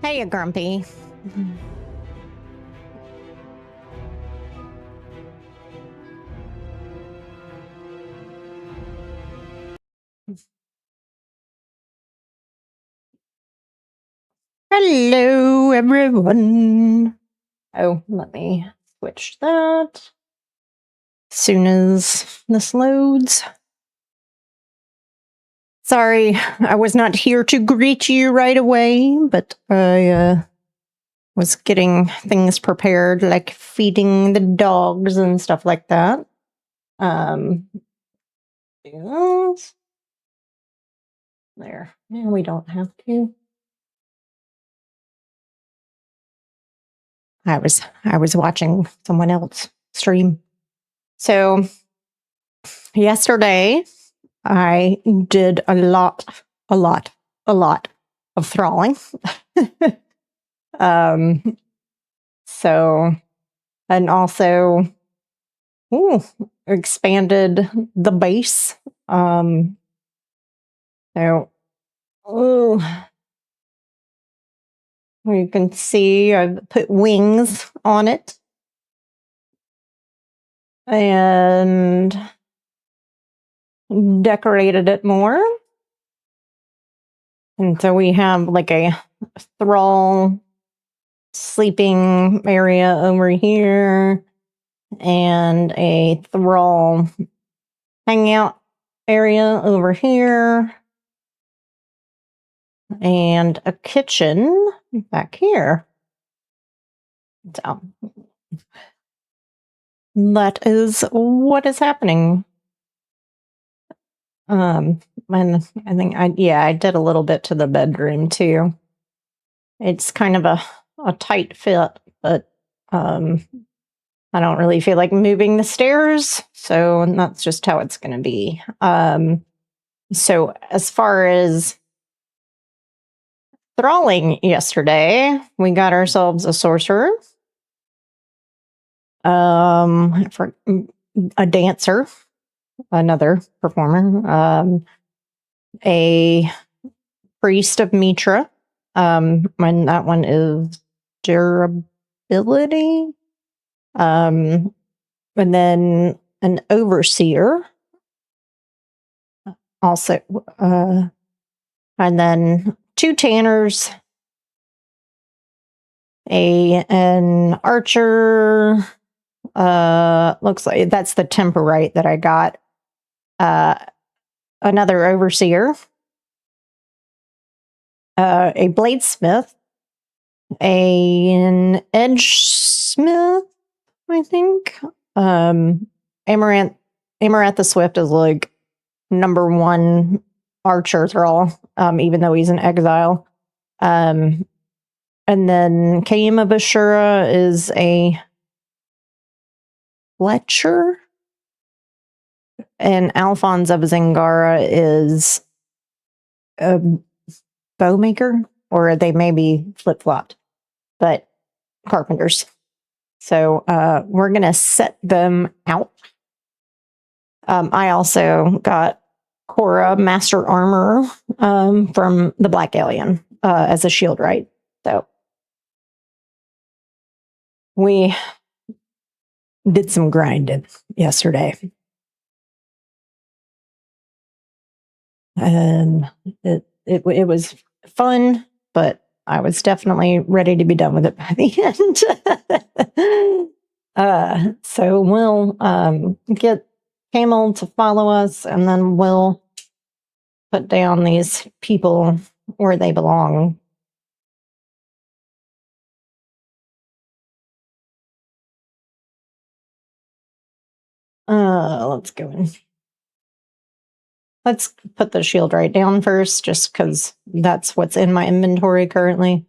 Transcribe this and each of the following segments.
Hey, you grumpy. Hello, everyone. Oh, let me switch that. Soon as this loads. Sorry, I was not here to greet you right away, but I was getting things prepared, like feeding the dogs and stuff like that. Yes. There. Yeah, we don't have to. I was watching someone else stream. So yesterday I did a lot of thralling. um so and also expanded the base. So you can see I've put wings on it. And decorated it more. And so we have like a thrall sleeping area over here and a thrall hangout area over here and a kitchen back here. So that is what is happening. And I think I did a little bit to the bedroom too. It's kind of a tight fit, but I don't really feel like moving the stairs, so that's just how it's going to be. So as far as thralling yesterday, we got ourselves a sorcerer, for a dancer, another performer, a priest of Mitra, and that one is durability, and then an overseer, also, and then 2 tanners, an archer. Looks like that's the temporite that I got. Another overseer, a bladesmith, an edge smith, I think. Amaranth the Swift is like #1 archer thrall, even though he's in exile. And then Kaima Bashura is a Fletcher, and Alphonse of Zingara is a bowmaker, or they may be flip-flopped, but carpenters. So we're going to set them out. I also got Cora Master Armor from the Black Alien as a shield, right? So we did some grinding yesterday. And it was fun, but I was definitely ready to be done with it by the end. So we'll get Camel to follow us, and then we'll put down these people where they belong. Let's go in. Let's put the shield right down first, just because that's what's in my inventory currently.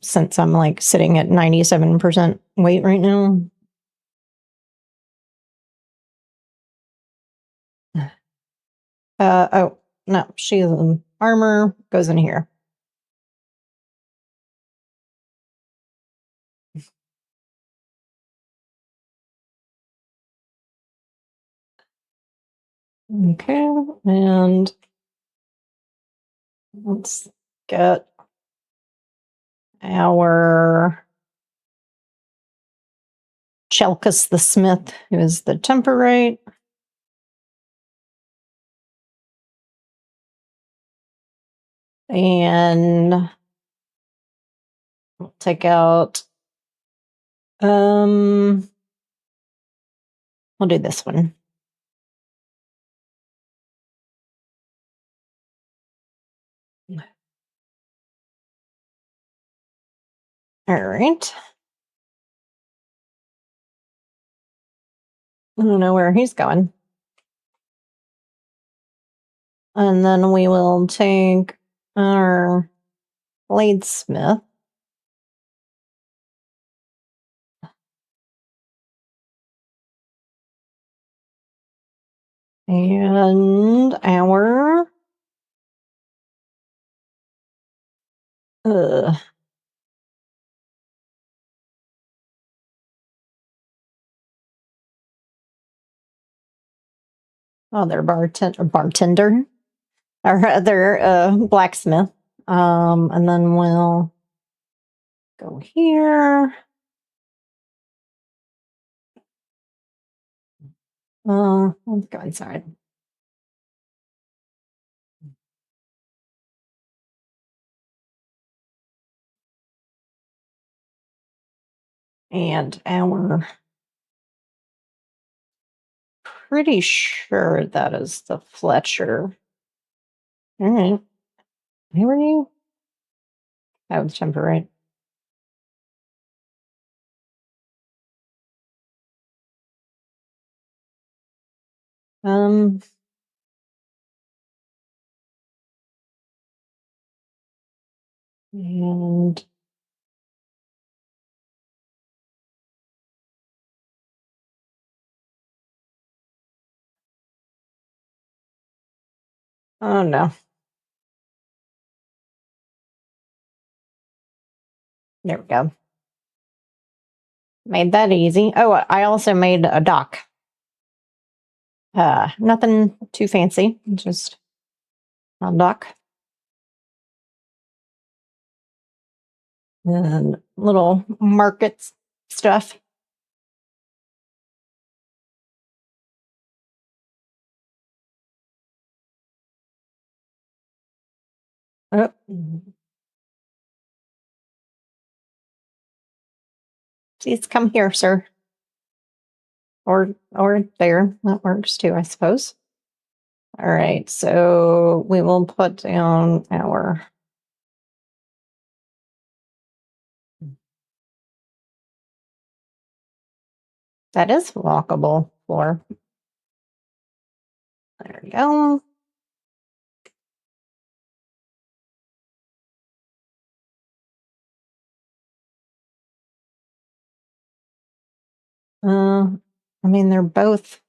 Since I'm like sitting at 97% weight right now. Oh, no, she's in armor, goes in here. Okay, and Let's get our Chelkus the Smith, who is the temperate. And we'll take out, we'll do this one. All right. I don't know where he's going. And then we will take our bladesmith. And our oh, their bartender, our other blacksmith. And then we'll go here. Let's go inside. And our pretty sure that is the Fletcher. All right. Who are you? That was temperate. And oh no. There we go. Made that easy. Oh, I also made a dock. Nothing too fancy, just a dock. And little markets stuff. Oh. Please come here, sir. Or there. That works too, I suppose. All right, so we will put down our that is walkable floor. There we go. I mean, they're both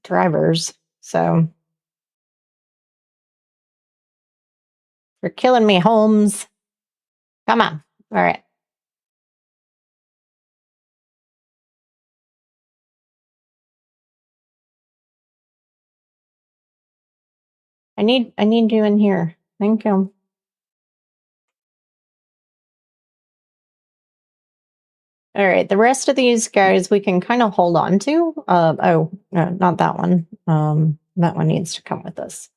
drivers, so you're killing me, Holmes. Come on. All right. I need you in here. Thank you. All right, the rest of these guys we can kind of hold on to. No, not that one. That one needs to come with us.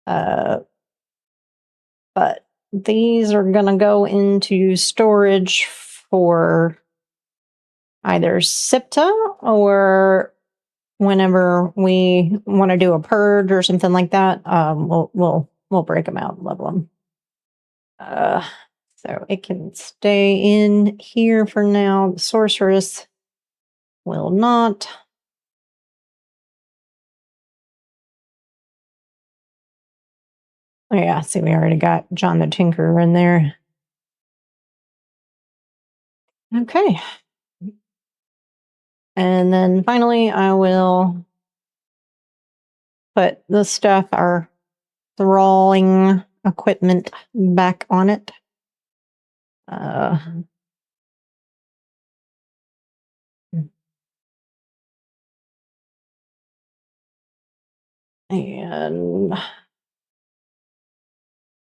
But these are gonna go into storage for either SIPTA or whenever we want to do a purge or something like that. We'll break them out and level them. So it can stay in here for now. The sorceress will not. Oh yeah, see, we already got John the Tinkerer in there. Okay. And then finally, I will put the stuff, our thralling equipment, back on it. And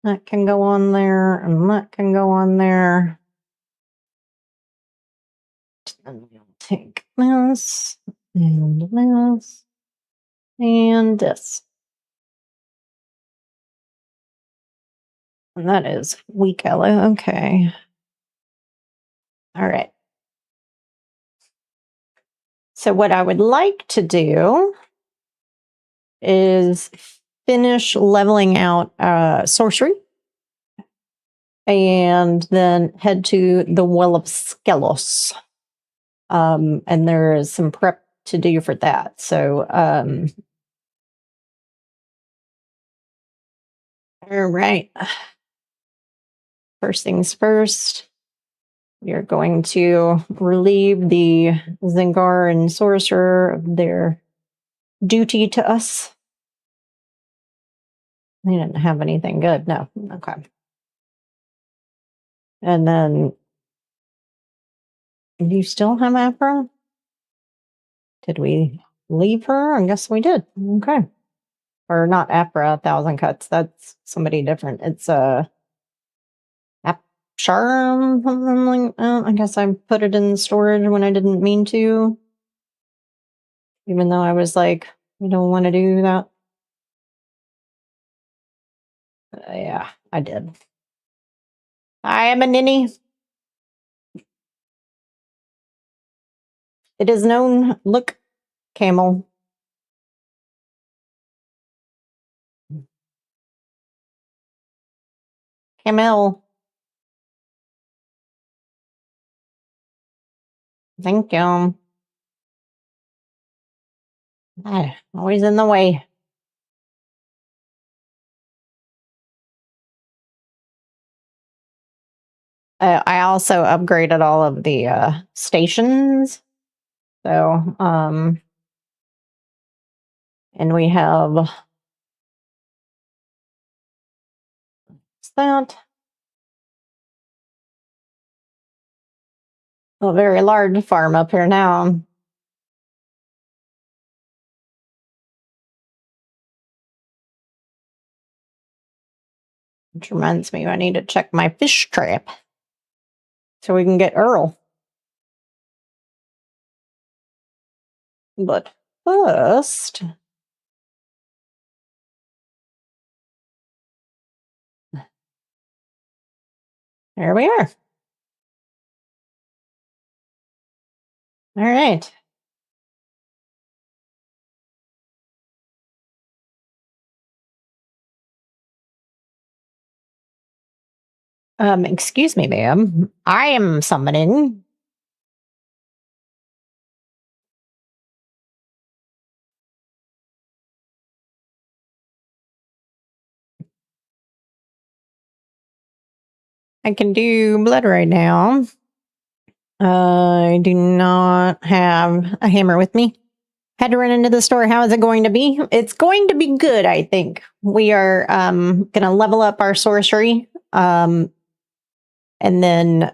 that can go on there, and that can go on there. And we'll take this, and this, and this. And that is weak yellow. Okay. All right. So what I would like to do is finish leveling out sorcery and then head to the Well of Skelos. And there is some prep to do for that. So, all right. First things first, we are going to relieve the Zengar and Sorcerer of their duty to us. They didn't have anything good. No. Okay. And then, do you still have Afra? Did we leave her? I guess we did. Okay. Or not Afra, 1,000 Cuts. That's somebody different. It's Charm, something like that. I guess I put it in storage when I didn't mean to. Even though I was like, I don't want to do that. Yeah, I did. I am a ninny. It is known. Look, camel. Camel. Thank you. Always in the way. I also upgraded all of the stations. So, and we have what's that? A very large farm up here now. Which reminds me, I need to check my fish trap so we can get Earl. But first, there we are. All right. Excuse me, ma'am. I am summoning. I can do blood right now. I do not have a hammer with me. Had to run into the store. How is it going to be? It's going to be good, I think. We are going to level up our sorcery and then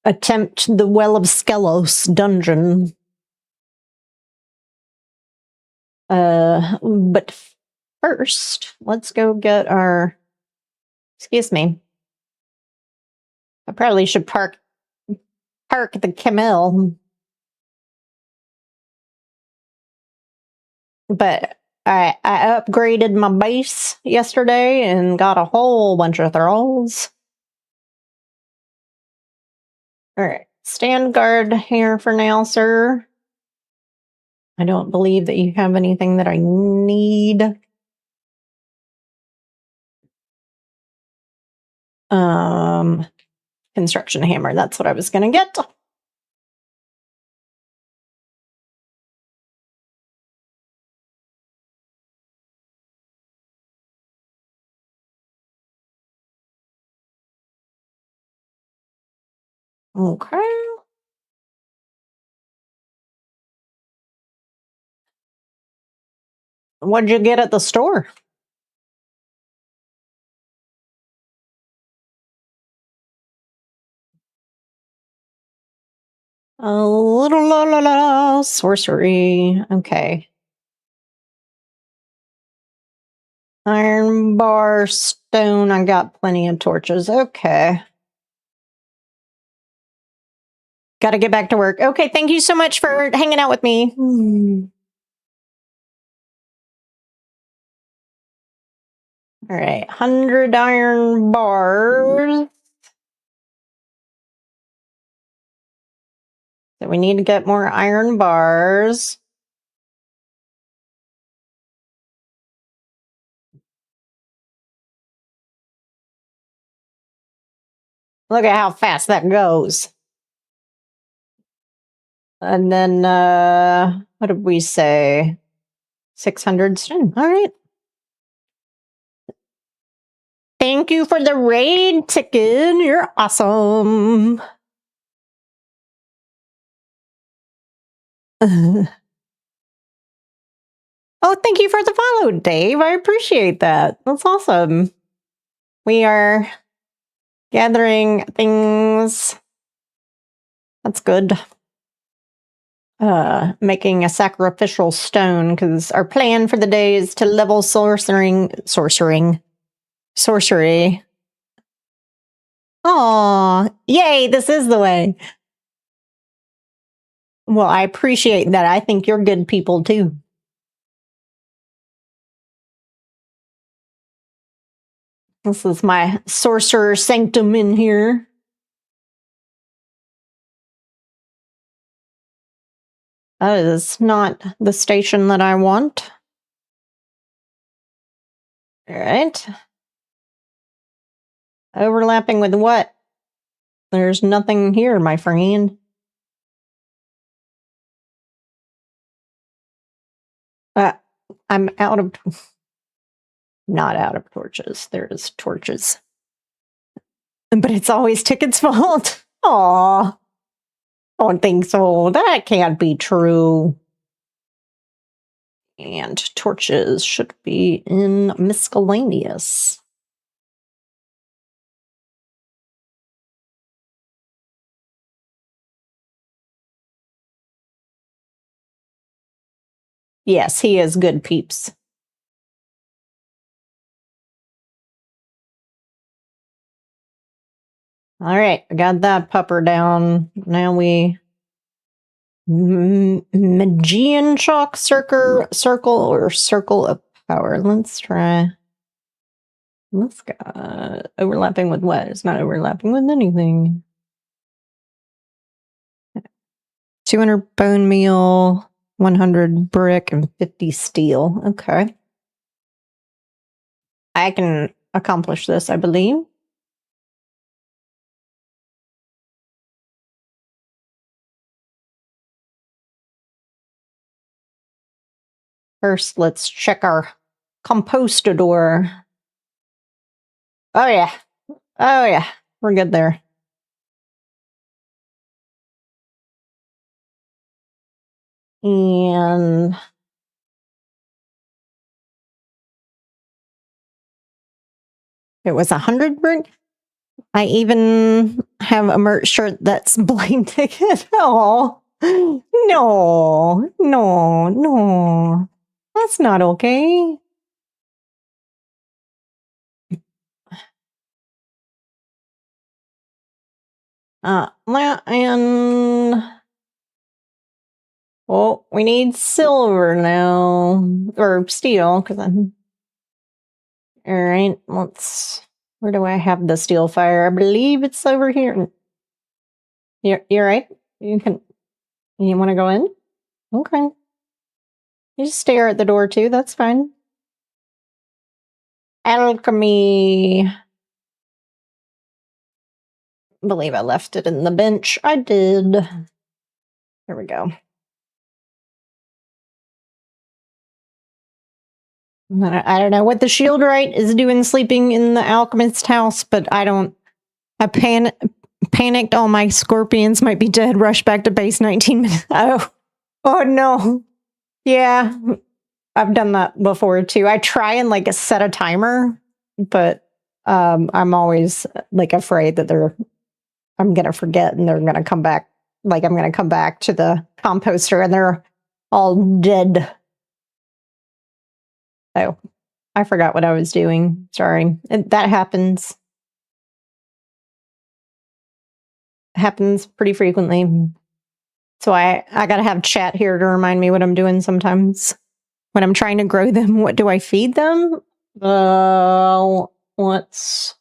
attempt the Well of Skelos dungeon. But first, let's go get our... Excuse me. I probably should park the camel. But I upgraded my base yesterday and got a whole bunch of thralls. All right, stand guard here for now, sir. I don't believe that you have anything that I need. Construction hammer, that's what I was gonna get. Okay. What'd you get at the store? A little sorcery. Okay. Iron bar, stone. I got plenty of torches. Okay. Got to get back to work. Okay, thank you so much for hanging out with me. All right, 100 iron bars. So we need to get more iron bars. Look at how fast that goes. And then, what did we say? 600 stone. All right. Thank you for the raid ticket. You're awesome. Oh, thank you for the follow, Dave. I appreciate that. That's awesome. We are gathering things. That's good. Making a sacrificial stone because our plan for the day is to level sorcery. Aw, yay, this is the way. Well, I appreciate that. I think you're good people too. This is my sorcerer sanctum in here. That is not the station that I want. All right. Overlapping with what? There's nothing here, my friend. I'm out of... Not out of torches. There's torches. But it's always Ticket's fault. Aw. Don't think so. That can't be true. And torches should be in miscellaneous. Yes, he is good peeps. All right, I got that pupper down. Now we... Magian chalk circle or circle of power. Let's try... Let's go. Overlapping with what? It's not overlapping with anything. 200 bone meal, 100 brick, and 50 steel. Okay. I can accomplish this, I believe. First, let's check our compostador. Oh, yeah. Oh, yeah. We're good there. And... it was 100 brick. I even have a merch shirt that's blind ticket. Oh, no, no, no. That's not okay. And... well, we need silver now. Or steel, because I'm... Alright, let's... where do I have the steel fire? I believe it's over here. You're right. You can... you want to go in? Okay. You just stare at the door too, that's fine. Alchemy... I believe I left it in the bench. I did. There we go. I don't know what the shieldwright is doing sleeping in the alchemist's house, but I don't... I panicked. All my scorpions might be dead. Rushed back to base 19 minutes. Oh no. Yeah, I've done that before too. I try and like set a timer, but I'm always like afraid that I'm gonna forget and they're gonna come back. Like I'm gonna come back to the composter and they're all dead. Oh, I forgot what I was doing. Sorry. That happens. Happens pretty frequently. So I got to have chat here to remind me what I'm doing sometimes. When I'm trying to grow them, what do I feed them? Let's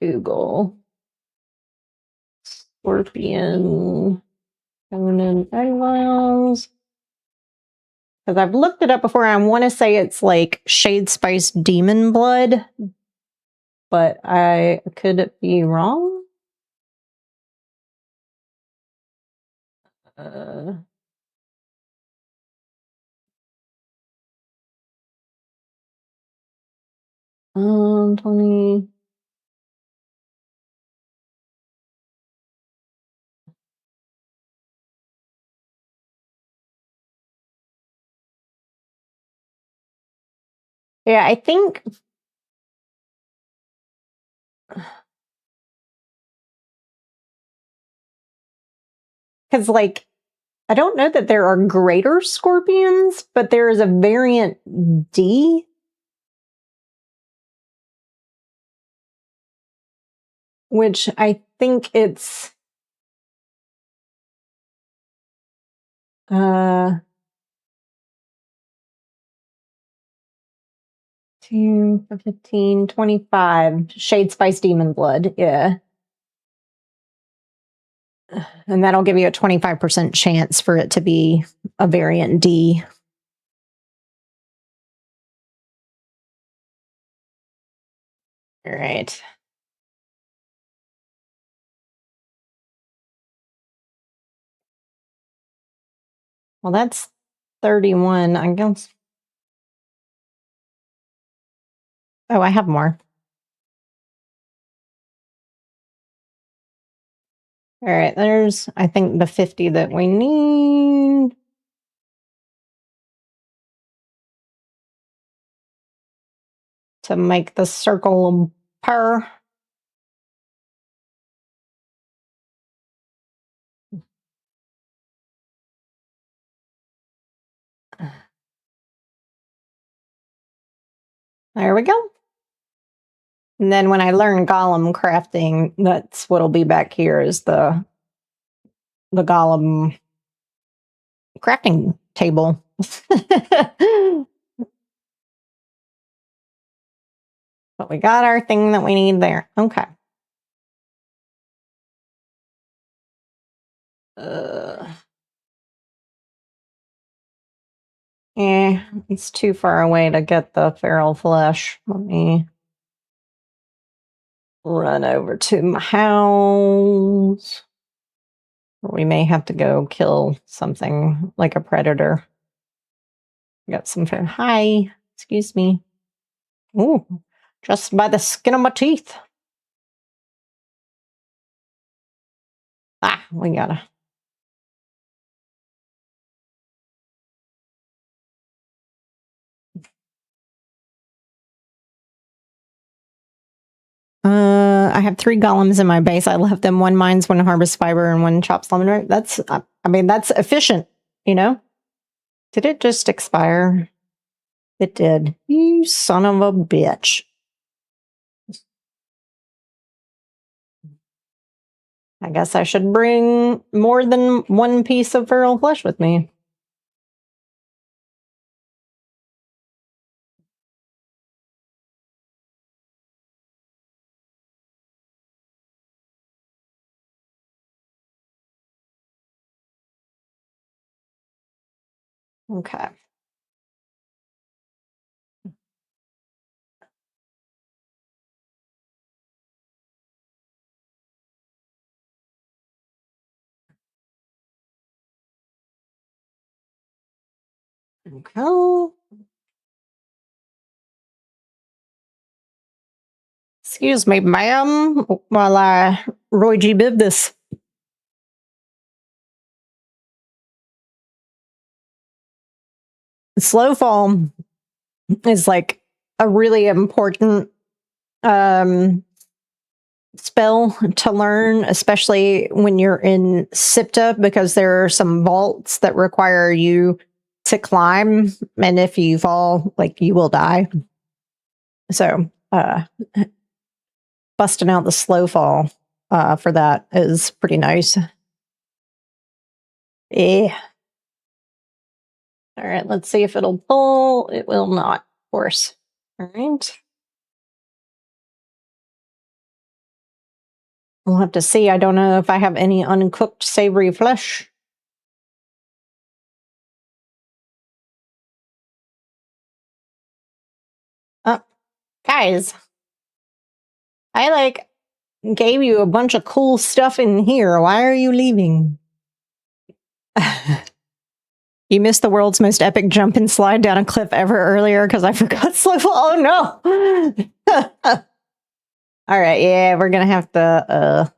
Google. Scorpion Conan Exiles. Because I've looked it up before, and I want to say it's like Shade Spice Demon Blood, but I could be wrong. Uh, 20. Yeah, I think because like I don't know that there are greater scorpions, but there is a variant D. Which I think it's 2, 15, 25 Shade Spice Demon Blood, yeah. And that'll give you a 25% chance for it to be a variant D. All right. Well, that's 31, I guess. Oh, I have more. All right, there's, I think, the 50 that we need. To make the circle purr. There we go. And then when I learn golem crafting, that's what'll be back here is the golem crafting table. But we got our thing that we need there. Okay. Yeah, it's too far away to get the feral flesh. Let me run over to my house. We may have to go kill something like a predator. Got some fair. Hi, excuse me. Ooh, just by the skin of my teeth. Ah, we gotta. I have 3 golems in my base. I left them 1 mines, 1 harvest fiber, and 1 chops lemon root. That's, I mean, that's efficient, you know? Did it just expire? It did. You son of a bitch. I guess I should bring more than 1 piece of feral flesh with me. Okay. Okay. Excuse me, ma'am, while I Roy G. Biv this. Slow fall is like a really important spell to learn, especially when you're in Sipta, because there are some vaults that require you to climb, and if you fall, like, you will die. So, busting out the slow fall for that is pretty nice. Yeah. All right, let's see if it'll pull. It will not, of course. All right. We'll have to see. I don't know if I have any uncooked savory flesh. Guys, I gave you a bunch of cool stuff in here. Why are you leaving? You missed the world's most epic jump and slide down a cliff ever earlier because I forgot slow fall. Oh no! All right, yeah, we're gonna have to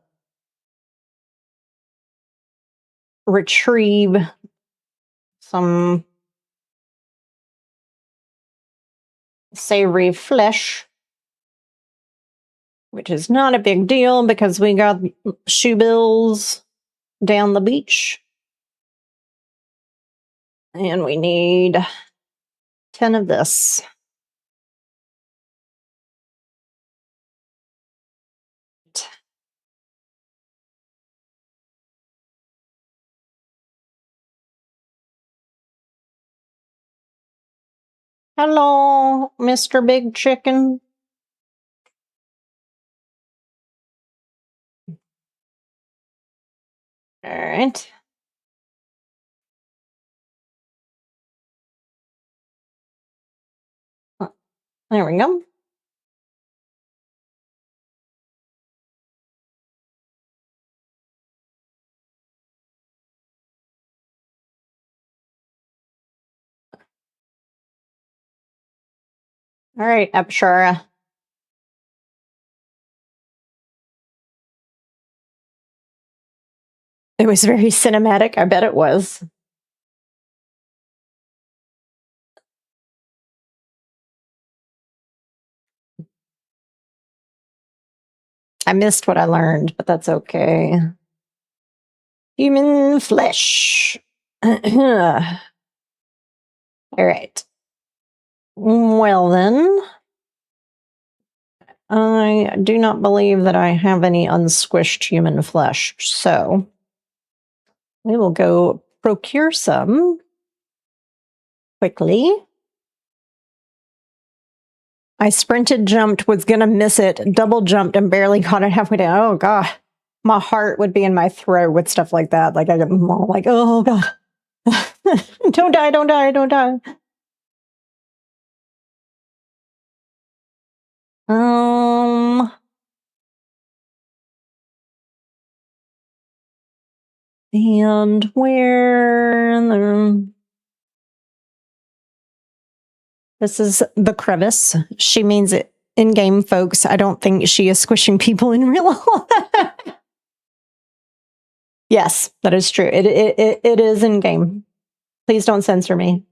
retrieve some savory flesh, which is not a big deal because we got shoe bills down the beach. And we need 10 of this. Hello, Mr. Big Chicken. All right. There we go. All right, Apshara. It was very cinematic. I bet it was. I missed what I learned, but that's okay. Human flesh. All right. Well, then. I do not believe that I have any unsquished human flesh, so we will go procure some quickly. I sprinted, jumped, was gonna miss it, double jumped, and barely caught it halfway down. Oh god, my heart would be in my throat with stuff like that. Like I get all like, oh god, don't die, don't die, don't die. And where? This is the crevice. She means it in game, folks. I don't think she is squishing people in real life. Yes, that is true. It is in game. Please don't censor me.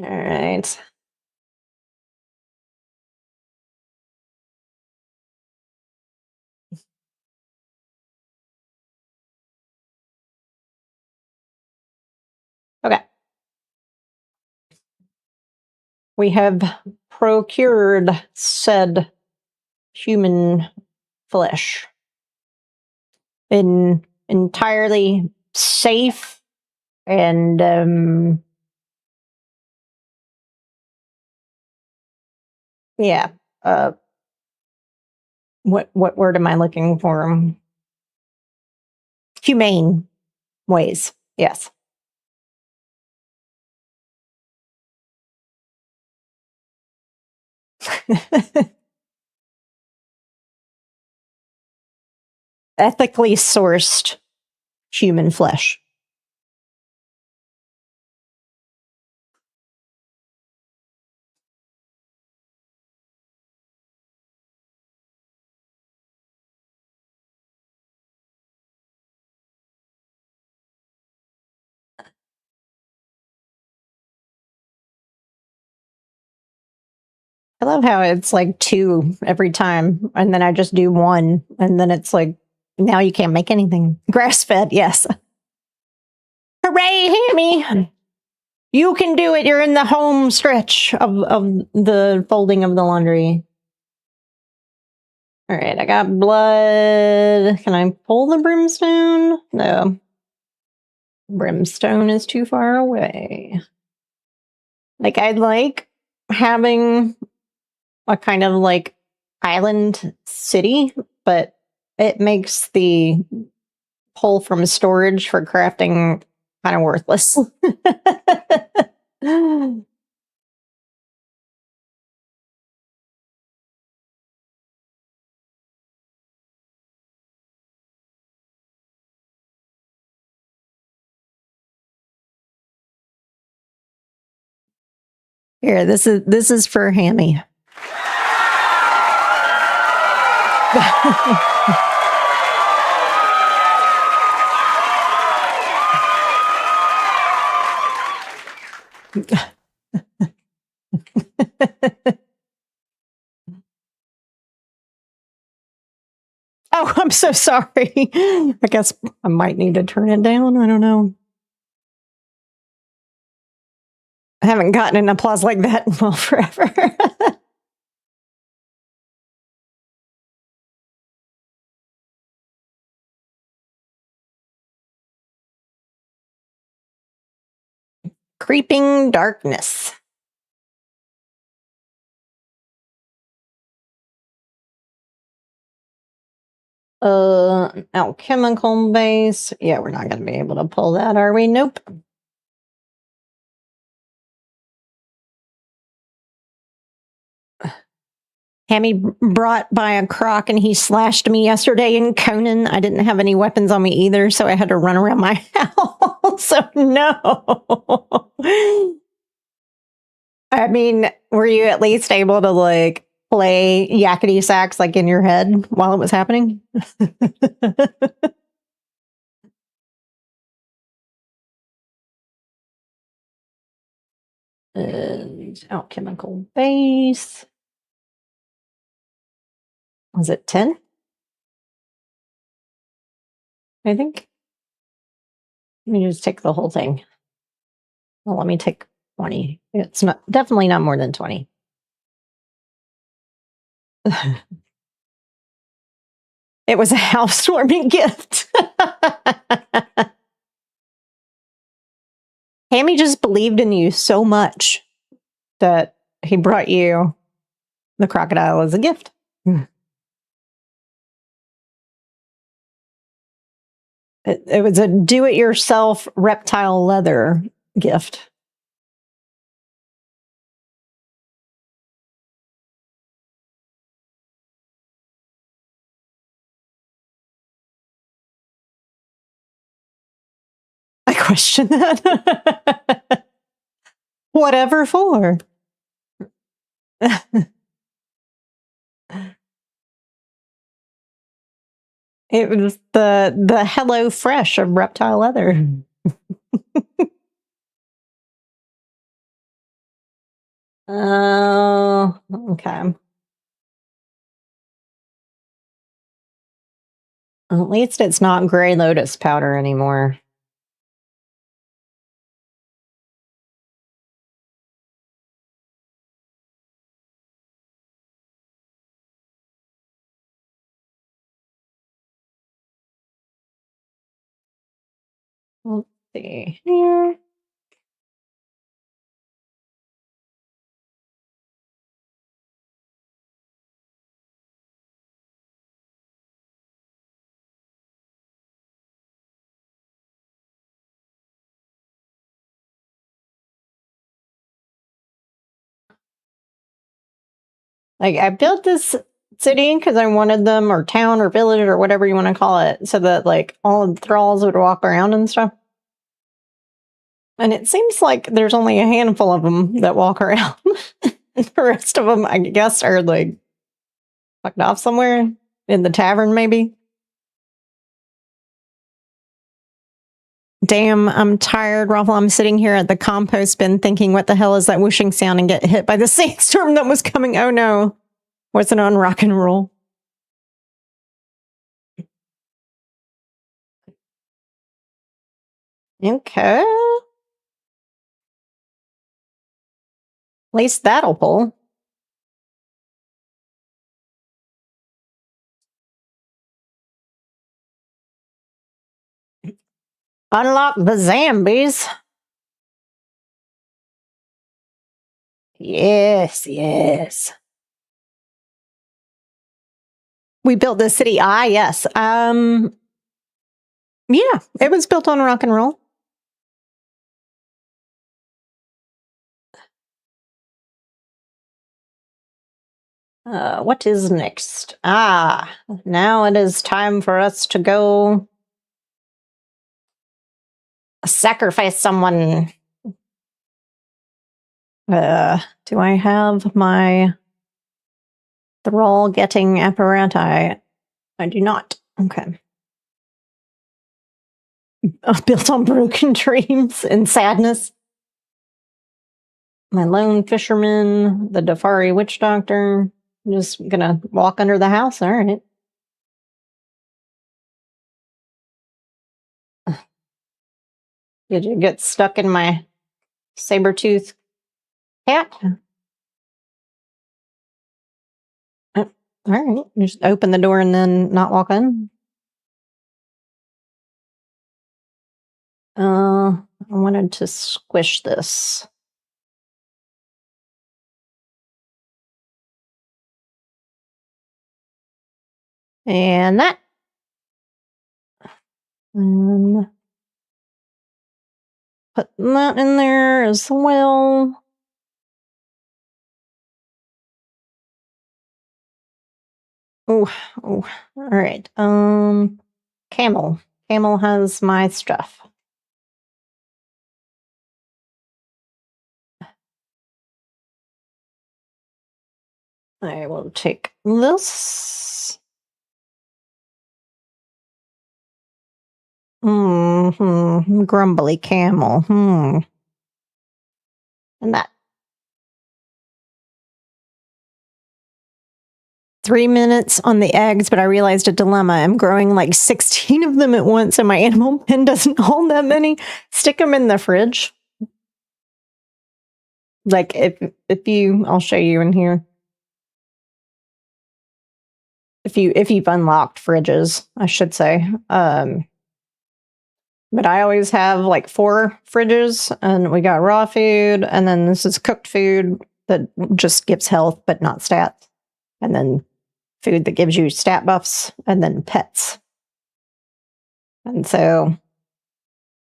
All right. Okay. We have procured said human flesh in entirely safe and yeah. What word am I looking for? Humane ways. Yes. Ethically sourced human flesh. I love how it's like 2 every time, and then I just do 1, and then it's like now you can't make anything. Grass-fed, yes. Hooray, Hammy! You can do it. You're in the home stretch of the folding of the laundry. All right, I got blood. Can I pull the brimstone? No. Brimstone is too far away. Like, I'd like having a kind of like island city, but it makes the pull from storage for crafting kind of worthless. Here, this is for Hammy. Oh, I'm so sorry. I guess I might need to turn it down. I don't know. I haven't gotten an applause like that in well forever. Creeping darkness. Alchemical base. Yeah, we're not going to be able to pull that, are we? Nope. Hammy brought by a croc and he slashed me yesterday in Conan. I didn't have any weapons on me either, so I had to run around my house. So no. I mean, were you at least able to like play yakety sax like in your head while it was happening? And alchemical base. Was it 10? I think. Let me just take the whole thing. Well, let me take 20. It's not definitely not more than 20. It was a housewarming gift. Hammy just believed in you so much that he brought you the crocodile as a gift. It was a do-it-yourself reptile leather gift. I question that. Whatever for. It was the Hello Fresh of reptile leather. Oh, okay. At least it's not gray lotus powder anymore. Let's see here. Like, I built this city because I wanted them, or town, or village, or whatever you want to call it, so that, like, all the thralls would walk around and stuff. And it seems like there's only a handful of them that walk around. The rest of them, I guess, are, like, fucked off somewhere in the tavern, maybe. Damn, I'm tired, Ruffle. I'm sitting here at the compost bin thinking, what the hell is that whooshing sound, and get hit by the sandstorm that was coming. Oh no. Wasn't on rock and roll. Okay. At least that'll pull. Unlock the zombies. Yes, yes. We built the city. Ah, yes. Yeah, it was built on rock and roll. What is next? Ah, now it is time for us to go sacrifice someone. Do I have my thrall getting apparati? I do not. Okay. Built on broken dreams and sadness. My lone fisherman, the Dafari witch doctor. I'm just gonna walk under the house. All right. Did you get stuck in my saber-tooth cat? All right. Just open the door and then not walk in. I wanted to squish this. And that. Put that in there as well. Oh, all right. Camel. Camel has my stuff. I will take this. Grumbly camel. And that. 3 minutes on the eggs, but I realized a dilemma. I'm growing like 16 of them at once, and my animal pen doesn't hold that many. Stick them in the fridge. Like if you, I'll show you in here. If you've unlocked fridges, I should say. But I always have like 4 fridges, and we got raw food, and then this is cooked food that just gives health but not stats, and then food that gives you stat buffs, and then pets. And so,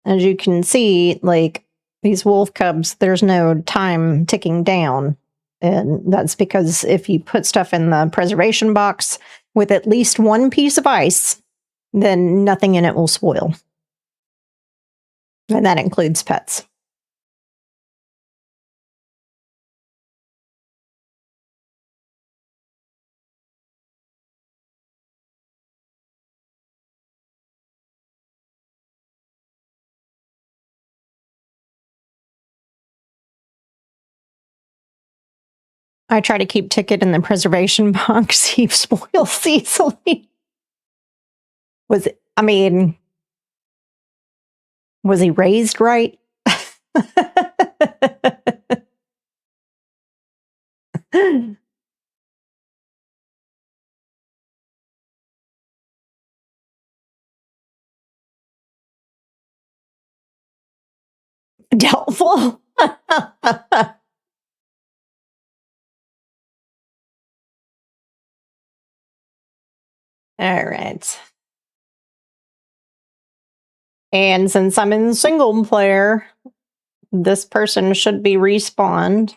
as you can see, like these wolf cubs, there's no time ticking down. And that's because if you put stuff in the preservation box with at least 1 piece of ice, then nothing in it will spoil. And that includes pets. I try to keep Ticket in the preservation box. He spoils easily. Was he raised right? Doubtful. All right. And since I'm in single player, this person should be respawned.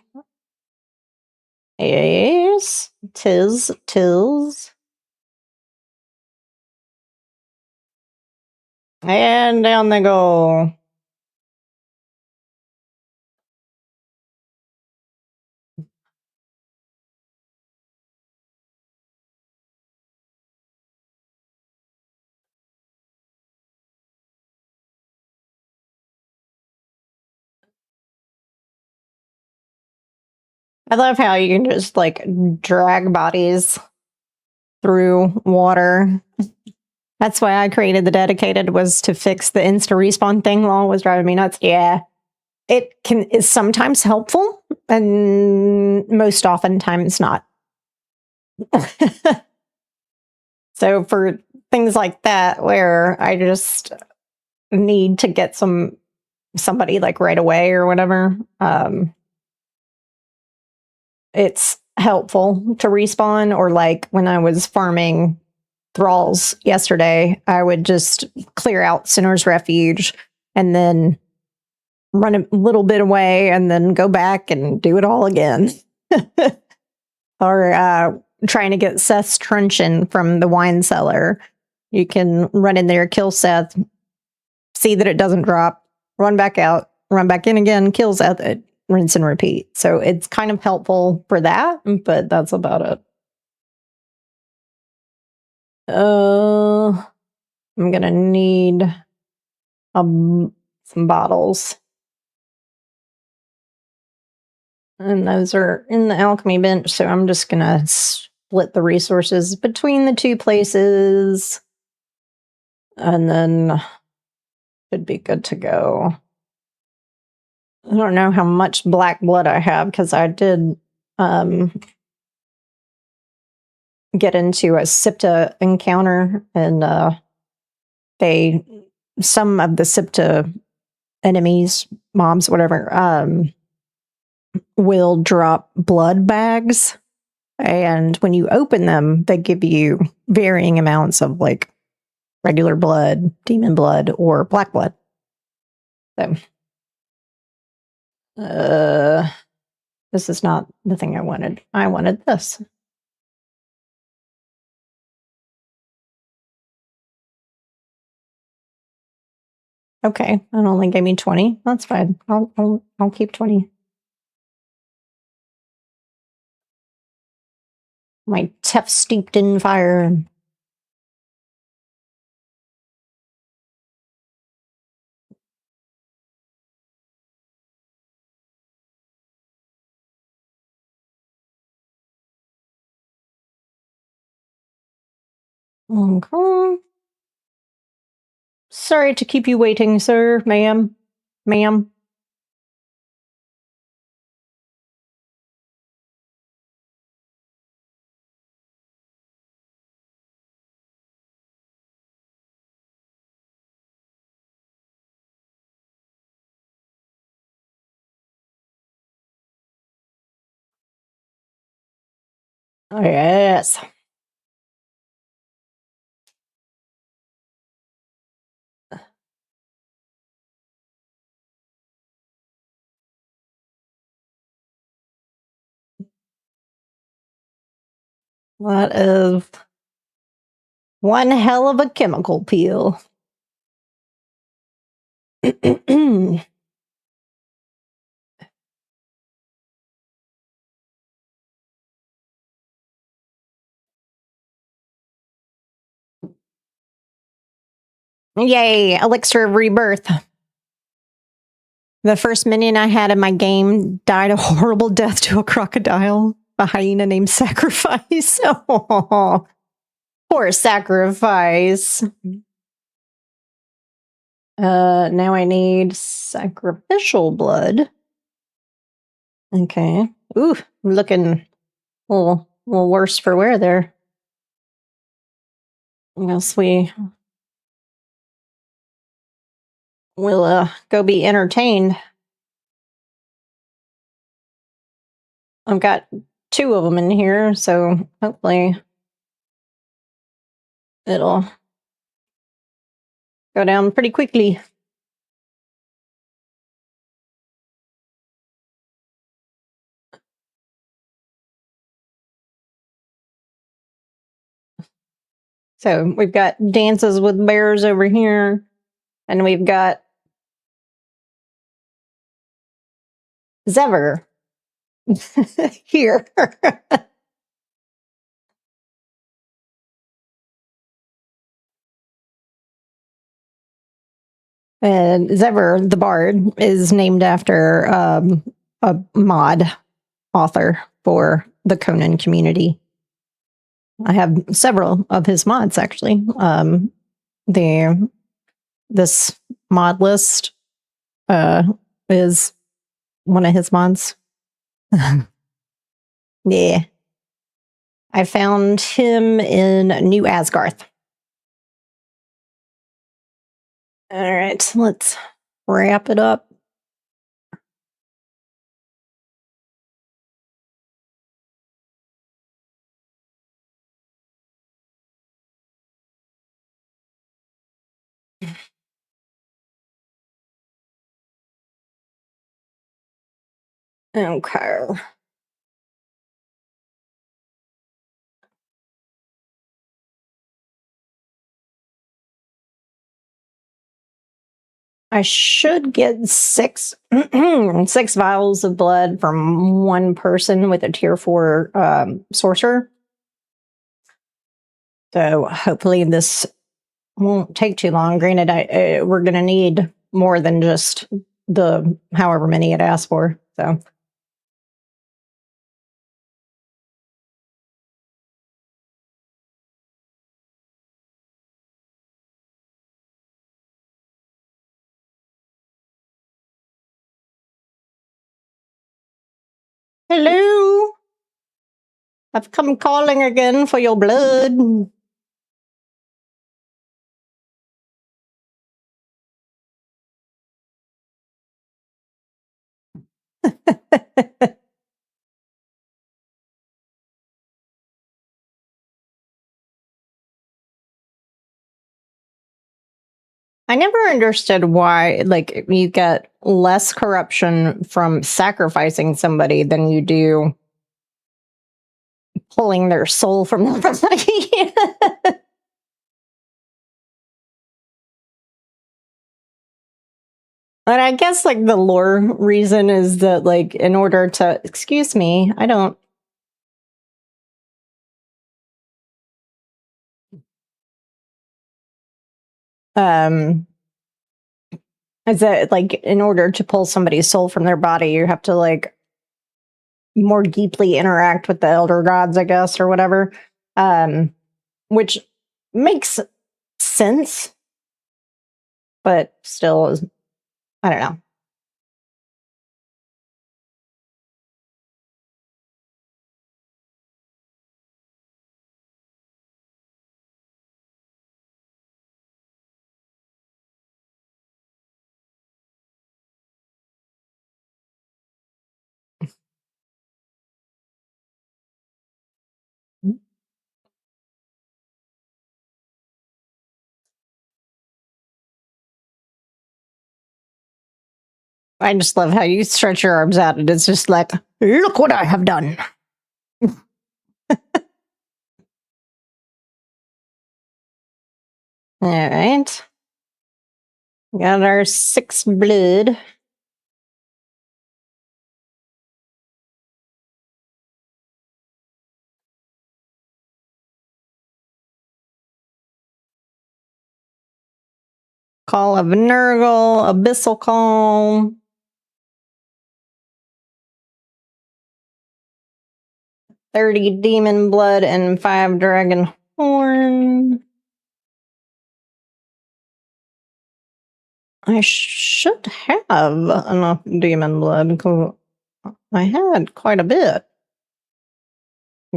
Yes, tis. And down they go. I love how you can just like drag bodies through water. That's why I created the dedicated, was to fix the insta respawn thing while it was driving me nuts. Yeah. It is sometimes helpful and most oftentimes not. So for things like that, where I just need to get somebody like right away or whatever, it's helpful to respawn. Or like when I was farming thralls yesterday, I would just clear out Sinner's Refuge and then run a little bit away and then go back and do it all again. Or trying to get Seth's truncheon from the wine cellar. You can run in there, kill Seth, see that it doesn't drop, run back out, run back in again, kill Seth, rinse and repeat. So it's kind of helpful for that, but that's about it. I'm gonna need some bottles. And those are in the alchemy bench, so I'm just gonna split the resources between the two places. And then should be good to go. I don't know how much black blood I have, because I did get into a Sipta encounter, and some of the Sipta enemies, mobs, whatever, will drop blood bags. And when you open them, they give you varying amounts of like regular blood, demon blood, or black blood. So, this is not the thing I wanted. I wanted this. Okay, it only gave me 20. That's fine. I'll keep 20. My Tef steeped in fire. Okay. Sorry to keep you waiting, sir, ma'am. Ma'am. Oh, yes. That is one hell of a chemical peel. Yay, Elixir of Rebirth. The first minion I had in my game died a horrible death to a crocodile, a hyena named Sacrifice. Oh, poor Sacrifice. Now I need sacrificial blood. Okay. Ooh, I'm looking a little worse for wear there. I guess we will go be entertained. I've got 2 of them in here, so hopefully it'll go down pretty quickly. So we've got dances with bears over here, and we've got Zever here. And Zever, the bard, is named after a mod author for the Conan community. I have several of his mods, actually. this mod list is one of his mods. Yeah. I found him in New Asgarth. All right, let's wrap it up. Okay. I should get 6 6 vials of blood from one person with a tier 4 sorcerer. So hopefully this won't take too long. Granted, we're going to need more than just the however many it asks for. So. Hello. I've come calling again for your blood. I never understood why, like, you get less corruption from sacrificing somebody than you do pulling their soul from their body. And I guess, like, the lore reason is that, like, in order to, excuse me, I don't. Is that, like, in order to pull somebody's soul from their body, you have to, like, more deeply interact with the elder gods, I guess, or whatever. Which makes sense, but still is, I don't know. I just love how you stretch your arms out and it's just like, look what I have done. All right. Got our 6 blood. Call of Nurgle, Abyssal Calm. 30 demon blood and 5 dragon horn. I should have enough demon blood because I had quite a bit.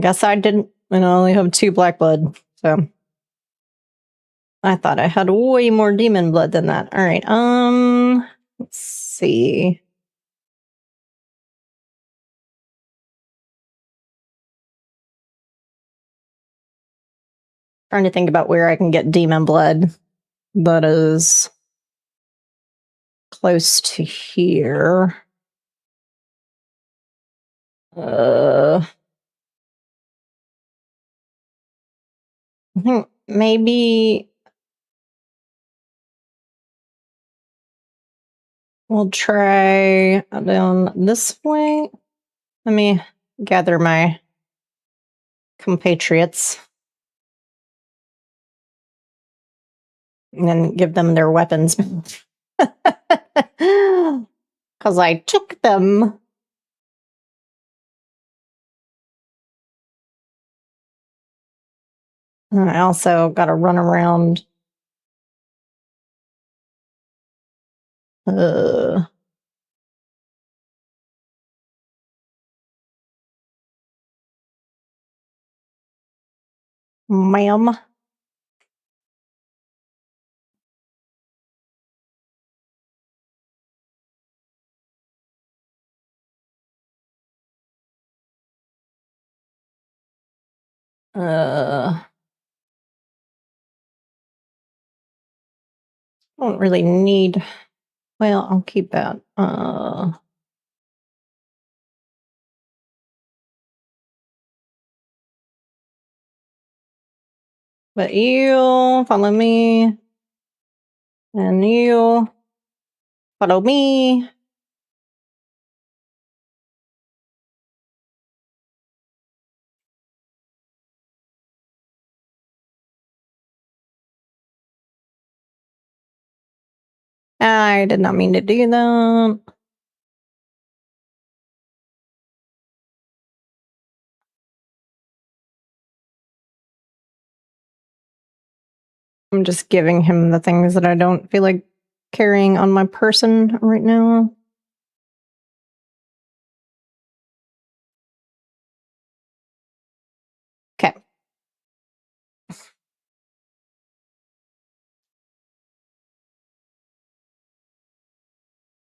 Guess I didn't, and I only have 2 black blood, so I thought I had way more demon blood than that. All right, let's see. Trying to think about where I can get demon blood that is close to here. I think maybe we'll try down this way. Let me gather my compatriots and then give them their weapons. Because I took them. And I also got to run around Uh, Ma'am. Don't really need. Well, I'll keep that. But you follow me, and you follow me. I did not mean to do that. I'm just giving him the things that I don't feel like carrying on my person right now. Okay.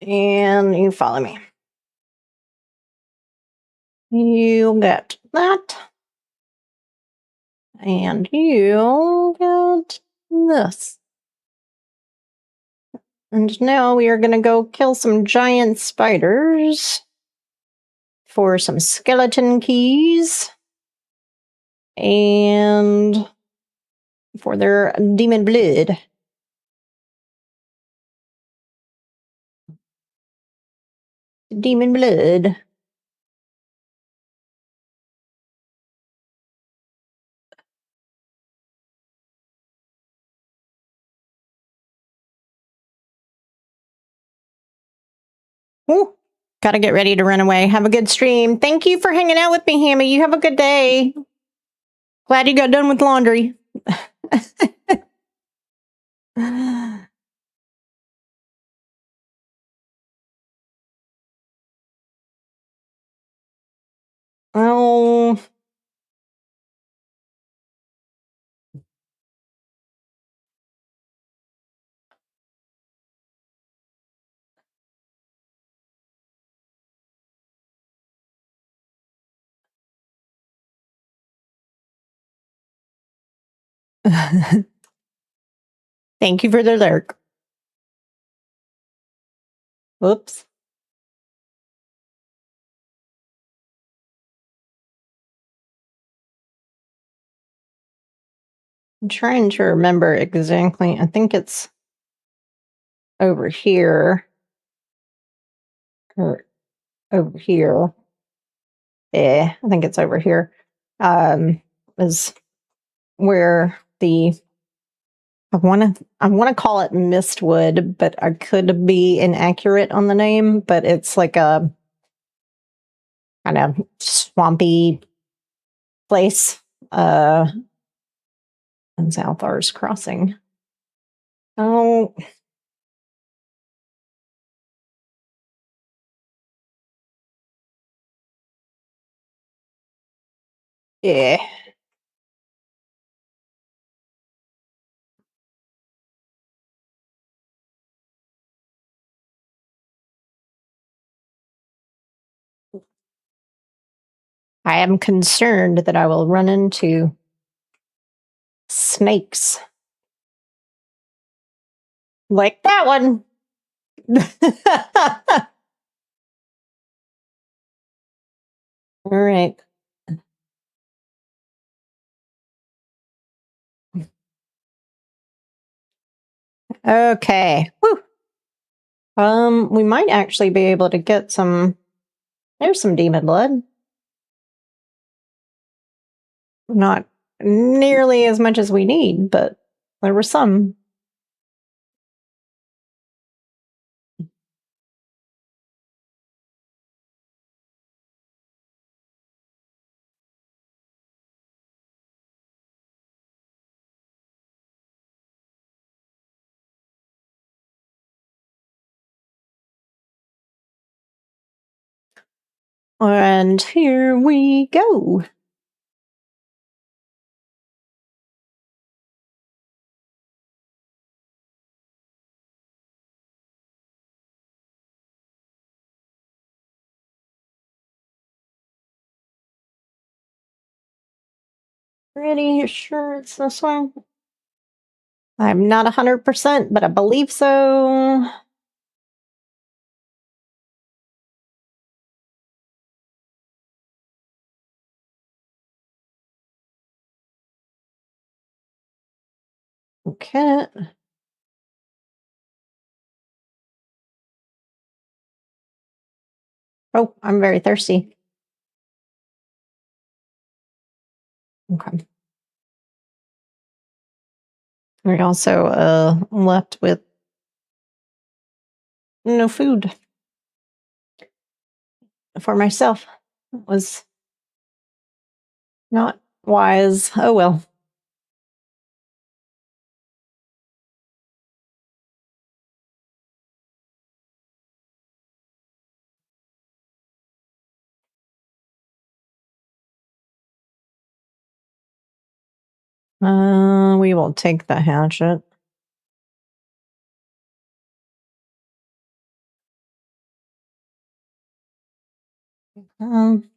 And you follow me. You get that. And you get this. And now we are going to go kill some giant spiders for some skeleton keys and for their demon blood. Demon blood. Ooh, gotta get ready to run away. Have a good stream. Thank you for hanging out with me, Hammy. You have a good day. Glad you got done with laundry. Oh. Thank you for the lurk. Whoops. I'm trying to remember exactly. I think it's over here. Or over here. Yeah, I think it's over here. Is where the I want to call it Mistwood, but I could be inaccurate on the name. But it's like a kind of swampy place. In Southars Crossing. Oh. Yeah. I am concerned that I will run into snakes. Like that one. All right. Okay. Whew. We might actually be able to get some. There's some demon blood. Not nearly as much as we need, but there were some. And here we go. Pretty sure it's this one. I'm not 100%, but I believe so. Okay. Oh, I'm very thirsty. Okay. We also left with no food for myself. It was not wise. Oh well. We will take the hatchet. Um,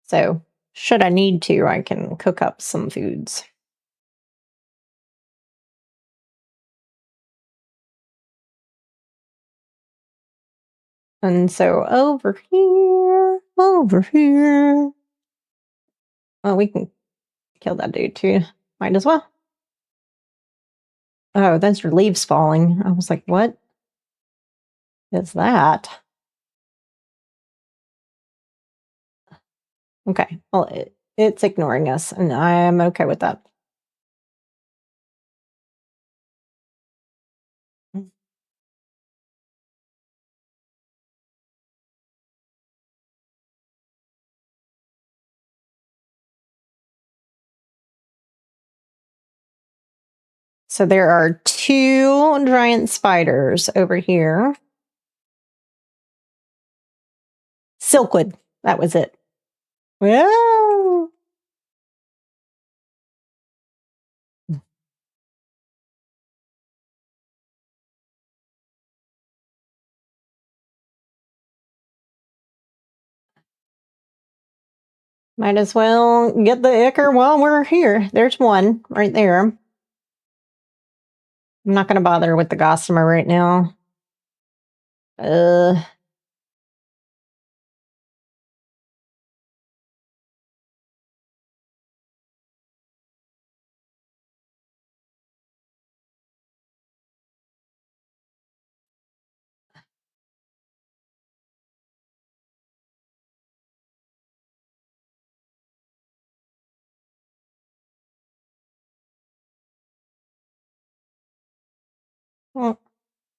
so should I need to, I can cook up some foods. And so over here. Well, we can kill that dude too. Might as well. Oh, those are leaves falling. I was like, what is that? Okay. Well, it's ignoring us, and I'm okay with that. So there are 2 giant spiders over here. Silkwood. That was it. Well, might as well get the ichor while we're here. There's one right there. I'm not going to bother with the gossamer right now. Uh,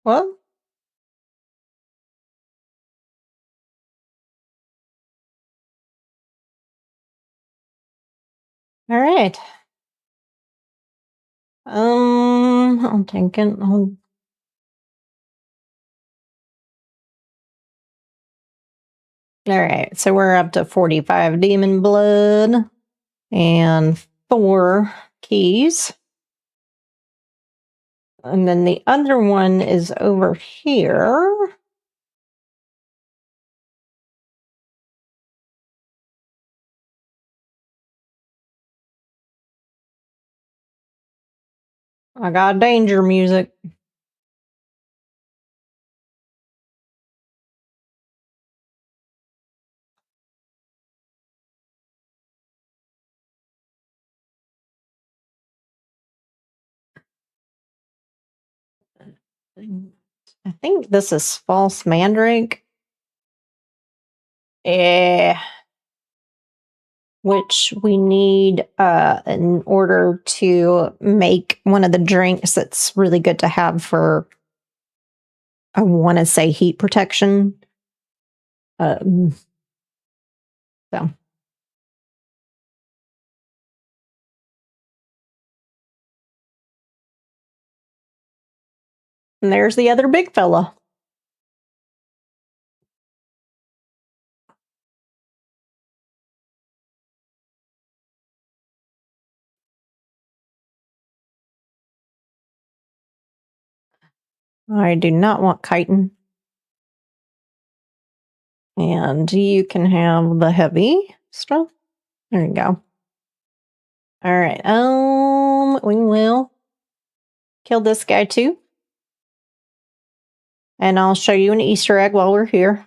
well, all right. I'm thinking. All right. So we're up to 45 demon blood and 4 keys. And then the other one is over here. I got danger music. I think this is false mandrake. Yeah. Which we need in order to make one of the drinks that's really good to have for, I want to say, heat protection. So. And there's the other big fella. I do not want chitin. And you can have the heavy stuff. There you go. All right. We will kill this guy too. And I'll show you an Easter egg while we're here.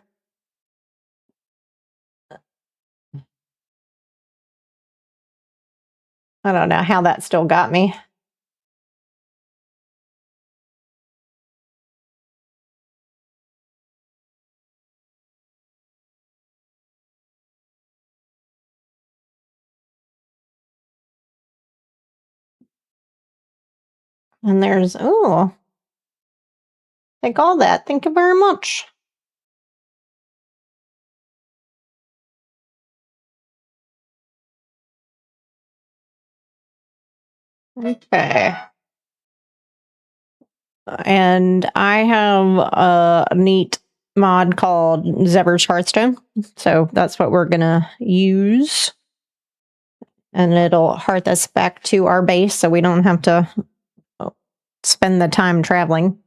I don't know how that still got me. And there's, oh, take all that. Thank you very much. Okay. And I have a neat mod called Zebra's Hearthstone. So that's what we're going to use. And it'll hearth us back to our base so we don't have to spend the time traveling.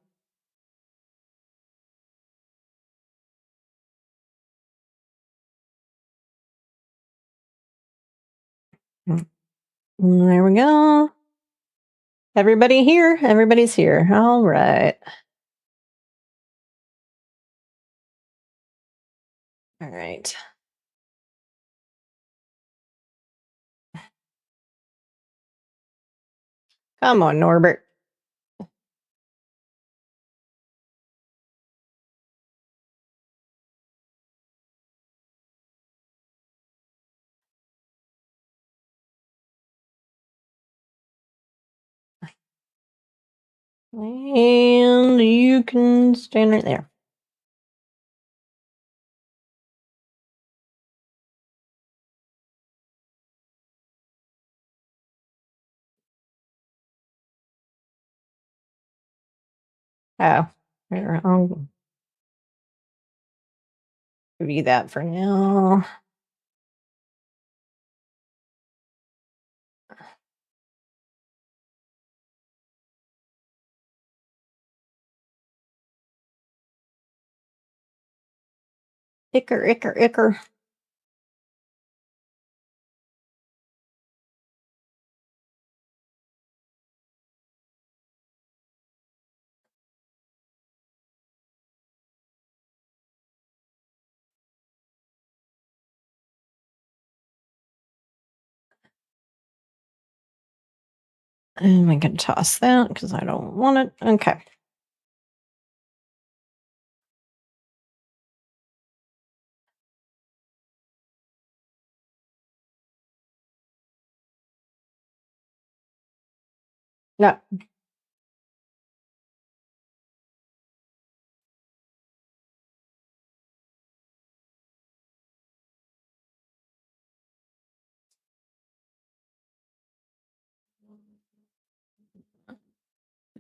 There we go. Everybody here? Everybody's here. All right. All right. Come on, Norbert. And you can stand right there. Oh, here, I'll give you that for now. Icker. And I can toss that because I don't want it. Okay. No.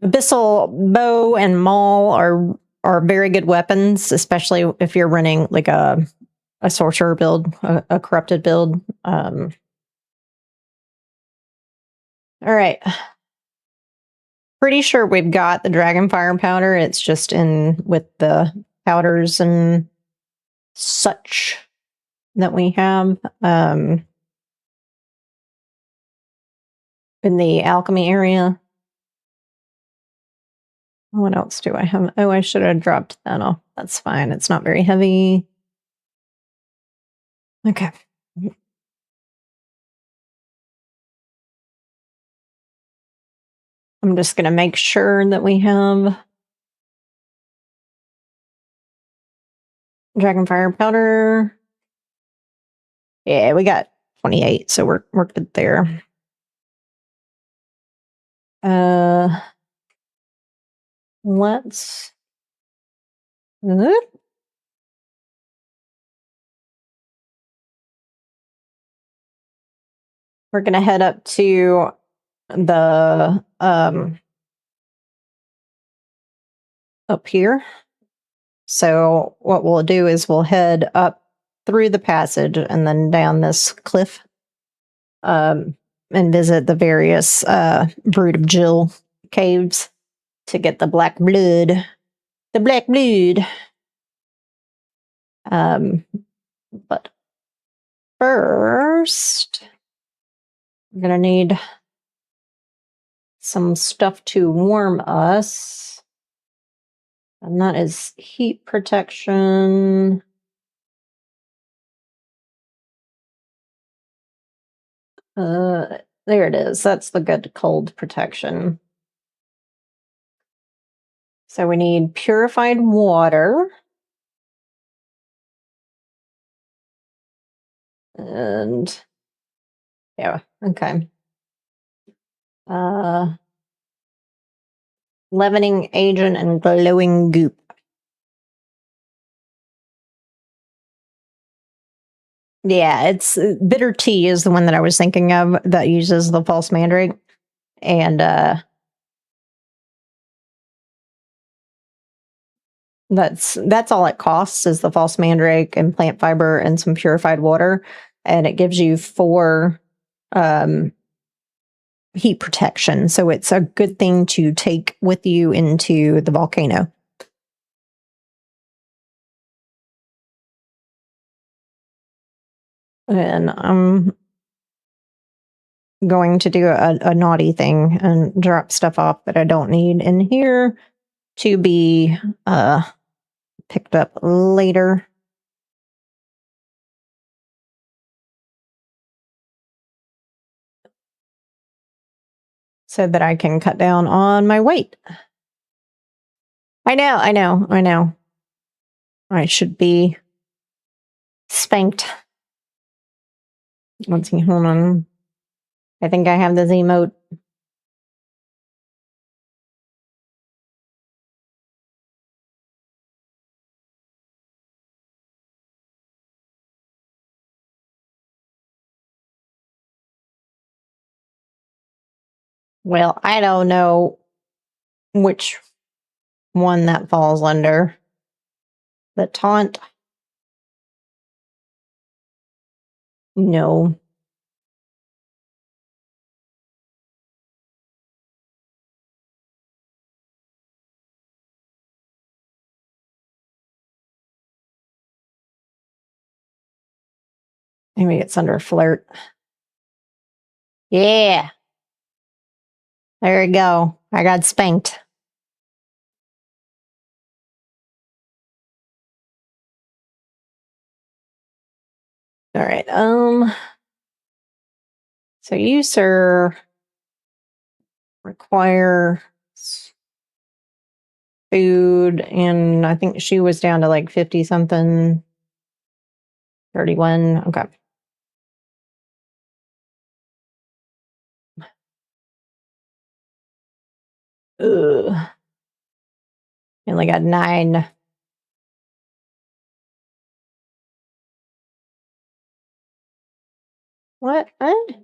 Abyssal bow and maul are very good weapons, especially if you're running like a sorcerer build, a corrupted build. All right. Pretty sure we've got the dragonfire powder. It's just in with the powders and such that we have in the alchemy area. What else do I have? Oh, I should have dropped that off. That's fine. It's not very heavy. Okay. I'm just going to make sure that we have dragonfire powder. Yeah, we got 28, so we're good there. Let's we're gonna head up to the up here. So what we'll do is we'll head up through the passage and then down this cliff and visit the various Brood of Jill caves to get the black blood. the black blood. But first, we're gonna need some stuff to warm us. And that is heat protection. There it is. That's the good cold protection. So we need purified water. And yeah, okay. Leavening agent and glowing goop. Yeah, it's bitter tea is the one that I was thinking of that uses the false mandrake. And that's all it costs is the false mandrake and plant fiber and some purified water. And it gives you 4 heat protection. So it's a good thing to take with you into the volcano. And I'm going to do a naughty thing and drop stuff off that I don't need in here to be picked up later. So that I can cut down on my weight. I know. I should be spanked. Let's see, hold on. I think I have this emote. Well, I don't know which one that falls under. The taunt? No. Maybe it's under flirt. Yeah. There you go. I got spanked. All right. So you, sir, require food, and I think she was down to like 50 something. 31. Okay. Ugh. Only got 9. What? All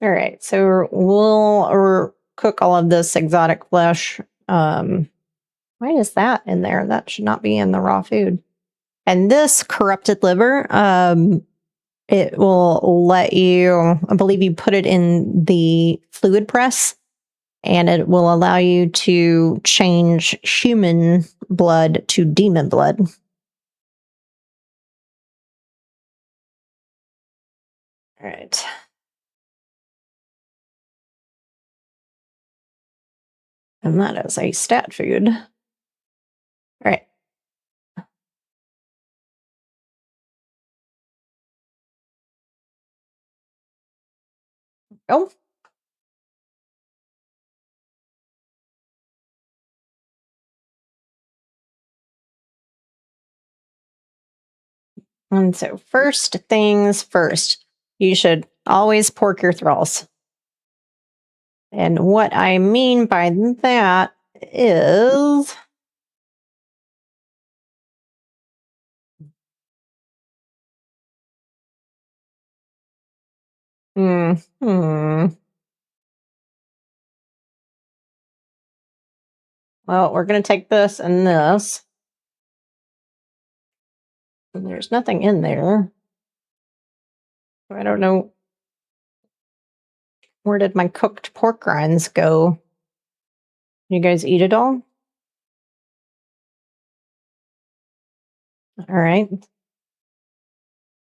right, so we'll cook all of this exotic flesh. Why is that in there? That should not be in the raw food. And this corrupted liver, it will let you, I believe you put it in the fluid press, and it will allow you to change human blood to demon blood. All right. And that is a stat food. All right. Oh. And so first things first, you should always pork your thralls. And what I mean by that is well, we're going to take this and this. And there's nothing in there. I don't know. Where did my cooked pork rinds go? You guys eat it all? All right.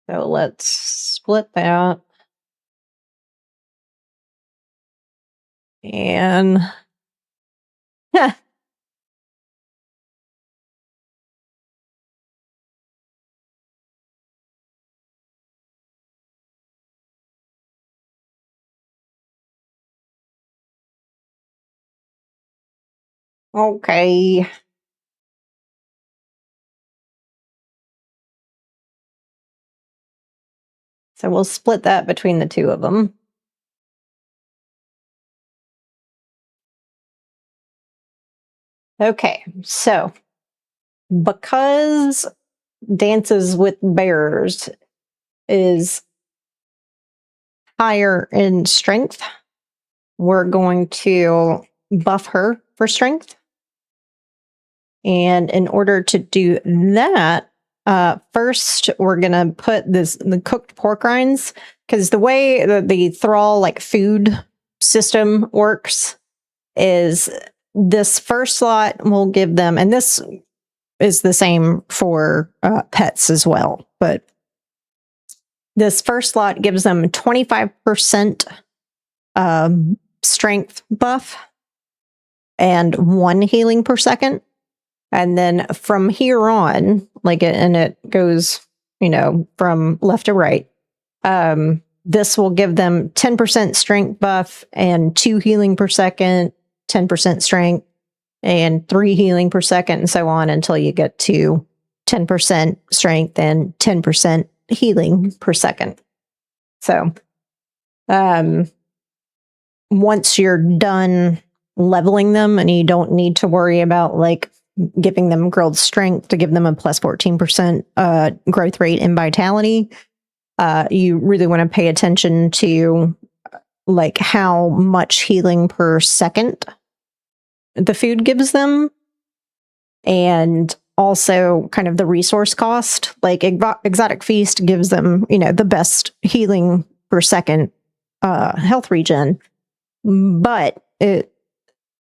So let's split that. And okay. So we'll split that between the two of them. Okay, so because Dances with Bears is higher in strength, we're going to buff her for strength. And in order to do that, first we're gonna put the cooked pork rinds, because the way the thrall like food system works is this first slot will give them, and this is the same for pets as well, but this first slot gives them 25% strength buff and 1 healing per second. And then from here on, and it goes, from left to right. This will give them 10% strength buff and 2 healing per second, 10% strength and 3 healing per second, and so on until you get to 10% strength and 10% healing per second. So, once you're done leveling them and you don't need to worry about giving them grilled strength to give them a plus 14% growth rate in vitality, you really want to pay attention to how much healing per second the food gives them, and also kind of the resource cost. Exotic Feast gives them, the best healing per second health regen, but it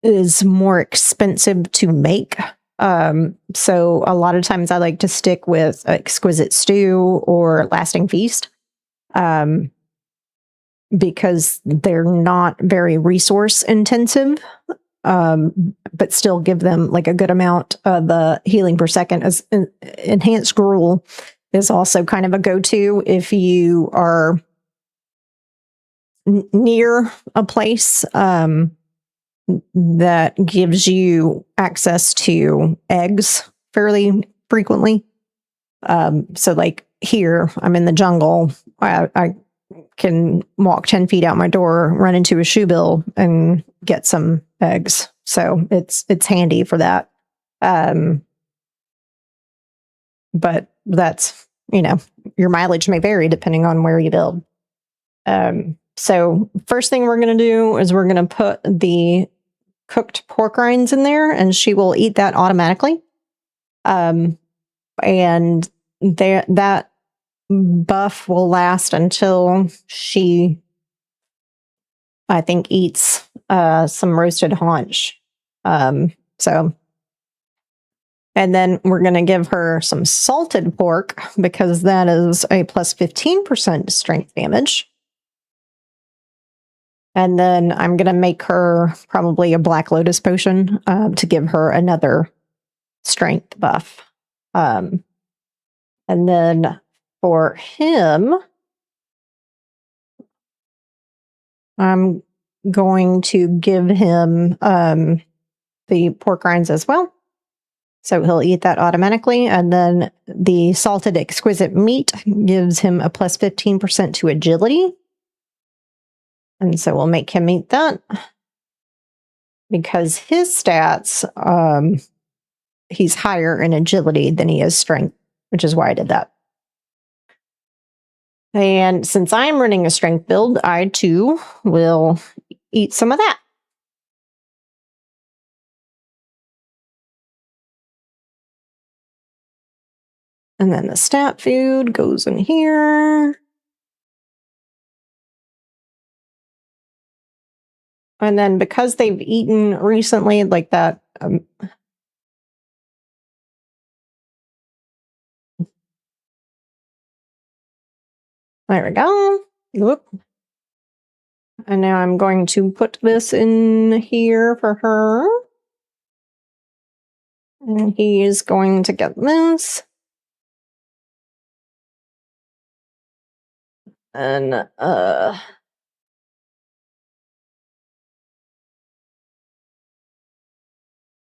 is more expensive to make. So a lot of times I like to stick with Exquisite Stew or Lasting Feast, because they're not very resource intensive, but still give them a good amount of the healing per second. As Enhanced Gruel is also kind of a go-to if you are near a place that gives you access to eggs fairly frequently. So here, I'm in the jungle. I can walk 10 feet out my door, run into a shoe bill, and get some eggs. So it's handy for that. But that's, your mileage may vary depending on where you build. So first thing we're going to do is we're going to put the cooked pork rinds in there, and she will eat that automatically. And that buff will last until she, I think, eats some roasted haunch. So, and then we're going to give her some salted pork, because that is a plus 15% strength damage. And then I'm going to make her probably a Black Lotus potion to give her another strength buff. And then for him, I'm going to give him the pork rinds as well. So he'll eat that automatically. And then the salted exquisite meat gives him a plus 15% to agility. And so we'll make him eat that, because his stats, he's higher in agility than he is strength, which is why I did that. And since I'm running a strength build, I too will eat some of that. And then the stat food goes in here. And then because they've eaten recently, like that, There we go. Whoop. And now I'm going to put this in here for her. And he is going to get this. And I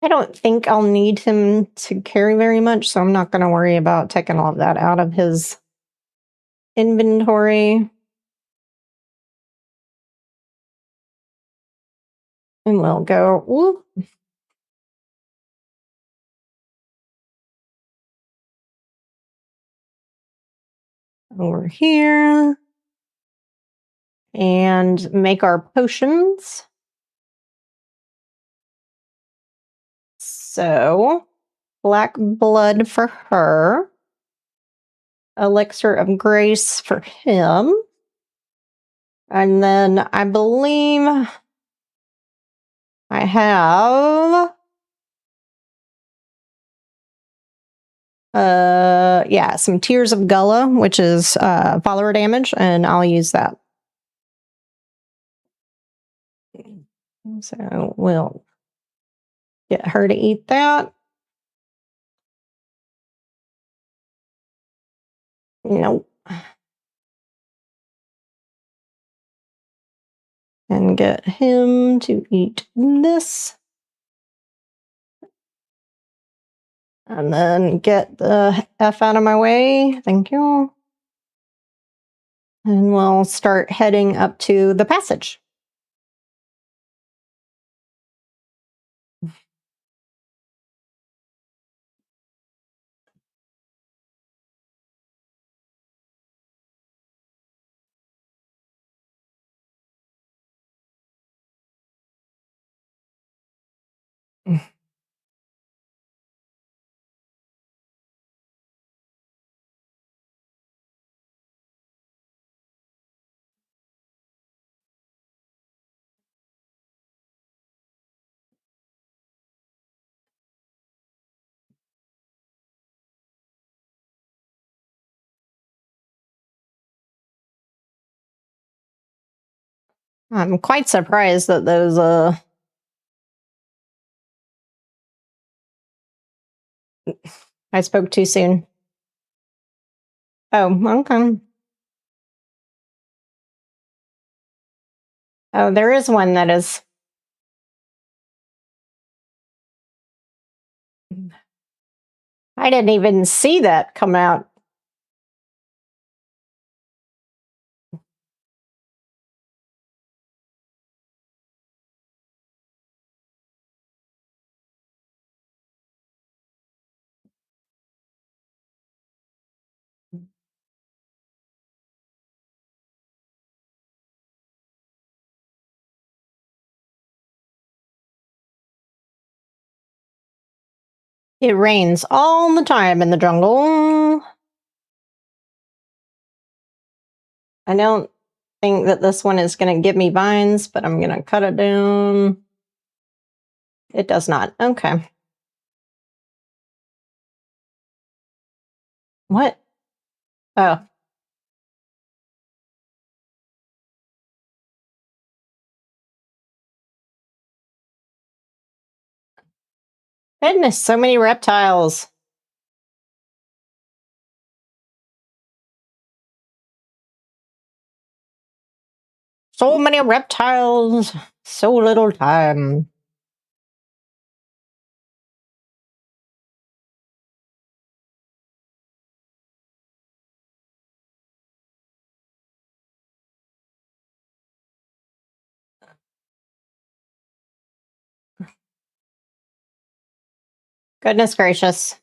don't think I'll need him to carry very much, so I'm not going to worry about taking all of that out of his inventory. And we'll go whoop, over here and make our potions. So, black blood for her, elixir of grace for him, and then I believe I have yeah, some Tears of Gullah, which is follower damage, and I'll use that. So we'll get her to eat that. Nope. And get him to eat this. And then get the F out of my way. Thank you. And we'll start heading up to the passage. I'm quite surprised that those I spoke too soon. Oh, okay. Oh, there is one that is. I didn't even see that come out. It rains all the time in the jungle. I don't think that this one is going to give me vines, but I'm going to cut it down. It does not. Okay. What? Oh. Goodness, so many reptiles. So many reptiles. So little time. Goodness gracious.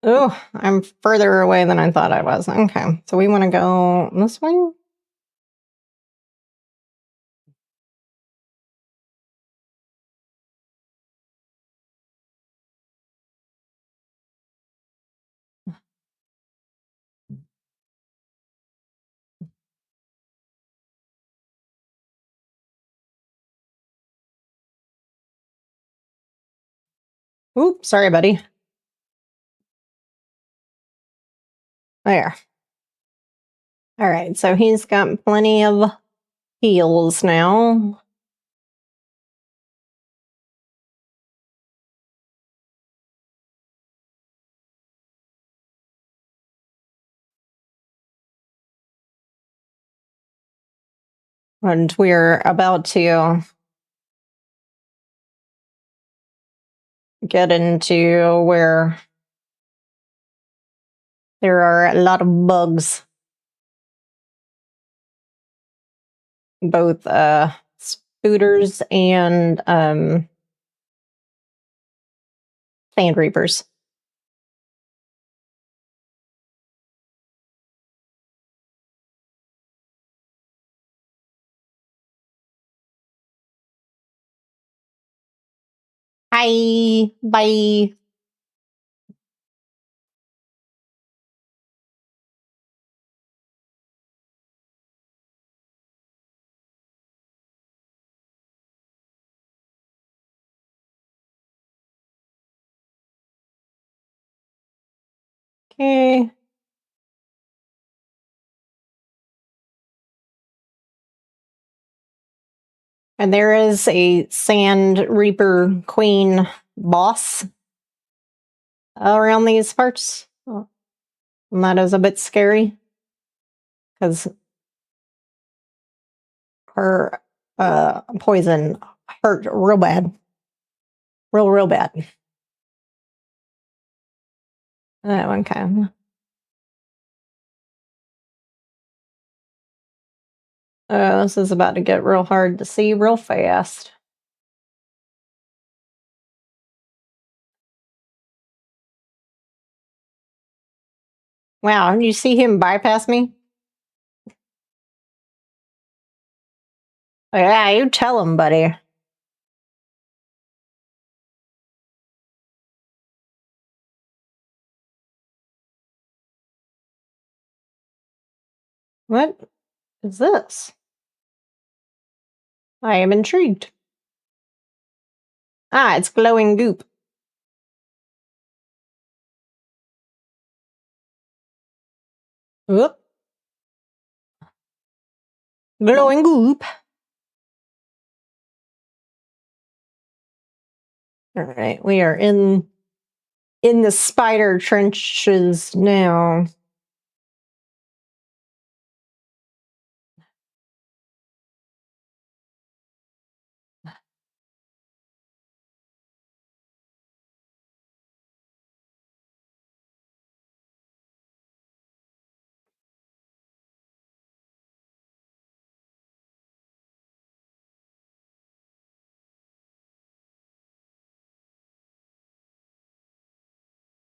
Oh, I'm further away than I thought I was. Okay, so we want to go this way? Oops, sorry, buddy. There. All right, so he's got plenty of heals now. And we're about to get into where there are a lot of bugs. Both spooters and sand reapers. Hi, bye. Okay. And there is a Sand Reaper Queen boss around these parts. And that is a bit scary because her poison hurt real bad. Real bad. Oh, okay. This is about to get real hard to see real fast. Wow, you see him bypass me? Yeah, you tell him, buddy. What is this? I am intrigued. Ah, it's glowing goop. Whoop. Glowing goop. All right, we are in the spider trenches now.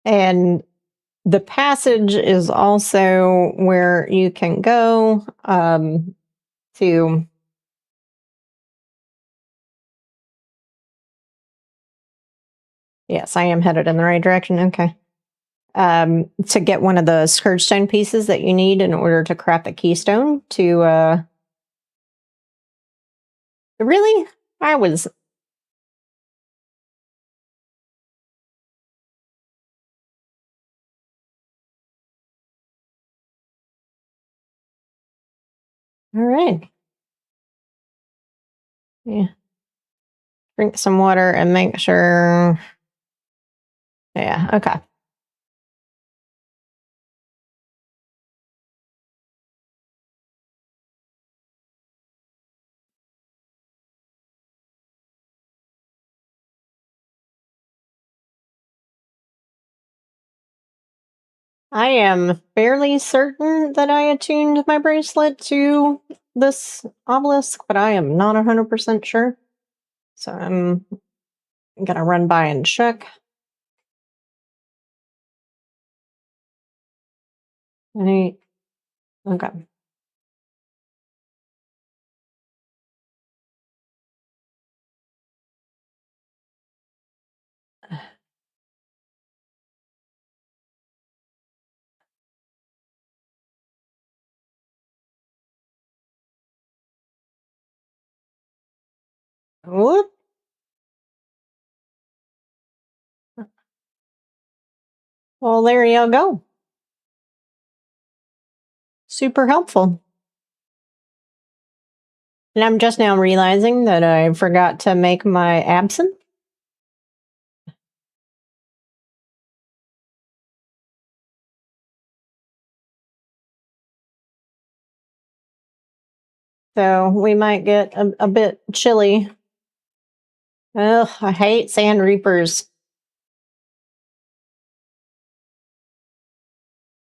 And the passage is also where you can go to. Yes, I am headed in the right direction. Okay. To get one of the scourge stone pieces that you need in order to craft the keystone to really? I was. All right. Yeah. Drink some water and make sure. Yeah, okay. I am fairly certain that I attuned my bracelet to this obelisk, but I am not 100% sure. So I'm gonna run by and check. Okay. Whoop. Well, there you go. super helpful. And I'm just now realizing that I forgot to make my absinthe. So we might get a bit chilly. Ugh, I hate sand reapers.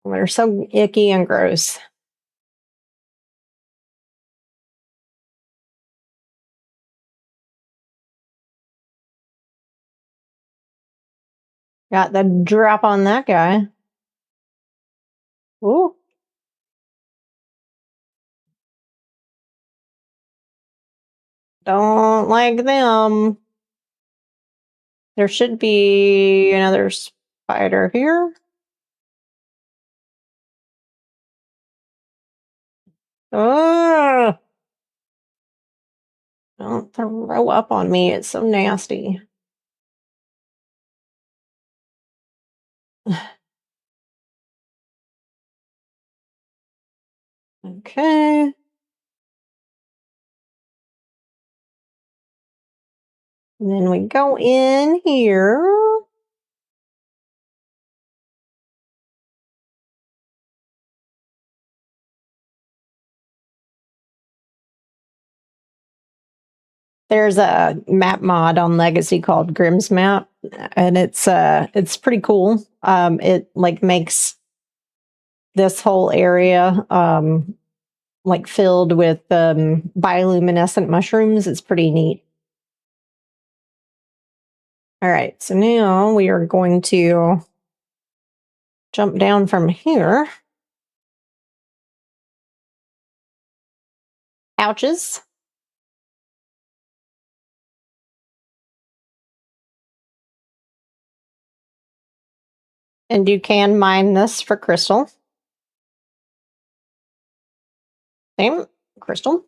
They're so icky and gross. Got the drop on that guy. Ooh. Don't like them. There should be another spider here. Oh, don't throw up on me. It's so nasty. Okay. And then we go in here. There's a map mod on Legacy called Grimm's Map, and it's pretty cool. It like makes this whole area like filled with bioluminescent mushrooms. It's pretty neat. All right, so now we are going to jump down from here. Pouches. And you can mine this for crystal. Same crystal.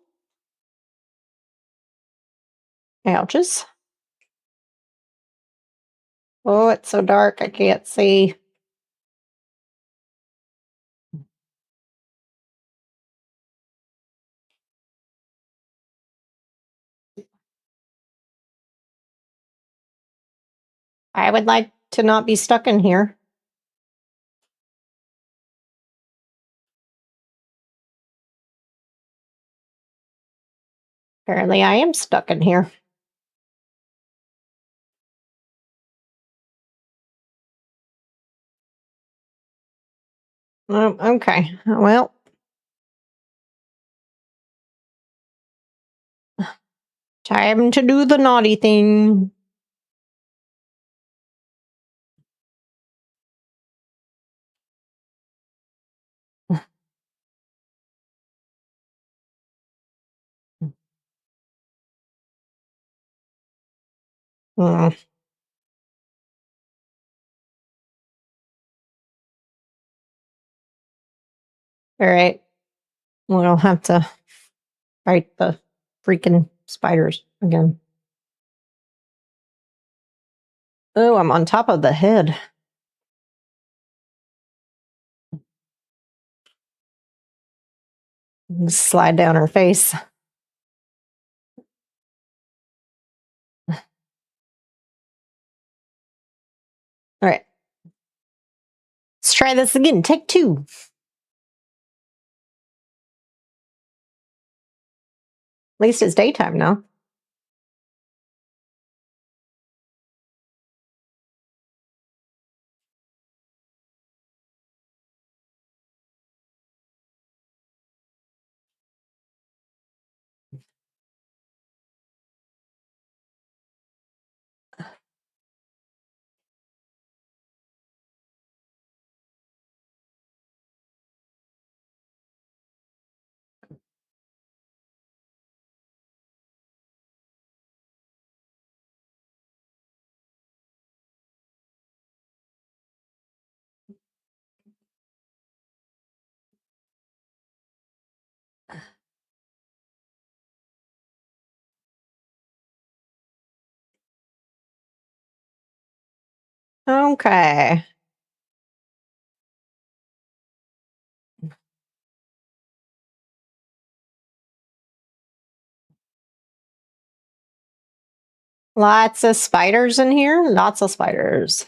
Pouches. Oh, it's so dark I can't see. I would like to not be stuck in here. Apparently I am stuck in here. Oh, okay. Well, time to do the naughty thing. All right. We'll have to fight the freaking spiders again. Oh, I'm on top of the head. Slide down her face. All right. Let's try this again. Take two. At least it's daytime now. Okay. Lots of spiders in here. Lots of spiders.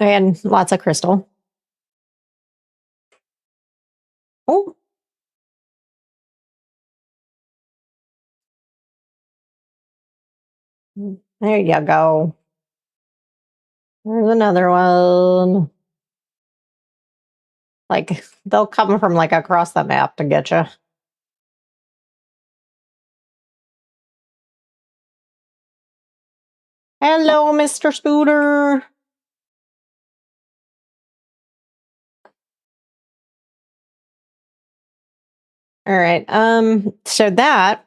And lots of crystal. Oh. There you go. There's another one. Like, they'll come from like across the map to get you. Hello, Mr. Spooter. All right. So that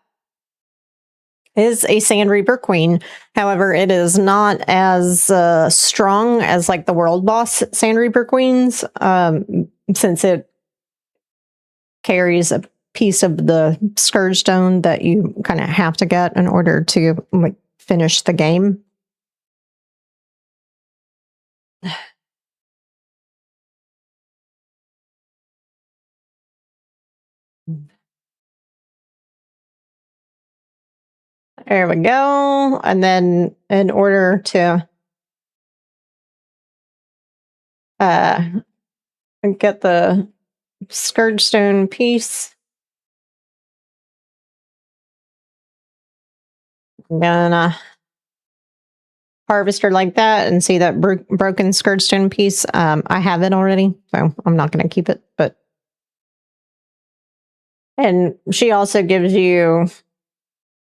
is a Sand Reaper Queen. However, it is not as strong as like the world boss Sand Reaper Queens, since it carries a piece of the Scourge Stone that you kind of have to get in order to like finish the game. There we go. And then in order to get the Scourge Stone piece, I'm gonna harvest her like that and see that broken Scourge Stone piece. I have it already, so I'm not going to keep it. And she also gives you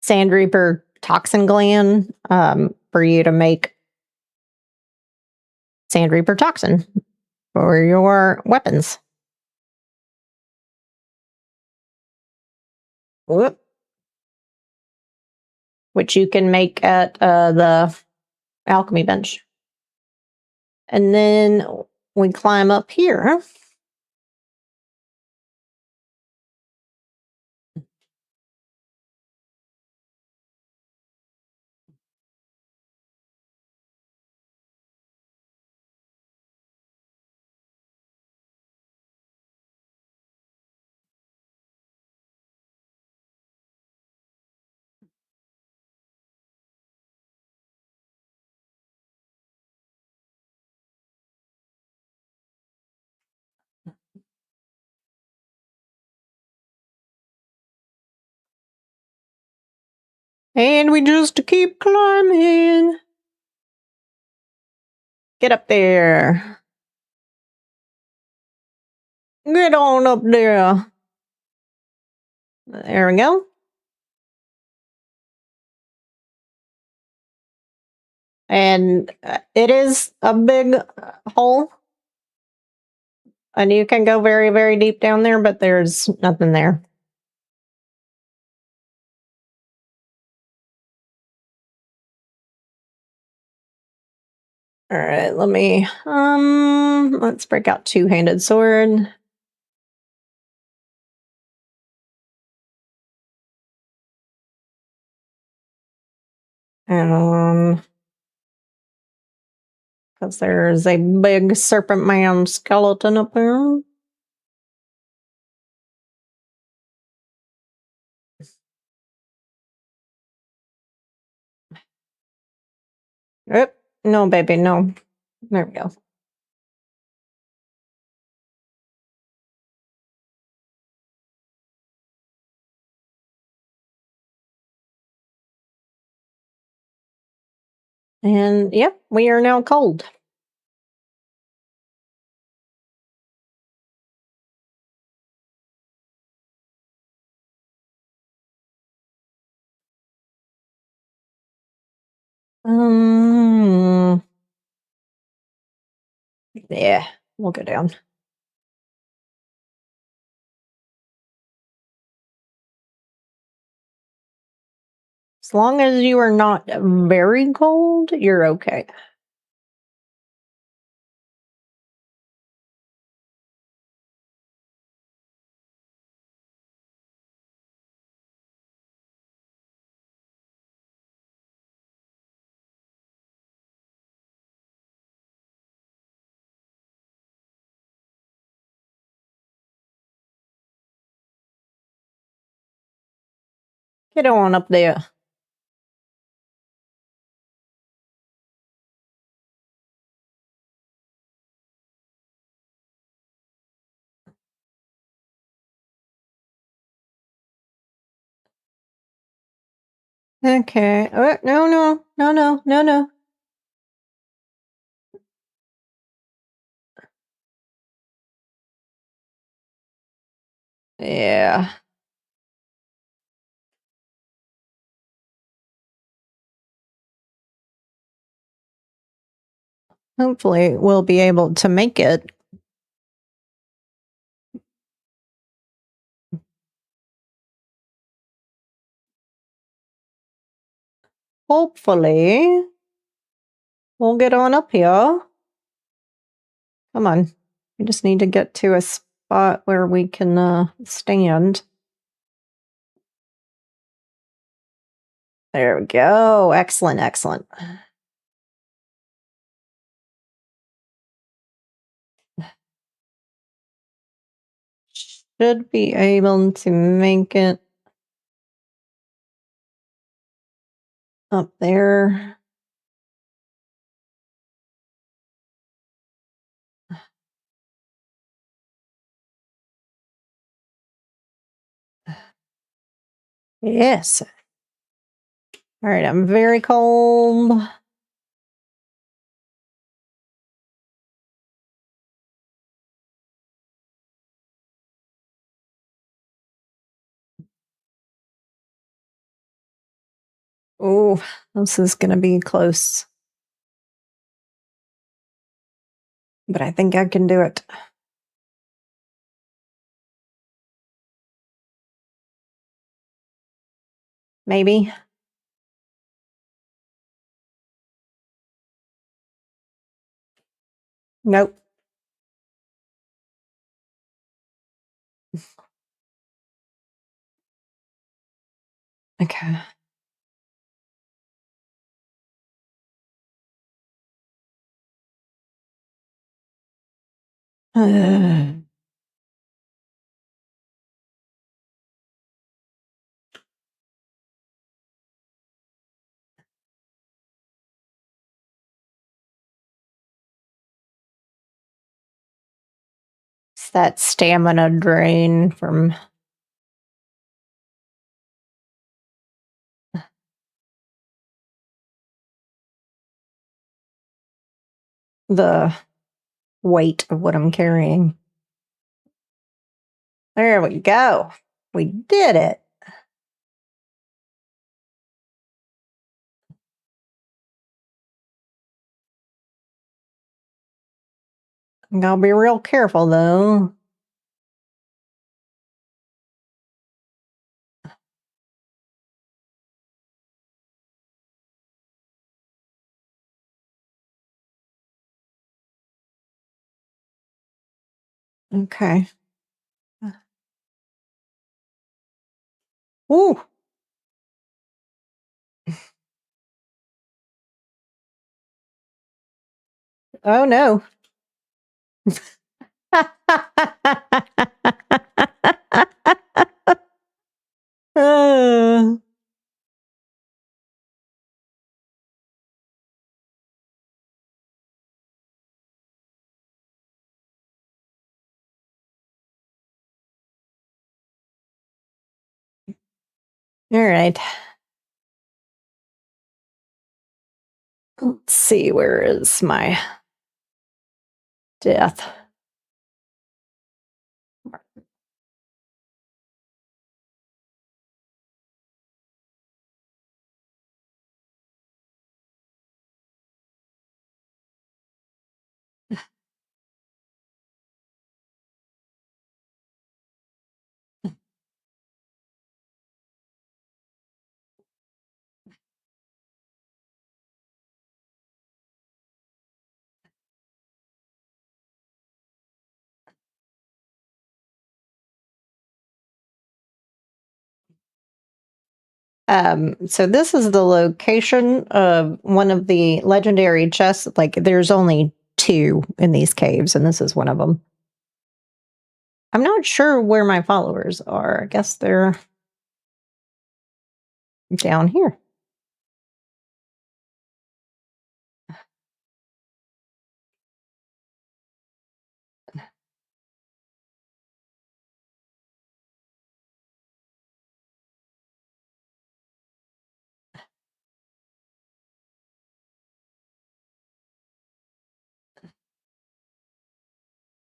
Sand Reaper Toxin Gland for you to make Sand Reaper Toxin for your weapons. Whoop. Which you can make at the alchemy bench. And then we climb up here. And we just keep climbing. Get up there. Get on up there. There we go. And it is a big hole. And you can go very, very deep down there, but there's nothing there. All right, let's break out two-handed sword. Because there's a big serpent man skeleton up there. Oop, no, baby, no. There we go. And yep, we are now cold. Yeah, we'll go down. As long as you are not very cold, you're okay. Get on up there. Okay. No. Yeah. Hopefully we'll be able to make it. Hopefully we'll get on up here. Come on. We just need to get to a spot where we can stand. There we go. Excellent, excellent. Should be able to make it up there. Yes. All right, I'm very cold. Oh, this is going to be close. But I think I can do it. Maybe. Nope. Okay. It's that stamina drain from the weight of what I'm carrying. There we go. We did it. I'll be real careful though. Okay. Ooh. Oh no. Uh, all right. Let's see, where is my death? So this is the location of one of the legendary chests. Like, there's only 2 in these caves, and this is one of them. I'm not sure where my followers are. I guess they're down here.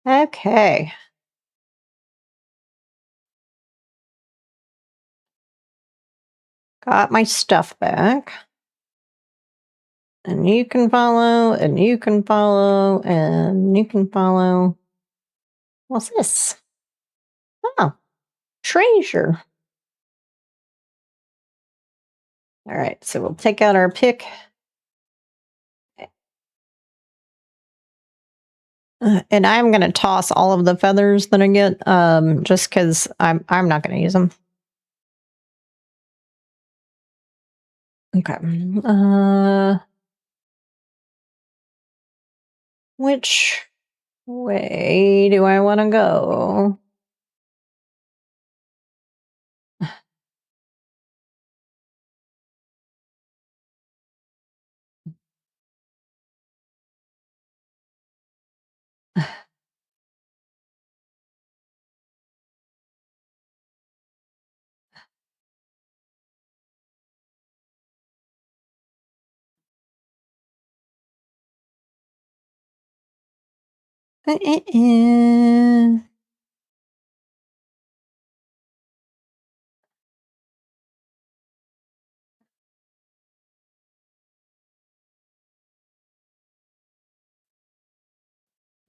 Okay. Got my stuff back. And you can follow, and you can follow, and you can follow. What's this? Oh, treasure. All right, so we'll take out our pick. And I'm going to toss all of the feathers that I get, just because I'm not going to use them. Okay. Which way do I want to go?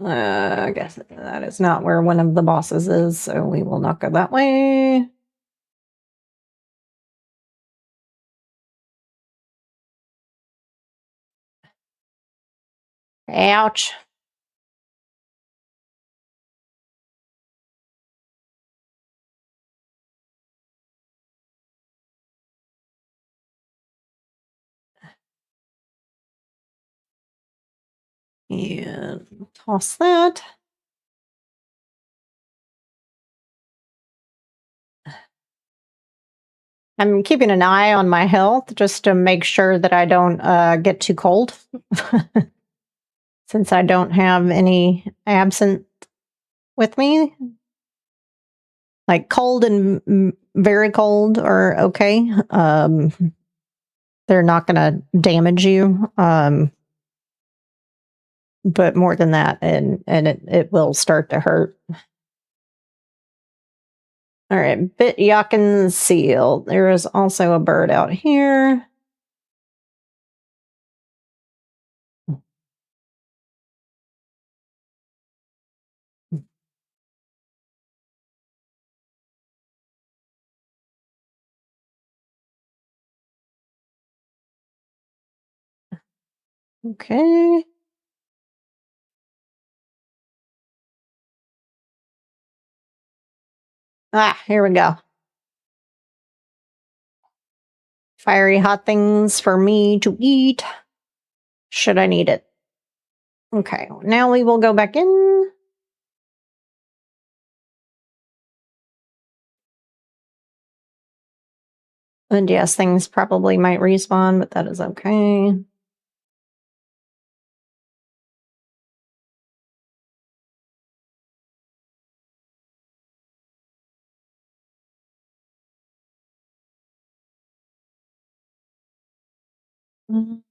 I guess that is not where one of the bosses is, so we will not go that way. Ouch. And toss that. I'm keeping an eye on my health just to make sure that I don't get too cold. Since I don't have any absinthe with me. Like cold and very cold are okay. They're not going to damage you. But more than that, and it will start to hurt. All right, bit yakin seal. There is also a bird out here. Okay. Ah, here we go. Fiery hot things for me to eat. Should I need it? Okay, now we will go back in. And yes, things probably might respawn, but that is okay. Let's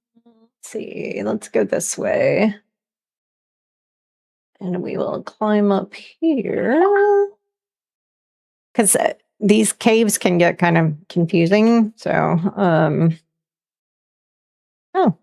see, let's go this way. And we will climb up here. Because these caves can get kind of confusing. So, oh.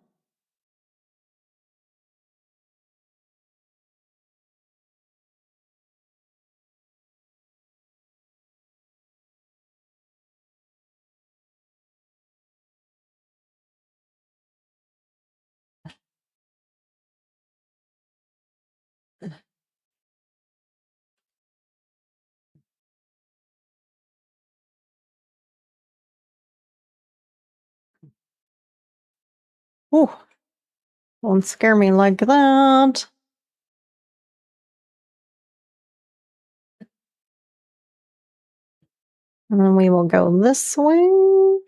Ooh, won't scare me like that. And then we will go this way.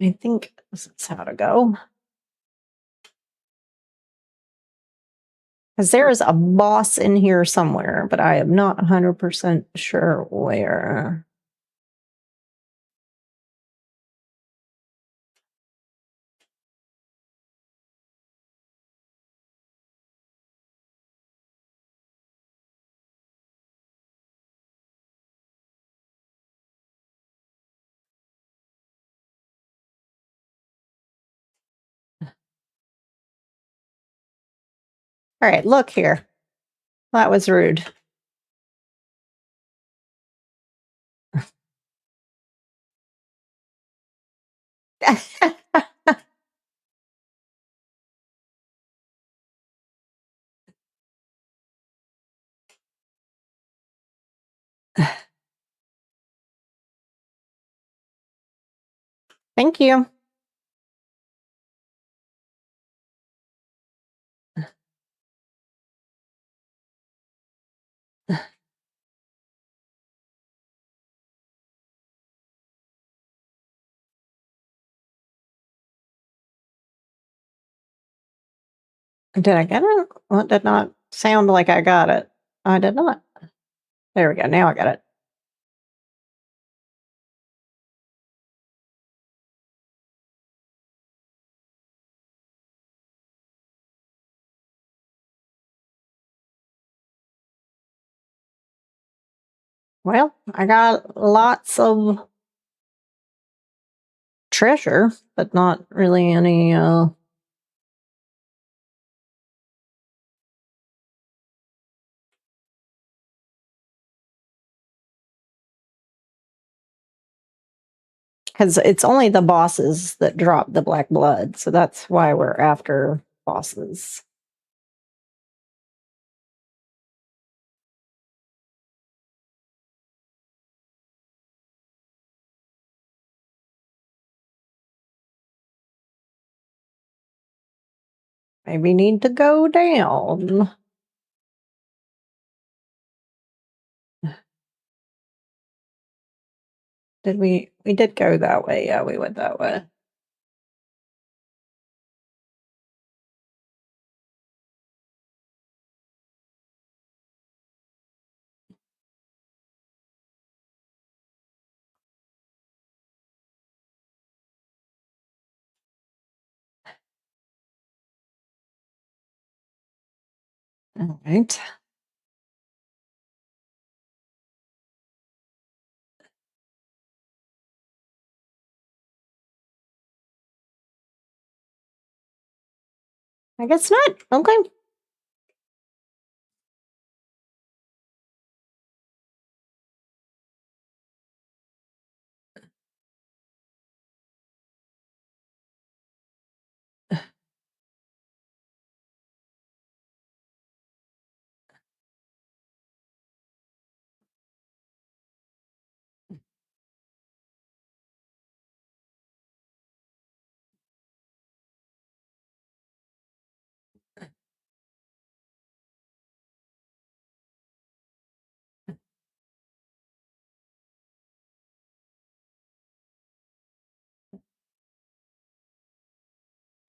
I think this is how to go. Because there is a boss in here somewhere, but I am not 100% sure where. All right, look here. That was rude. Thank you. Did I get it? Well, it did not sound like I got it. I did not. There we go. Now I got it. Well, I got lots of treasure, but not really any because it's only the bosses that drop the black blood, so that's why we're after bosses. Maybe need to go down. Did we did go that way? Yeah, we went that way. All right. I guess not. Okay.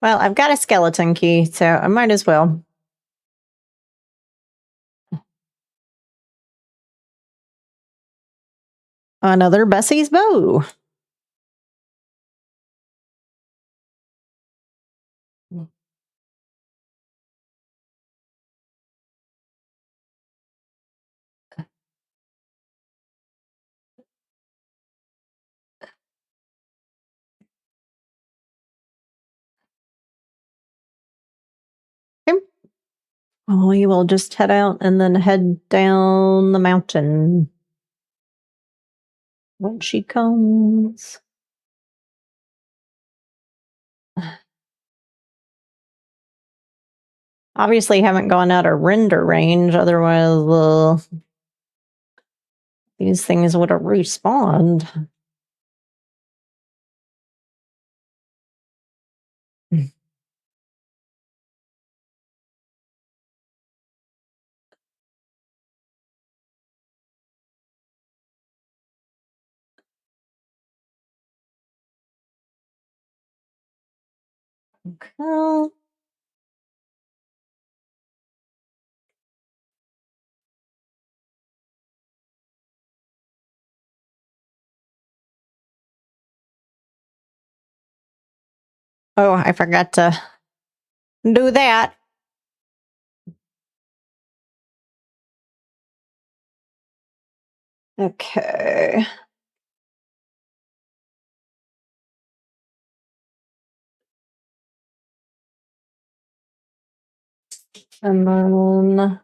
Well, I've got a skeleton key, so I might as well. Another Bessie's bow. Okay. We will just head out and then head down the mountain when she comes. Obviously, haven't gone out of render range, otherwise, these things would have respawned. Okay. Oh, I forgot to do that. Okay. And then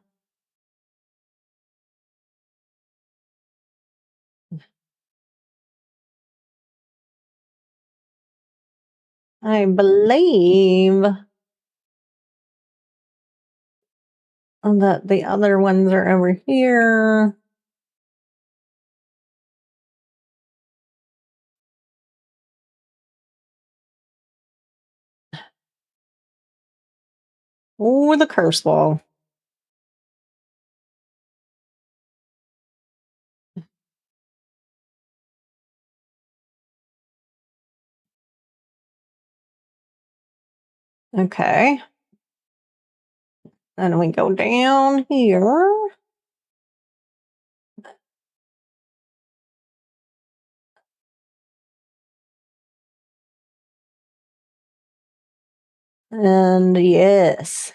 I believe that the other ones are over here. Oh, the curse wall. Okay. Then we go down here. And yes,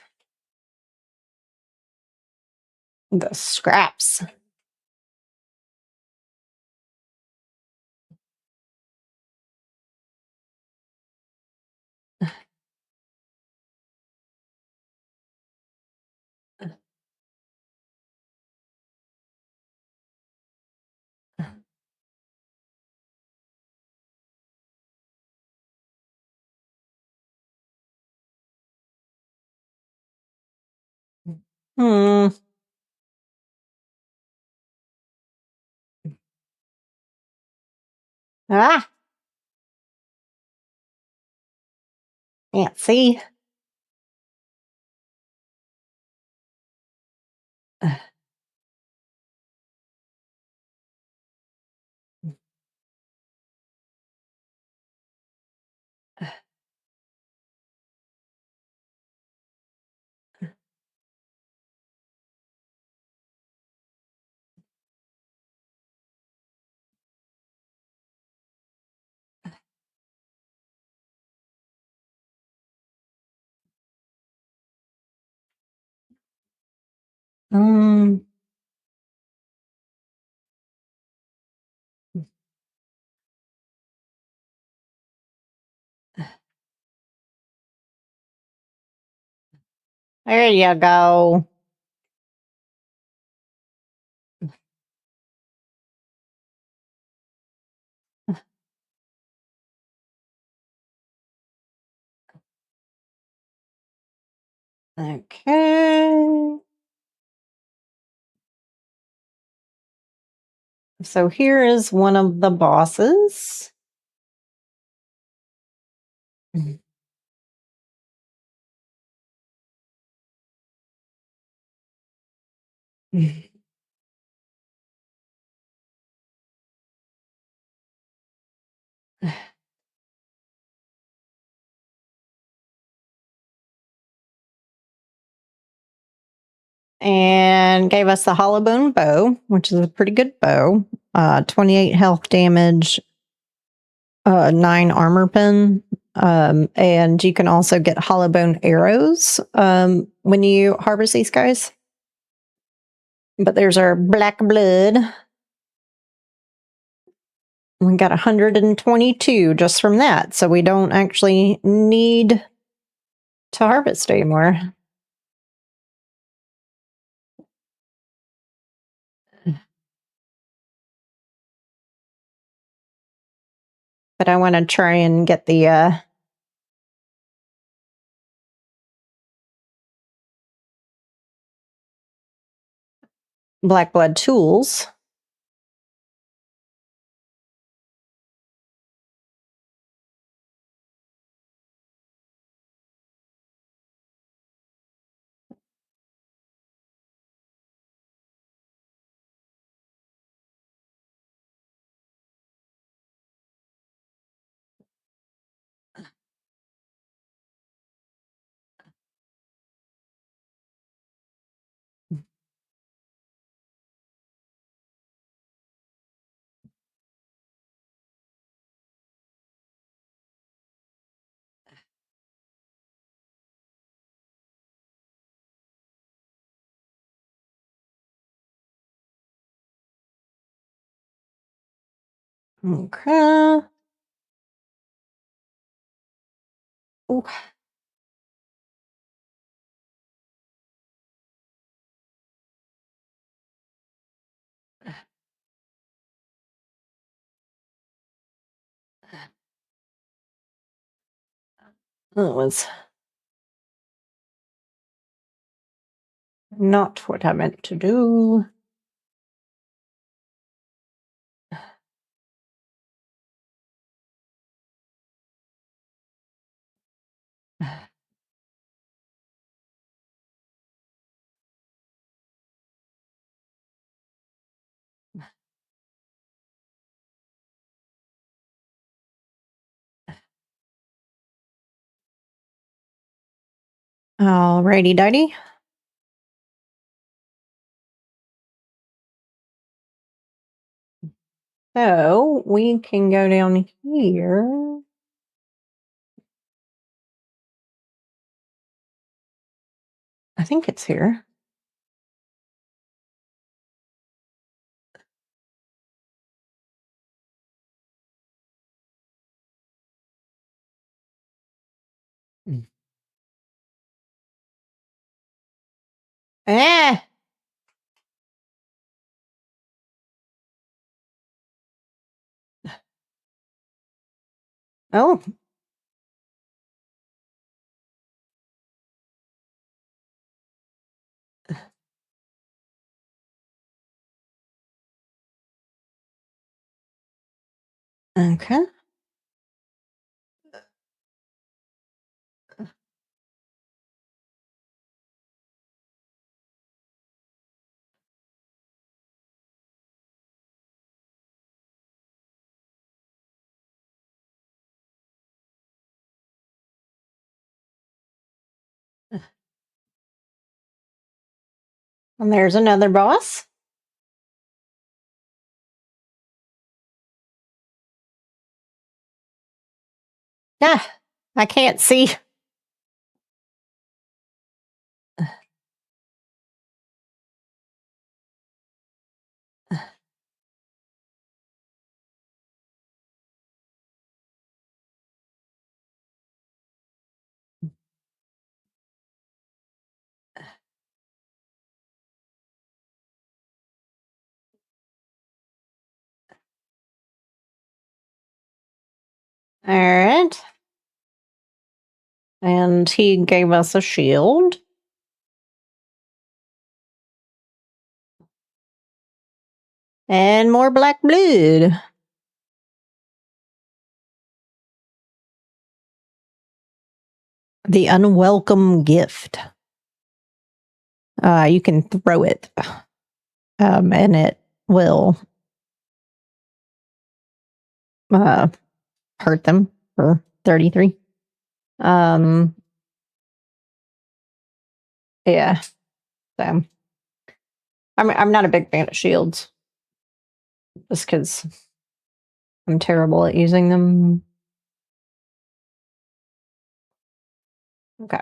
the scraps. Hmm. Ah, can't see. Um, there you go. Okay. So here is one of the bosses. And gave us the hollow bone bow, which is a pretty good bow. 28 health damage, 9 armor pen. And you can also get hollow bone arrows when you harvest these guys. But there's our black blood. We got 122 just from that. So we don't actually need to harvest anymore. But I want to try and get the black blood tools. Okay. Ooh. That was not what I meant to do. Alrighty, dighty. So we can go down here. I think it's here. Eh. Oh. Okay. And there's another boss. Ah, I can't see. All right. And he gave us a shield. And more black blood. The unwelcome gift. You can throw it. And it will hurt them for 33. Yeah. So I'm not a big fan of shields. Just because I'm terrible at using them. Okay.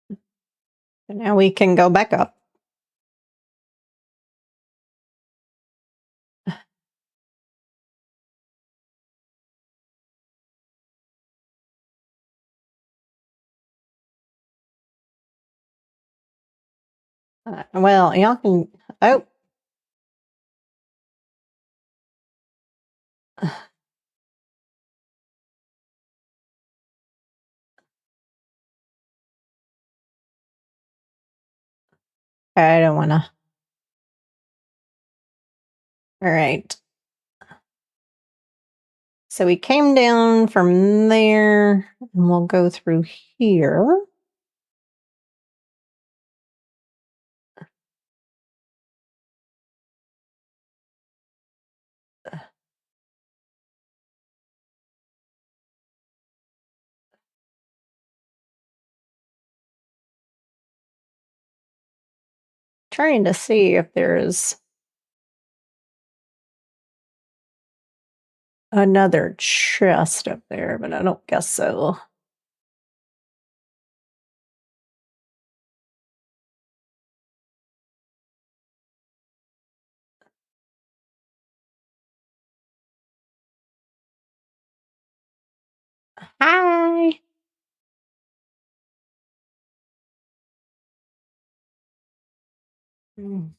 So now we can go back up. Well, y'all can. Oh. I don't want to. All right. So we came down from there, and we'll go through here. Trying to see if there's another chest up there, but I don't guess so. Hi. Mm.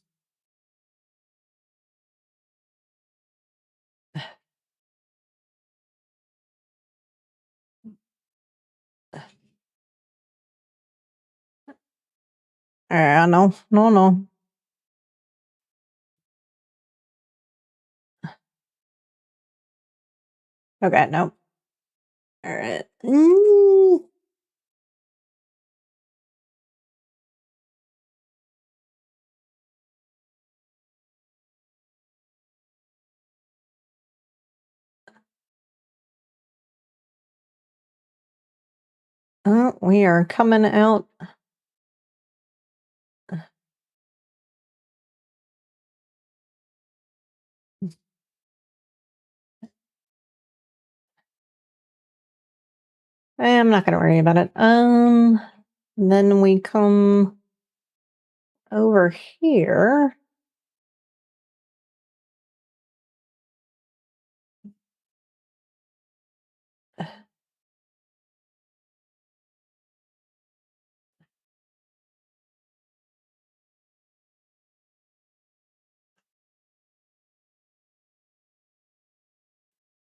No, no, no. Okay, no. All right. Oh, we are coming out. I'm not going to worry about it. Then we come over here.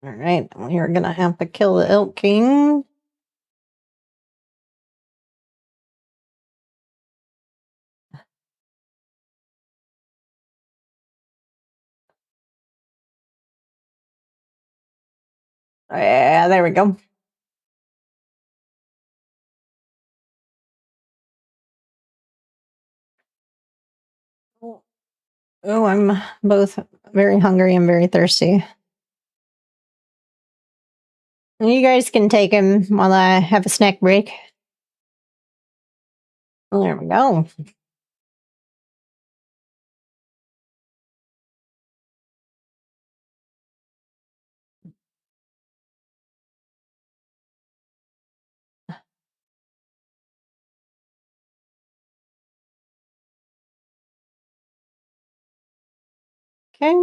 All right, we are going to have to kill the Elk King. Yeah, there we go. Oh, I'm both very hungry and very thirsty. You guys can take him while I have a snack break. There we go. Okay.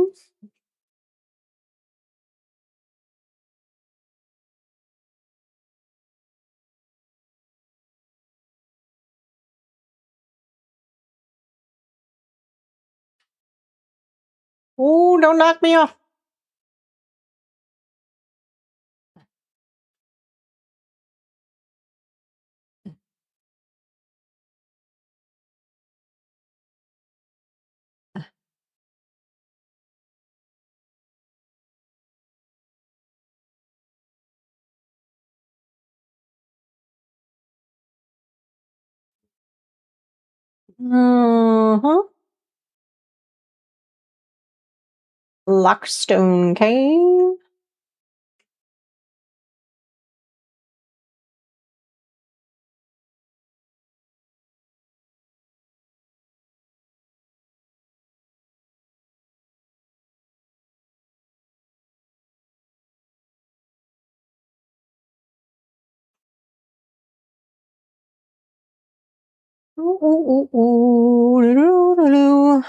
Oh, don't knock me off. Uh-huh. Lockstone Cave. Ooh, ooh, ooh, ooh, doo, doo, doo.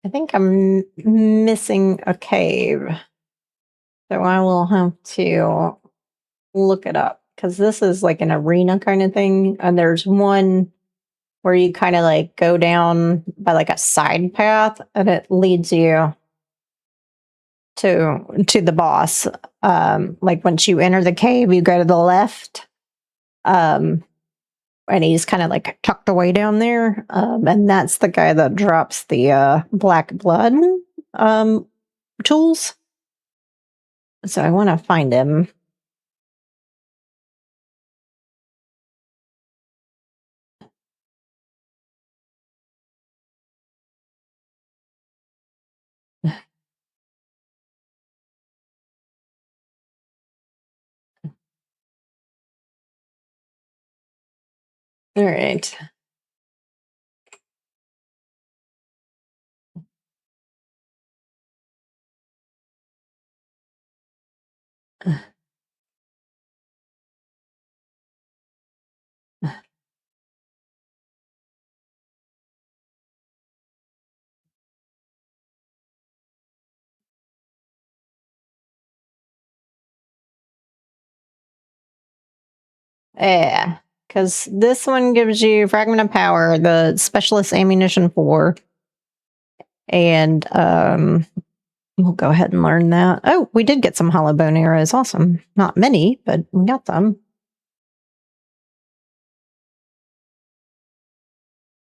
I think I'm missing a cave. So I will have to look it up because this is like an arena kind of thing. And there's one where you kind of like go down by like a side path and it leads you to the boss. Like once you enter the cave, you go to the left. And he's kind of like tucked away down there. And that's the guy that drops the black blood um tools. So I want to find him. All right. Yeah, because this one gives you Fragment of Power, the Specialist Ammunition 4, and we'll go ahead and learn that. Oh, we did get some hollow bone arrows. Awesome. Not many, but we got them.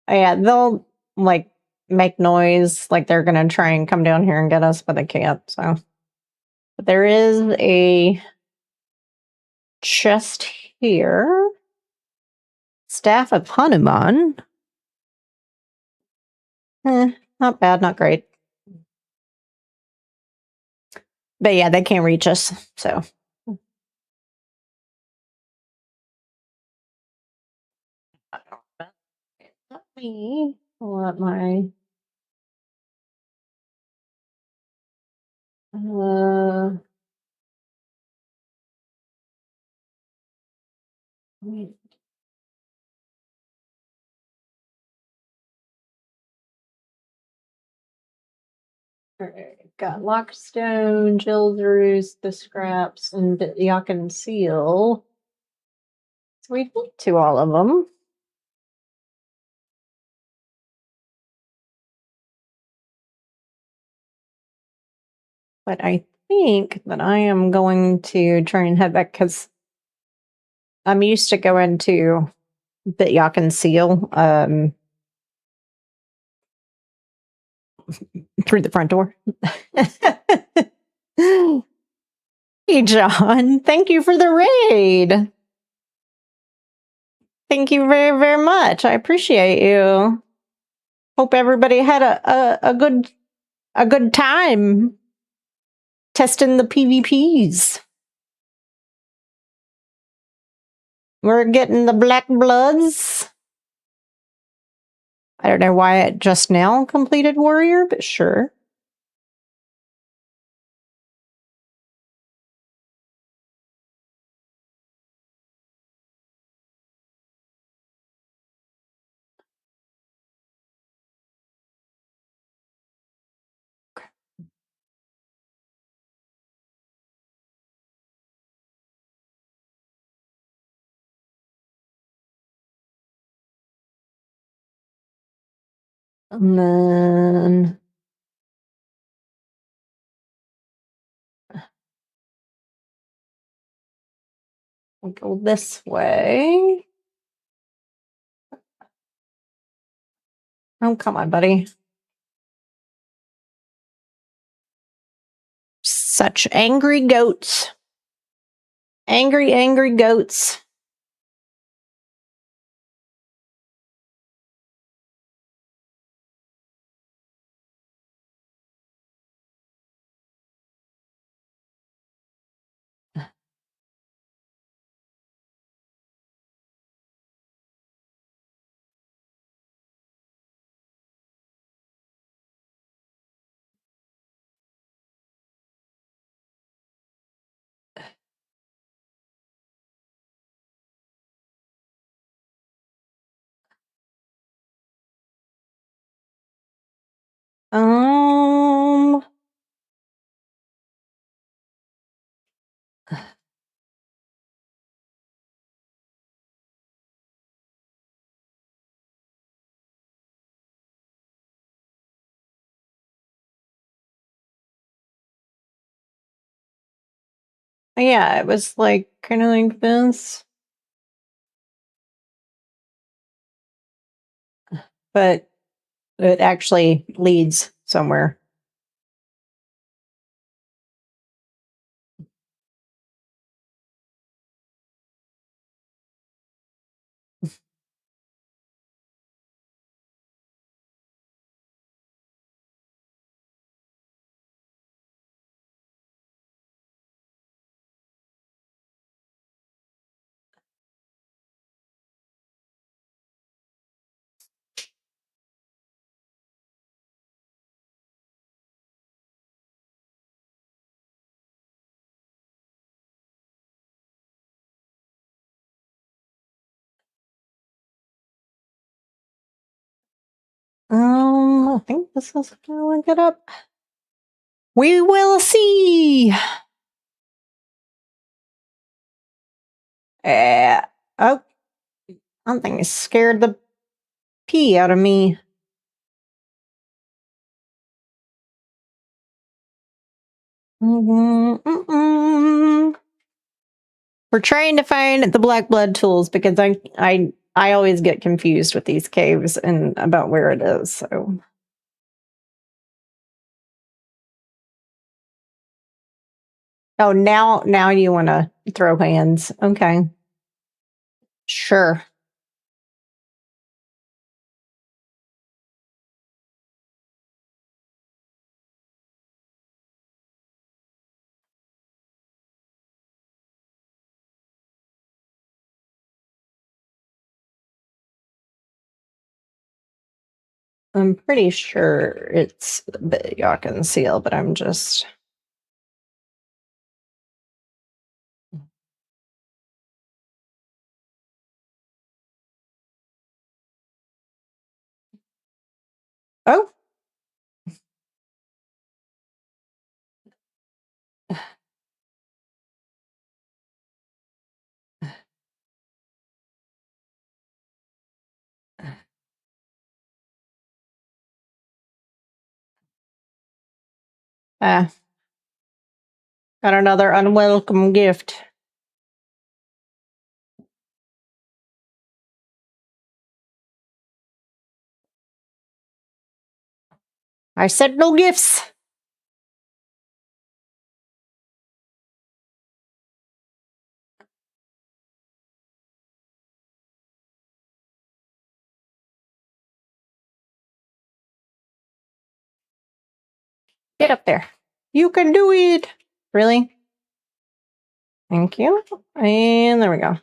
Oh, yeah, they'll like make noise like they're gonna try and come down here and get us, but they can't. So, but there is a chest here. Staff of Hanuman. Not bad, not great. But yeah, they can't reach us. So. Let me pull up my wait. Alright, got Lockstone, Jill's Roost, the Scraps, and the Yakin Seal. So we've been to all of them. But I think that I am going to try and head back because I'm used to going to Bityak and Seal through the front door. Hey, John. Thank you for the raid. Thank you very, very much. I appreciate you. Hope everybody had a good time testing the PvPs. We're getting the Black Bloods. I don't know why it just now completed Warrior, but sure. And then we'll go this way. Oh, come on, buddy. Such angry goats. Angry, angry goats. Um, yeah, it was like kind of like this. But it actually leads somewhere. I think this is gonna link it up. We will see. Oh, something scared the pee out of me. We're trying to find the black blood tools because I always get confused with these caves and about where it is. So. Oh, now you want to throw hands. Okay. Sure. I'm pretty sure it's the Yakin seal, but I'm just. Oh. Got another unwelcome gift. I said no gifts. Get up there. You can do it. Really? Thank you. And there we go.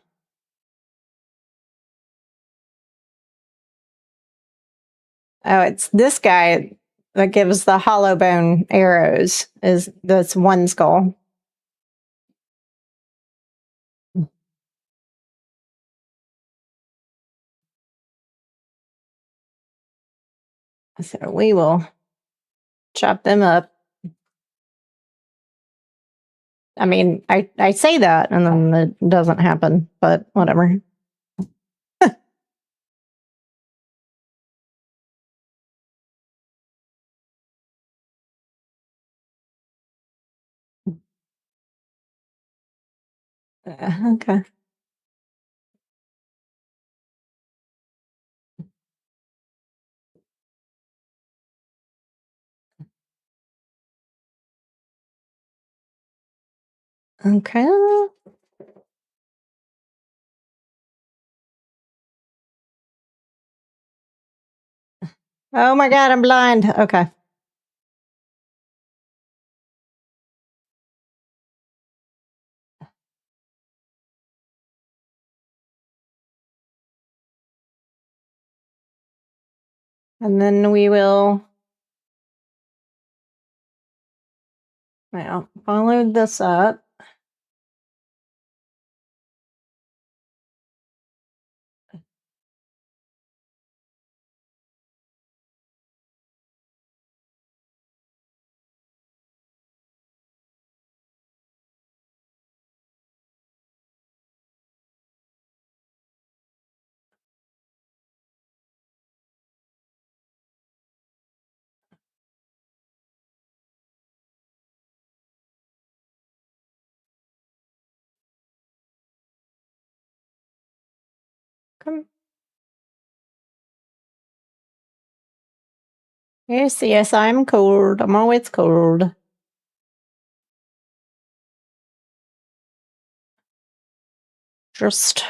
Oh, it's this guy that gives the hollow bone arrows. That's one skull. So we will chop them up. I mean, I say that and then it doesn't happen, but whatever. Okay. Okay. Oh my God, I'm blind. Okay. And then we will follow this up. Come. Yes, I'm cold. I'm always cold. Just.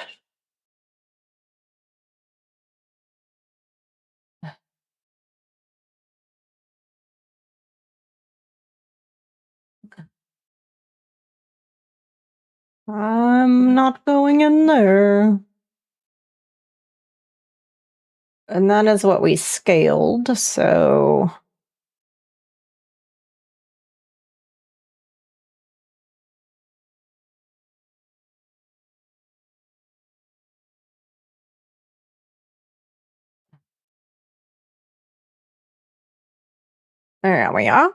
I'm not going in there. And that is what we scaled, so. There we are.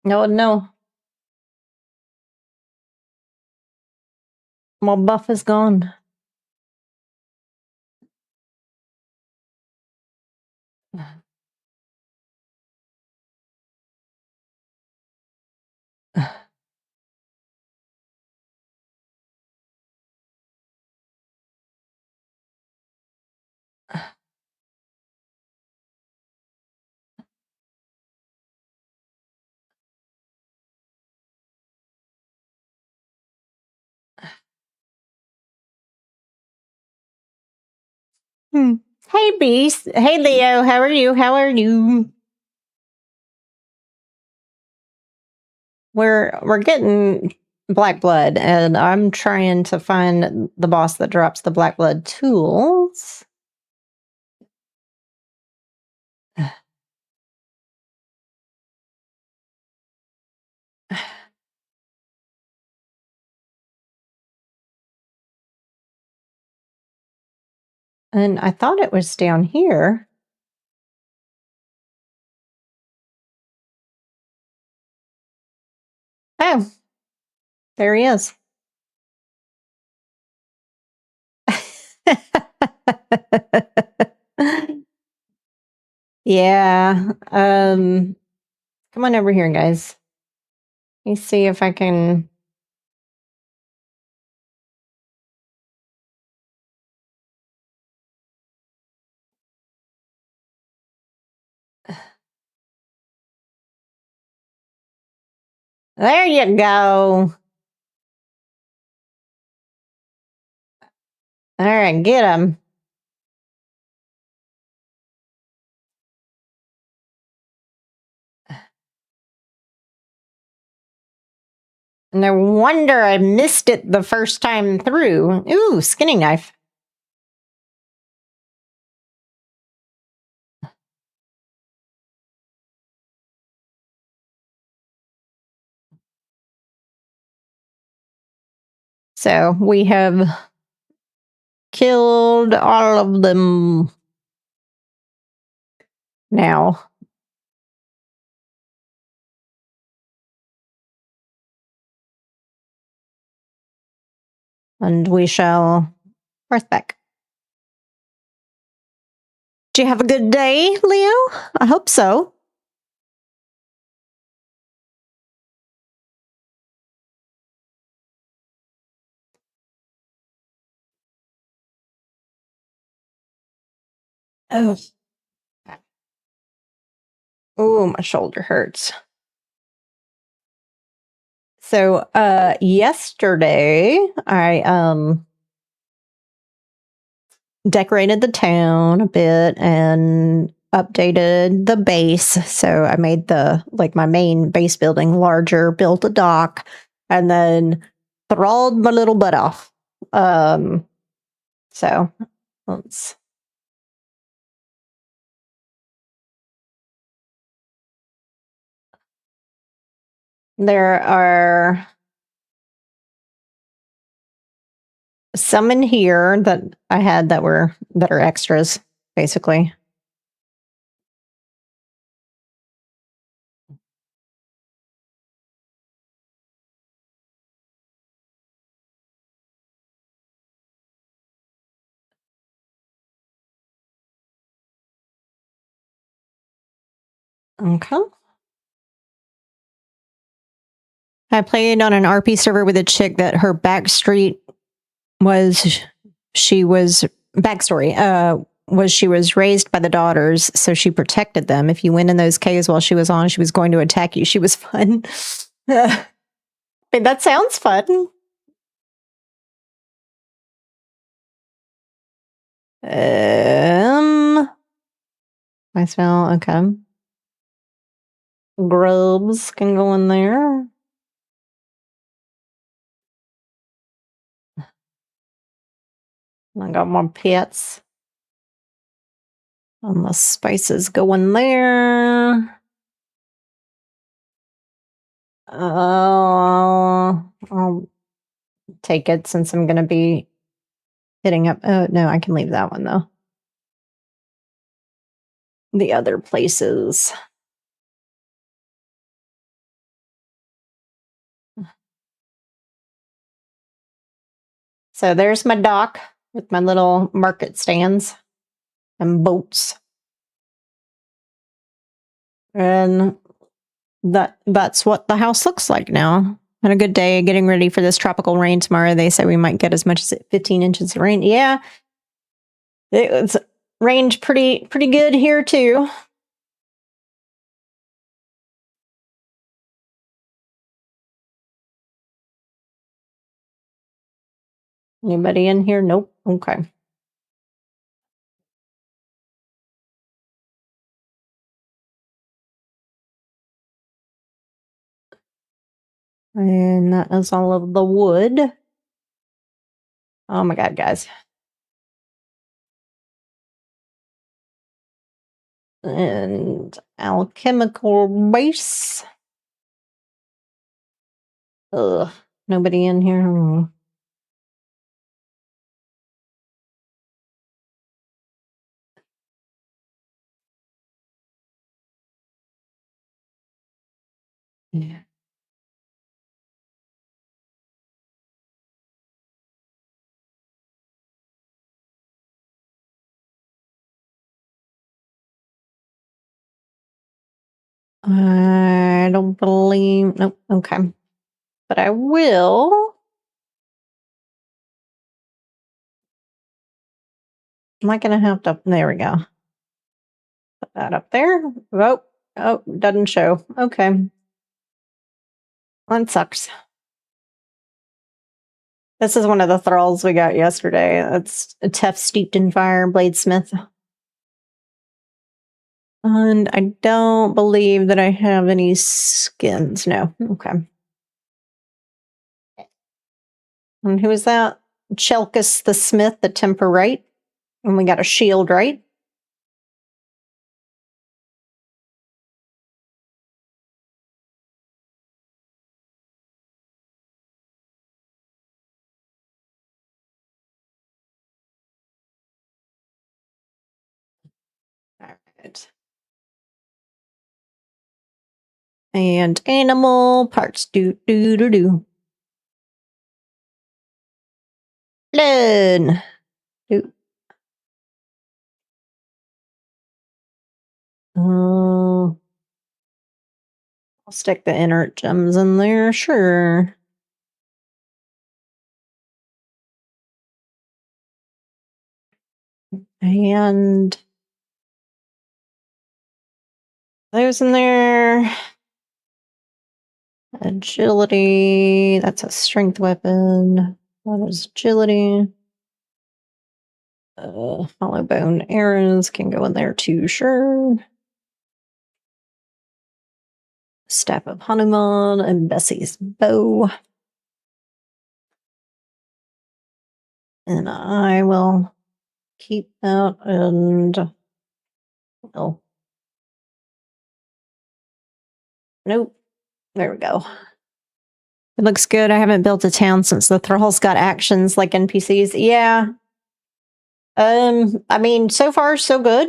No. My buff is gone. Hey, Beast. Hey, Leo. How are you? How are you? We're getting black blood, and I'm trying to find the boss that drops the black blood tools. And I thought it was down here. Oh, there he is. Yeah. Come on over here, guys. Let me see if I can. There you go. All right, get him. No wonder I missed it the first time through. Ooh, skinning knife. So we have killed all of them now. And we shall birth back. Do you have a good day, Leo? I hope so. Oh. Oh, my shoulder hurts. So yesterday I decorated the town a bit and updated the base. So I made my main base building larger, built a dock, and then thralled my little butt off. So let's. There are some in here that I had that are extras, basically. Okay. I played on an RP server with a chick that her backstreet was she was raised by the daughters, so she protected them. If you went in those caves while she was on, she was going to attack you. She was fun. I mean, that sounds fun. I smell okay. Grubs can go in there. I got more pets. And the spices go in there. I'll take it since I'm going to be hitting up. Oh, no, I can leave that one though. The other places. So there's my dock with my little market stands and boats. And that's what the house looks like now. Had a good day getting ready for this tropical rain tomorrow. They say we might get as much as 15 inches of rain. Yeah, it's rained pretty good here too. Anybody in here? Nope. Okay. And that is all of the wood. Oh my God, guys. And alchemical base. Ugh. Nobody in here. Yeah. I don't believe. Nope. Okay. But I will. Am I going to have to? There we go. Put that up there. Oh, doesn't show. Okay. That sucks. This is one of the thralls we got yesterday. It's a tough, steeped in fire bladesmith. And I don't believe that I have any skins. No. Okay. And who is that? Chelkus the smith, the temper, right? And we got a shield, right? All right. And animal parts. Do. Blood. Do. I'll stick the inert gems in there, sure. And those in there. Agility. That's a strength weapon. That is agility. Hollow bone arrows can go in there too, sure. Staff of Hanuman and Bessie's bow. And I will keep that and oh. Nope. There we go. It looks good. I haven't built a town since the thralls got actions like NPCs. Yeah. I mean, so far so good.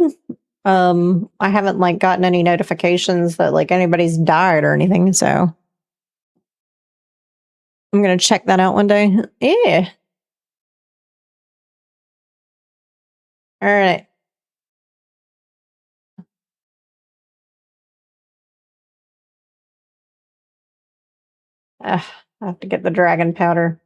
I haven't like gotten any notifications that like anybody's died or anything, so I'm gonna check that out one day. Yeah. All right. I have to get the dragon powder.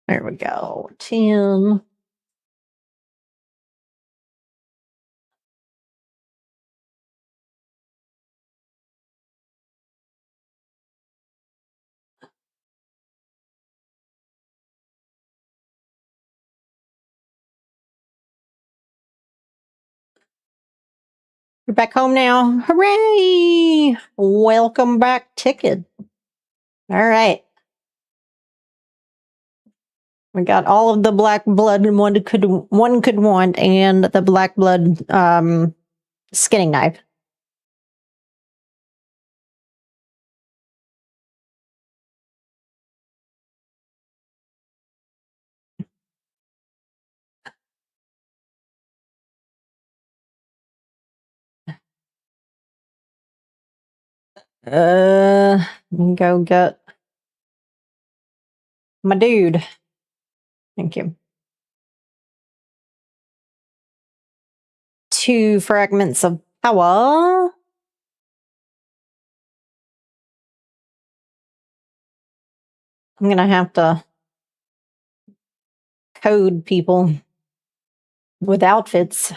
There we go. 10. You're back home now. Hooray! Welcome back, ticket. All right. We got all of the black blood one could want, and the black blood skinning knife. Let me go get my dude. Thank you. 2 fragments of power. I'm gonna have to code people with outfits.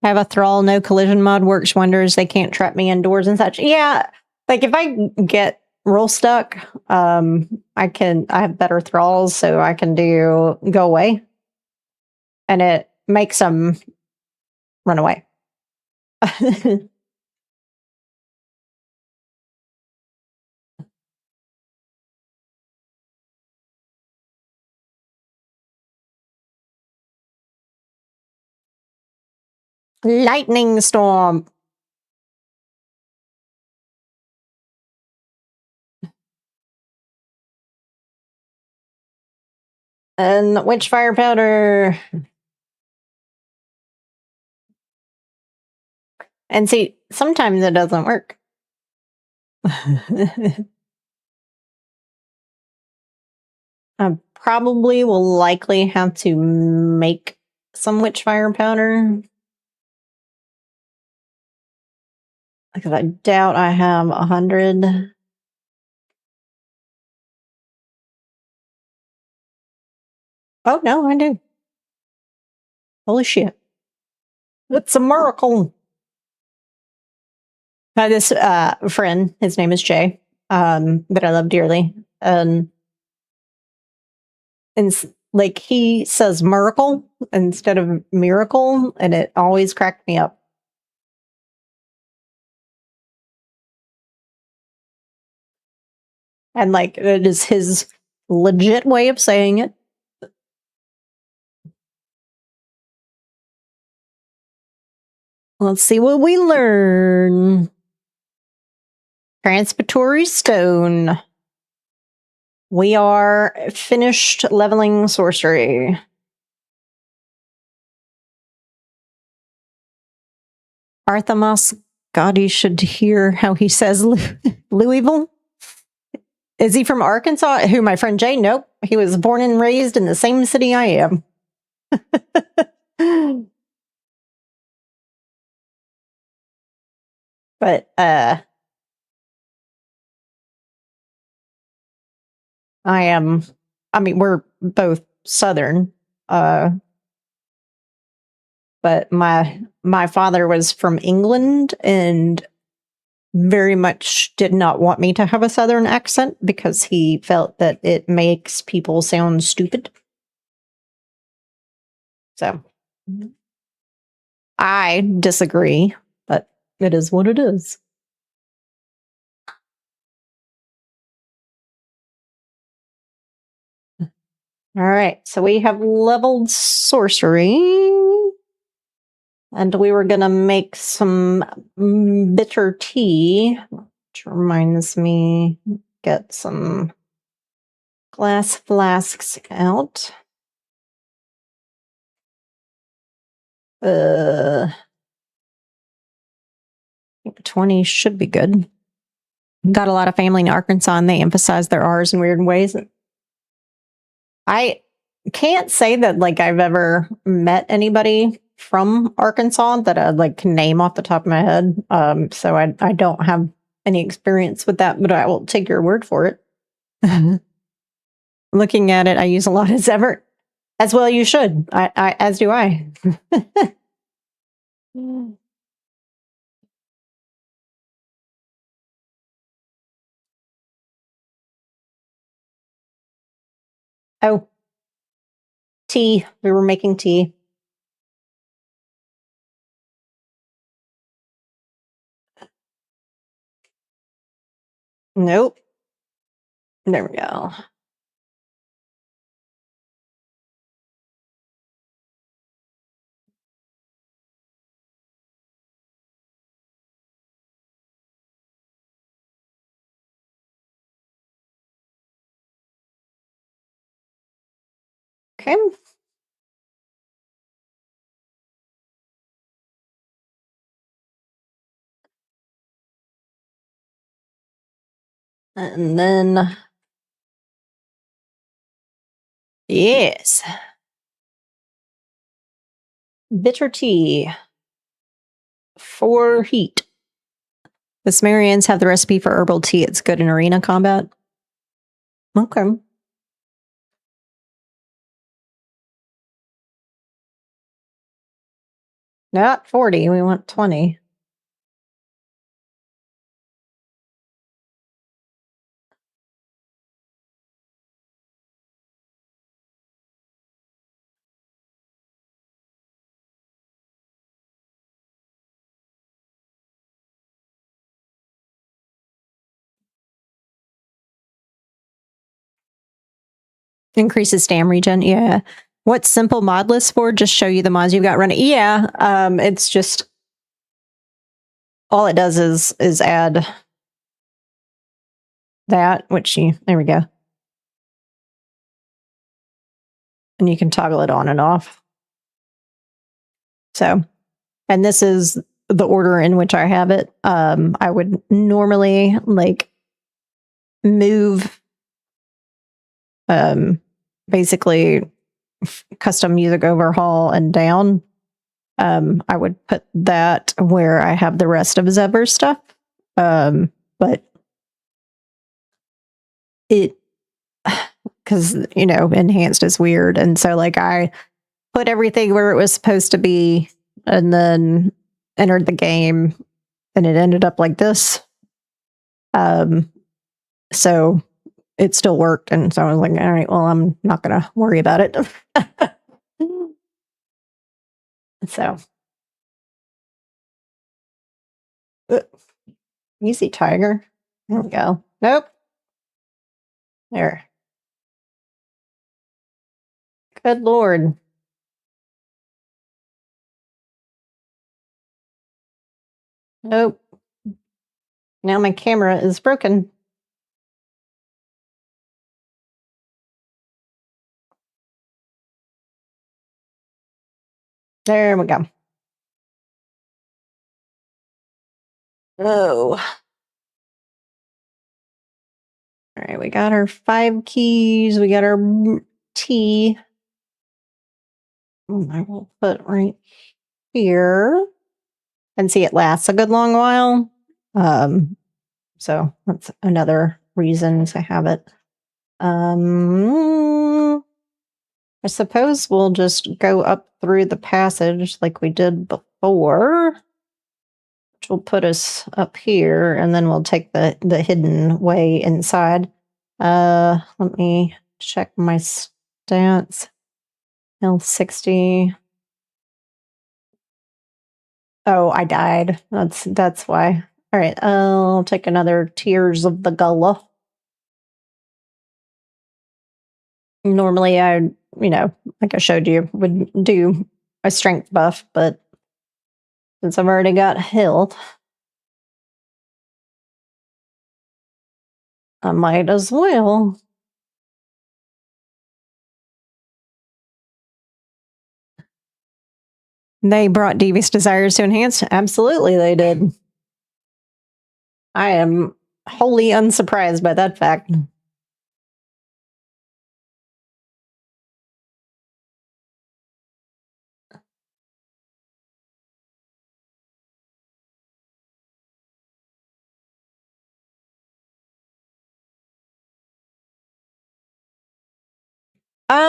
Have a thrall, no collision mod works wonders. They can't trap me indoors and such. Yeah, like if I get roll stuck, I have better thralls, so I can do go away, and it makes them run away. Lightning storm. And witchfire powder. And see, sometimes it doesn't work. I probably will likely have to make some witchfire powder. Because I doubt I have 100. Oh, no, I do. Holy shit. It's a miracle. This friend, his name is Jay, that I love dearly. And like he says miracle instead of miracle, and it always cracked me up. And like it is his legit way of saying it. Let's see what we learn. Transitory stone. We are finished leveling sorcery. Artemis, God, you should hear how he says Louisville. Is he from Arkansas? Who, my friend Jay? Nope. He was born and raised in the same city I am. But I mean, we're both Southern. But my father was from England and very much did not want me to have a Southern accent because he felt that it makes people sound stupid. So I disagree, but it is what it is. All right, so we have leveled sorcery. And we were going to make some bitter tea, which reminds me, get some glass flasks out. 20 should be good. Got a lot of family in Arkansas, and they emphasize their R's in weird ways. I can't say that like I've ever met anybody from Arkansas that I like can name off the top of my head. So I don't have any experience with that, but I will take your word for it. Looking at it, I use a lot as ever. As well you should. I as do I. Oh, tea. We were making tea. Nope. There we go. Okay. And then, yes, bitter tea for heat. The Sumerians have the recipe for herbal tea. It's good in arena combat. Okay. Not 40. We want 20. Increases stam regen. Yeah. What's simple mod list for? Just show you the mods you've got running. Yeah. It's just all it does is add that, which there we go. And you can toggle it on and off. So, and this is the order in which I have it. I would normally like move basically custom music overhaul and down. I would put that where I have the rest of Zebber's stuff. But it, because, enhanced is weird. And so, like, I put everything where it was supposed to be and then entered the game and it ended up like this. So it still worked. And so I was like, all right, well, I'm not going to worry about it. So. Easy, tiger. There we go. Nope. There. Good Lord. Nope. Now my camera is broken. There we go. Oh. All right, we got our 5 keys. We got our tea. I will put right here. And see, it lasts a good long while. So that's another reason to have it. I suppose we'll just go up through the passage like we did before, which will put us up here, and then we'll take the hidden way inside. Let me check my stats. Health 60. Oh, I died. That's why. All right, I'll take another Tears of the Gullah. Normally, like I showed you, would do a strength buff, but since I've already got health, I might as well. They brought Devious Desires to enhance. Absolutely, they did. I am wholly unsurprised by that fact.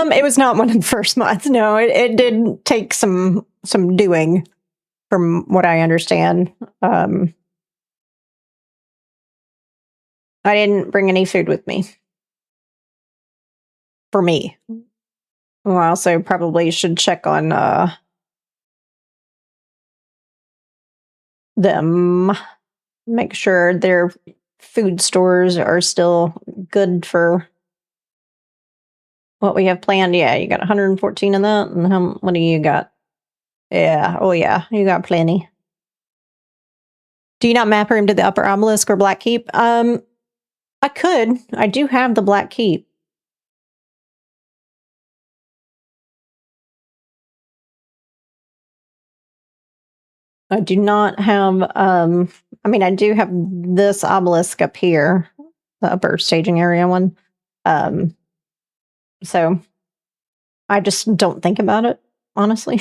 It was not one of the first mods. No, it did take some doing, from what I understand. I didn't bring any food with me for me. Well, I also probably should check on them. Make sure their food stores are still good for what we have planned. Yeah, you got 114 in that. And what do you got? Yeah. Oh, yeah. You got plenty. Do you not map her into the upper obelisk or Black Keep? I could. I do have the Black Keep. I do not have, I mean, I do have this obelisk up here, the upper staging area one. So I just don't think about it, honestly.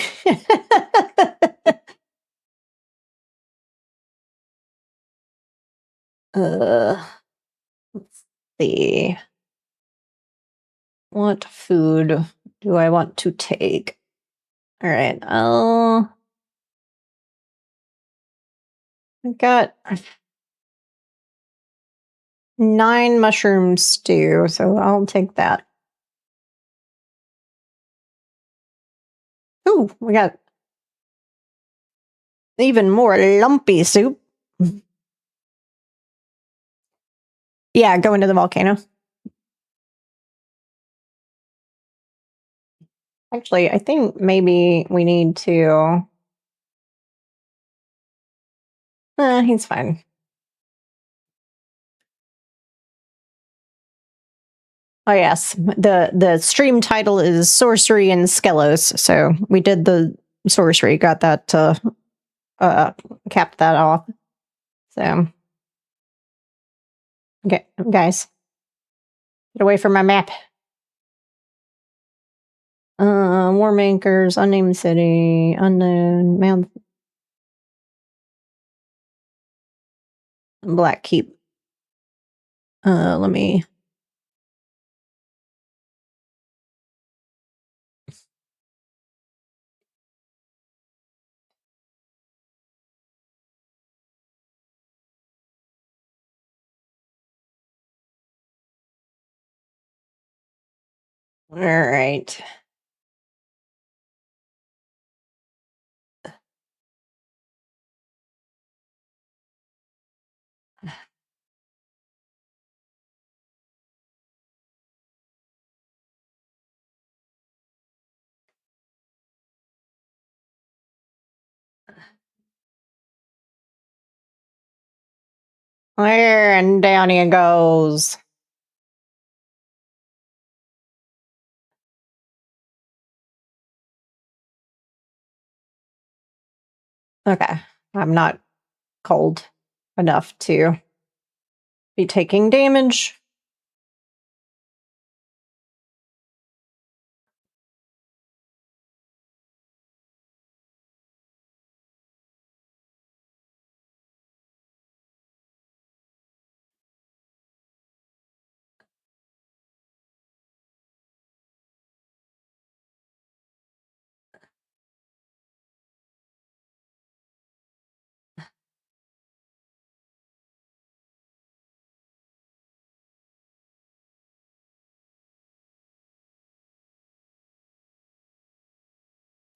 Let's see. What food do I want to take? All right. I've got 9 mushroom stew, so I'll take that. Ooh, we got even more lumpy soup. Yeah, go into the volcano. Actually, I think maybe we need to. He's fine. Oh yes, the stream title is Sorcery and Skelos, so we did the sorcery, got that capped that off. So, okay, guys, get away from my map. War makers, unnamed city, unknown man, Black Keep. Let me. All right. There and down he goes. Okay, I'm not cold enough to be taking damage.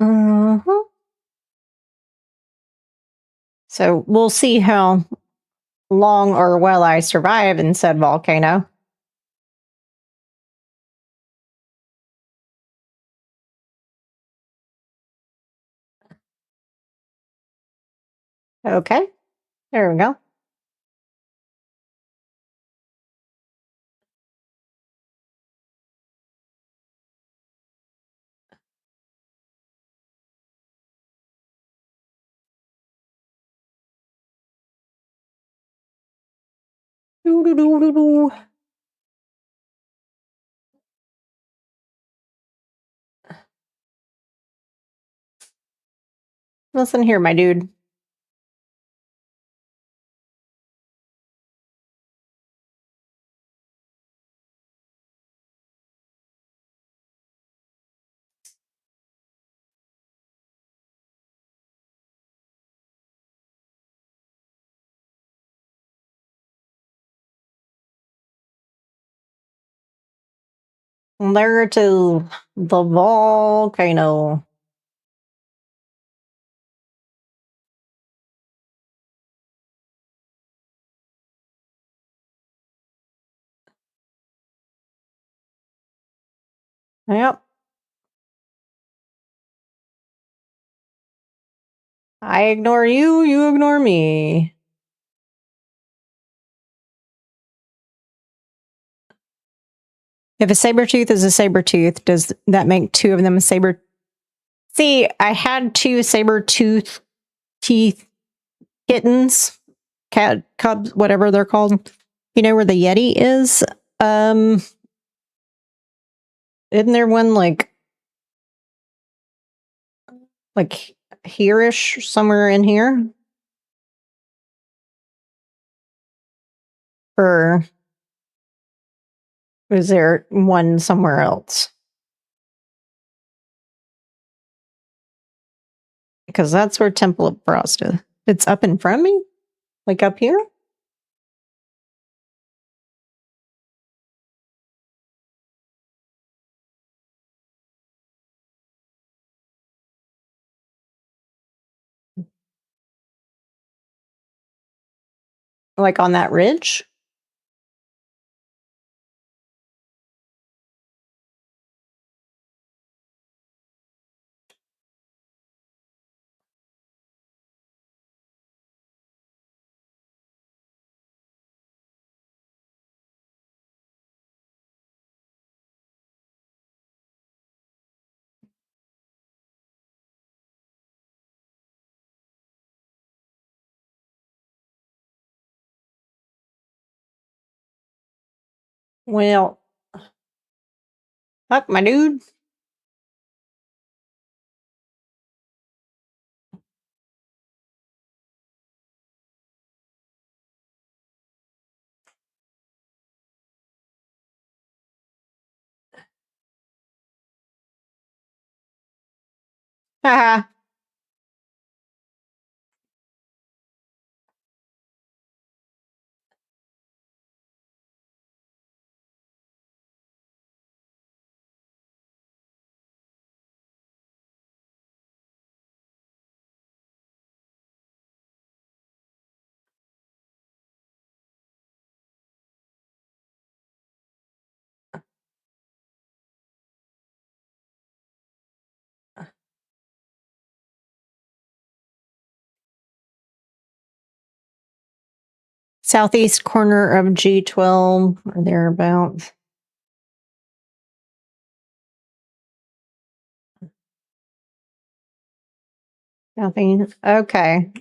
Mm-hmm. So we'll see how long or well I survive in said volcano. Okay, there we go. Doo-doo-doo-doo-doo. Listen here, my dude. There to the volcano. Yep. I ignore you, you ignore me. If a saber tooth is a saber tooth, does that make two of them a saber? See, I had two saber tooth teeth kittens, cat cubs, whatever they're called. You know where the Yeti is? Isn't there one like here-ish, somewhere in here? Or is there one somewhere else? Because that's where Temple of Frost is. It's up in front of me? Like up here? Like on that ridge? Well, fuck my dude. Haha. Southeast corner of G12 or thereabouts. Nothing. Okay.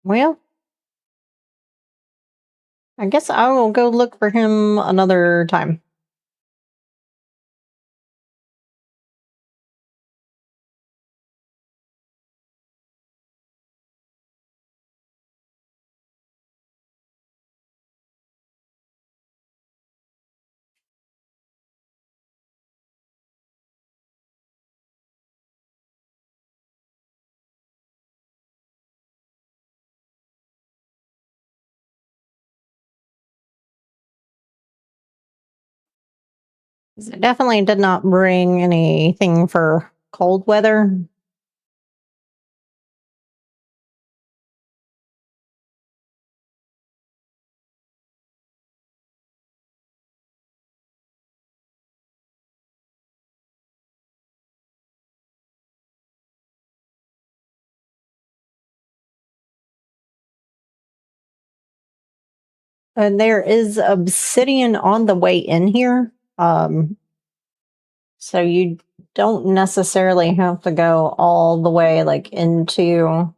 Well, I guess I will go look for him another time. It definitely did not bring anything for cold weather. And there is obsidian on the way in here. So you don't necessarily have to go all the way like into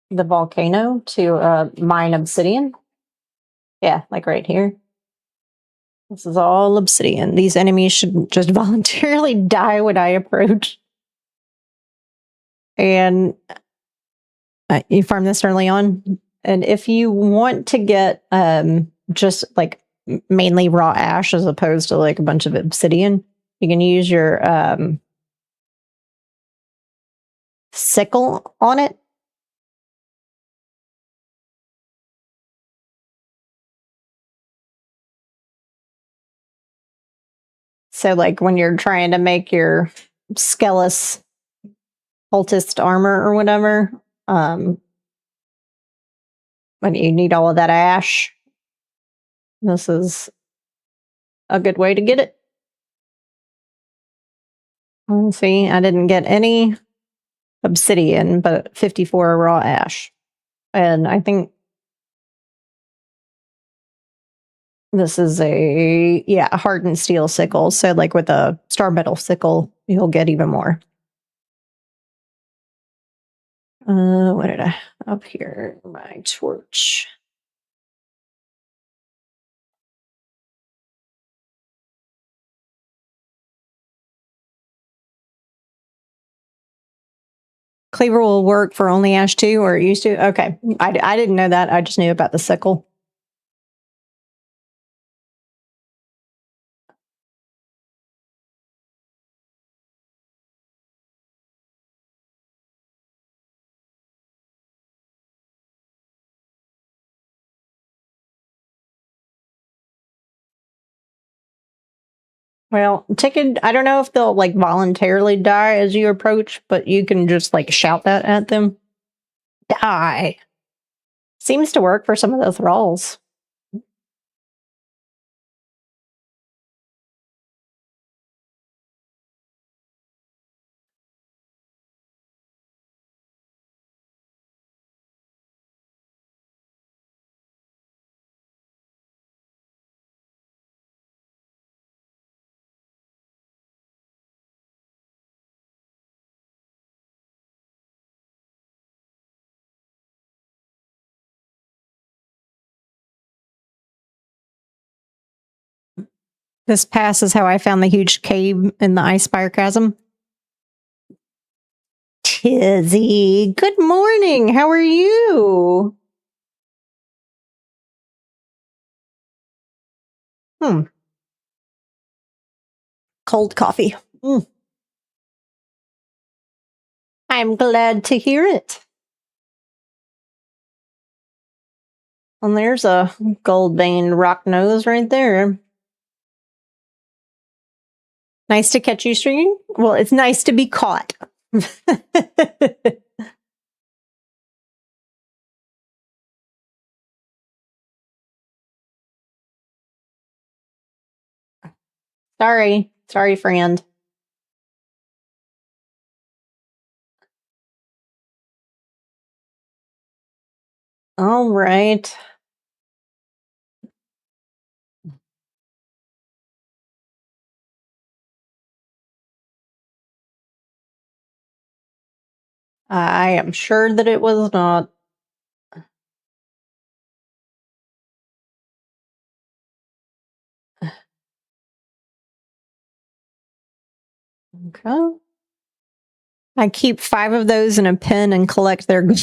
the volcano to mine obsidian. Yeah, like right here. This is all obsidian. These enemies should just voluntarily die when I approach. And you farm this early on. And if you want to get just like mainly raw ash as opposed to like a bunch of obsidian, you can use your sickle on it. So like when you're trying to make your Skelos cultist armor or whatever, when you need all of that ash, this is a good way to get it. Let's see, I didn't get any obsidian, but 54 raw ash. And I think this is a hardened steel sickle. So like with a star metal sickle, you'll get even more. What did I up here? My torch. Cleaver will work for only ash 2, or it used to? Okay. I didn't know that. I just knew about the sickle. Well, Ticket, I don't know if they'll like voluntarily die as you approach, but you can just like shout that at them. Die. Seems to work for some of the thralls. This pass is how I found the huge cave in the Icespire Chasm. Tizzy, good morning. How are you? Cold coffee. I'm glad to hear it. And there's a gold vein rock nose right there. Nice to catch you streaming. Well, it's nice to be caught. Sorry, friend. All right. I am sure that it was not. Okay. I keep 5 of those in a pen and collect their gold.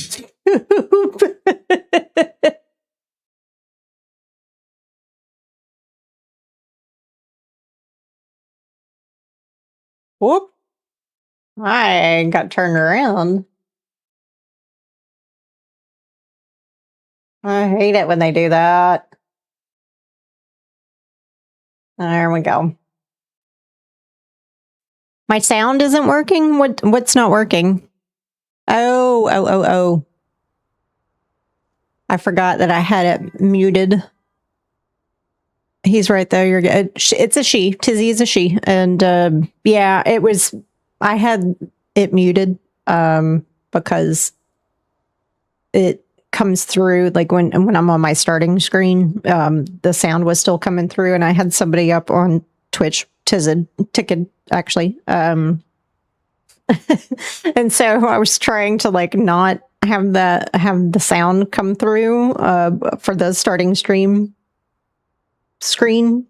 Whoop. I got turned around. I hate it when they do that. There we go. My sound isn't working? What's not working? Oh. I forgot that I had it muted. He's right there. You're good. It's a she. Tizzy is a she. And yeah, it was, I had it muted because it comes through like when I'm on my starting screen, the sound was still coming through, and I had somebody up on Twitch, Ticket actually. And so I was trying to like not have the sound come through for the starting stream screen.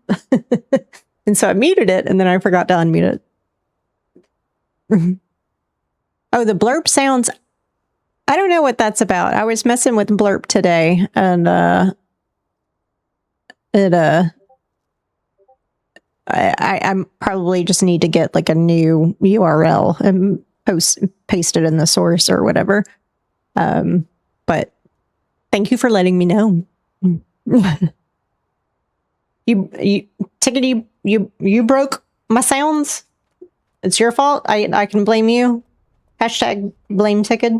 And so I muted it, and then I forgot to unmute it. Oh, the blurb sounds, I don't know what that's about. I was messing with blurb today, and I probably just need to get like a new URL and paste it in the source or whatever. But thank you for letting me know. Tickety, you broke my sounds. It's your fault. I can blame you. Hashtag blame Ticket.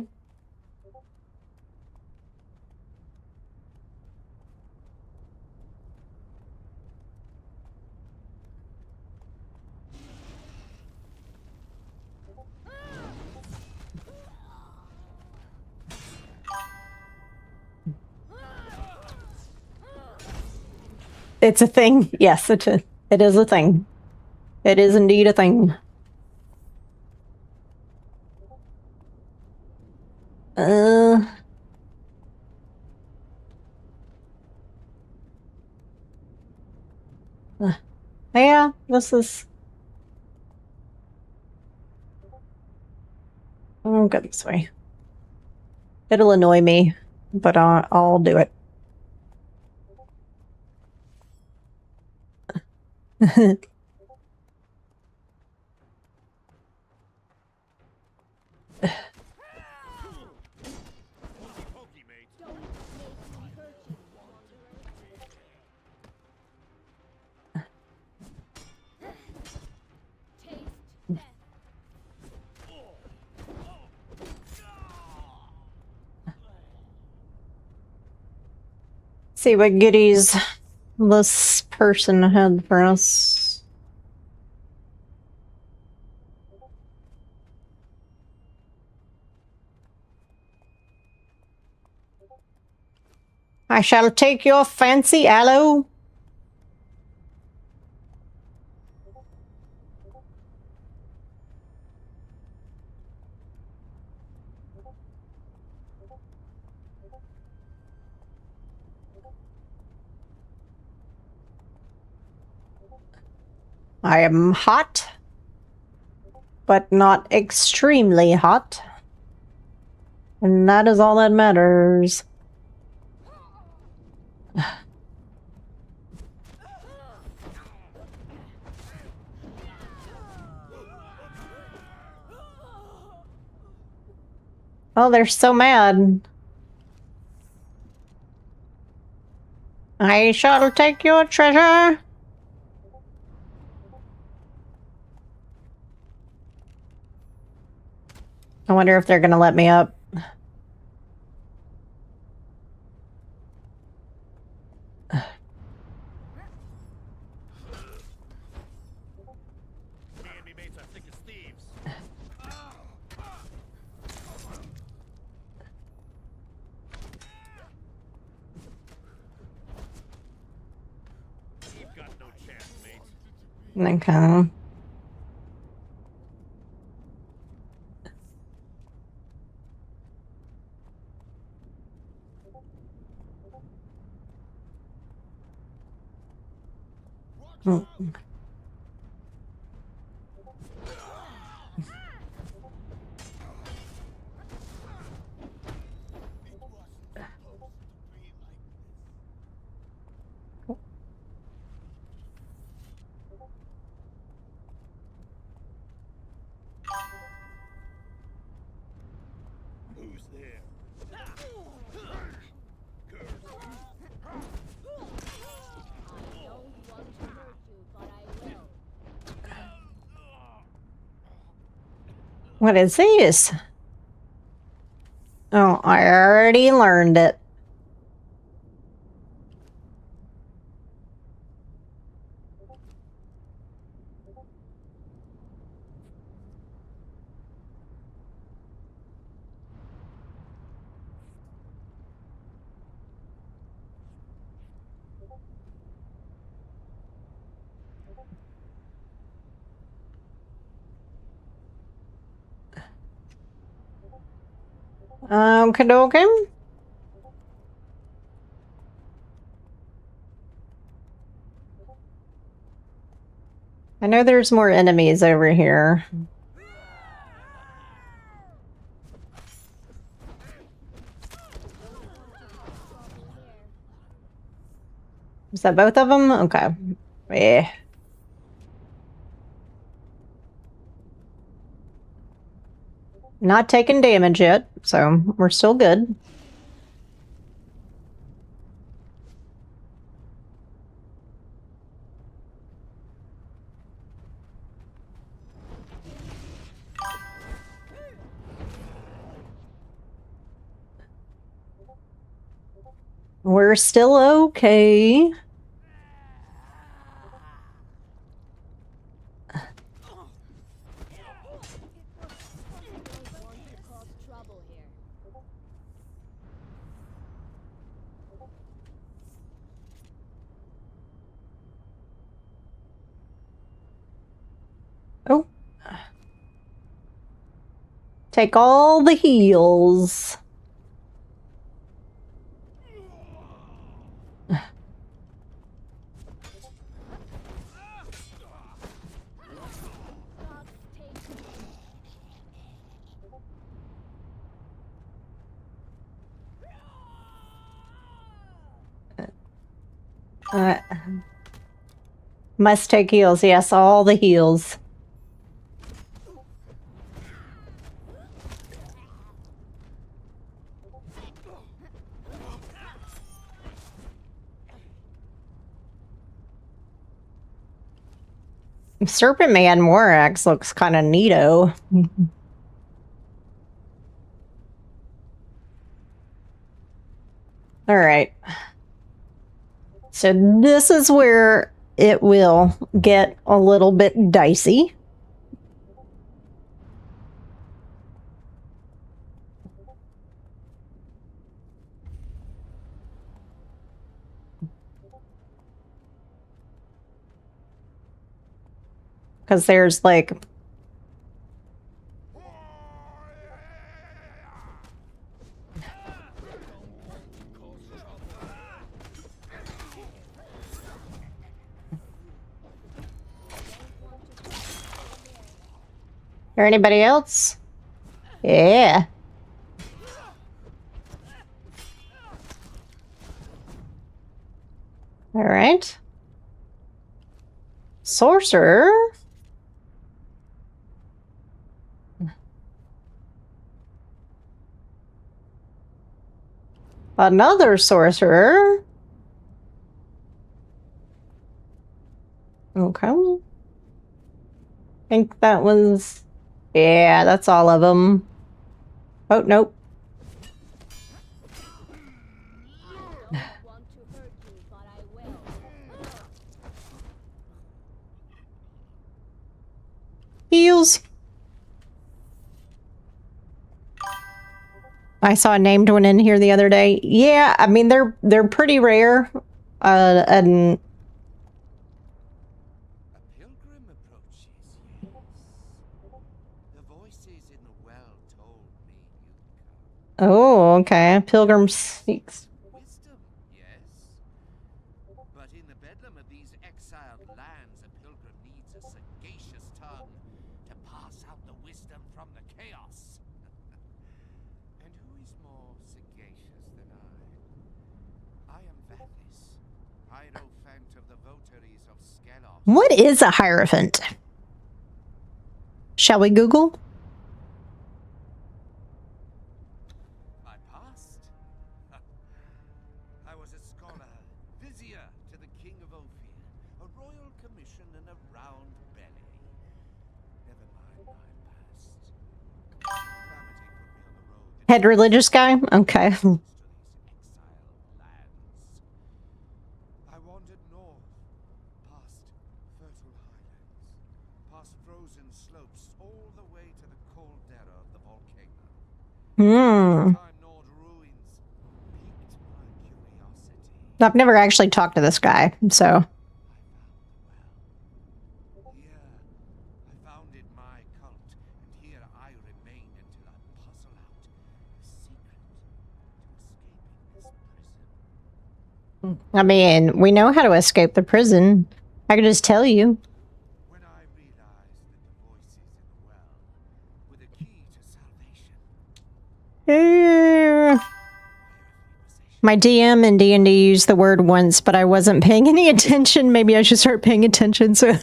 It's a thing. Yes, it is a thing. It is indeed a thing. Yeah, this is... I'll go this way. It'll annoy me, but I'll do it. See what goodies this person had for us. I shall take your fancy aloe. I am hot, but not extremely hot. And that is all that matters. Oh, they're so mad. I shall take your treasure. I wonder if they're gonna let me up. Okay. What is this? Oh, I already learned it. Kadoken? I know there's more enemies over here. Is that both of them? Okay. Yeah. Not taking damage yet, so we're still good. We're still okay. Oh. Take all the heals. Must take heals. Yes, all the heals. Serpent Man Morax looks kind of neato. All right. So this is where it will get a little bit dicey. Because there's like... Or anybody else? Yeah. All right. Sorcerer. Another sorcerer. Okay. I think that was... Yeah, that's all of them. Oh, nope. Heals. I saw a named one in here the other day. Yeah, I mean they're pretty rare. And A pilgrim approaches, yes. The voices in the well told me you'd come. oh, okay. Pilgrim speaks. Wisdom, yes. But in the bedlam of these exiled lands, a pilgrim needs a sagacious tongue to pass out the wisdom from the chaos. And who is more sagacious than I? I am Vathis, Hierophant of the votaries of Skelos. What is a Hierophant? Shall we Google? I passed. I was a scholar, vizier to the King of Ophir, a royal commission and a round belly. Never mind, I passed. Calamity put me on the road that Head religious guy? Okay. leads to these exiled lands. I wandered north, past fertile highlands, past frozen slopes, all the way to the caldera of the volcano. Hmm. Time-gnawed ruins piqued my curiosity. I've never actually talked to this guy, so. I found the well. Here, I founded my cult, and here I remained until I puzzle out the secret to escaping this prison. I mean, we know how to escape the prison. I can just tell you. When I realized that the voices in the well were the key to salvation, My DM in D&D used the word once, but I wasn't paying any attention. Maybe I should start paying attention. So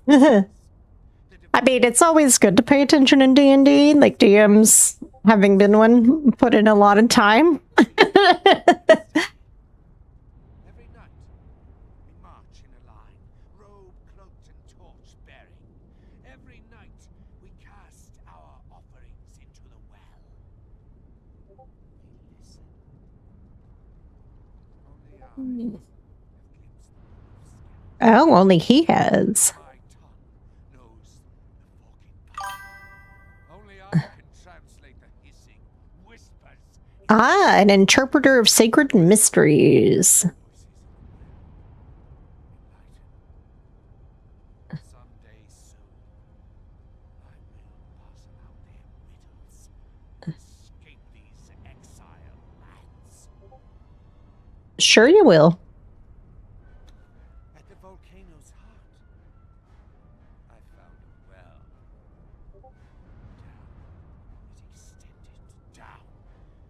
I I mean, it's always good to pay attention in D&D. Like DMs, having been one, put in a lot of time. Every night, we march in a line, robe cloaked and torch bearing. Every night, we cast our offerings into the well. We listen. Only I have glimpsed the wolf's Oh, only he has. My tongue knows the forking path. Only I can translate the hissing whispers. Ah, an interpreter of sacred mysteries. Someday soon, I will parcel out their riddles, escape these exile lands. Sure you will. At the volcano's heart, I found a well. Down, it extended down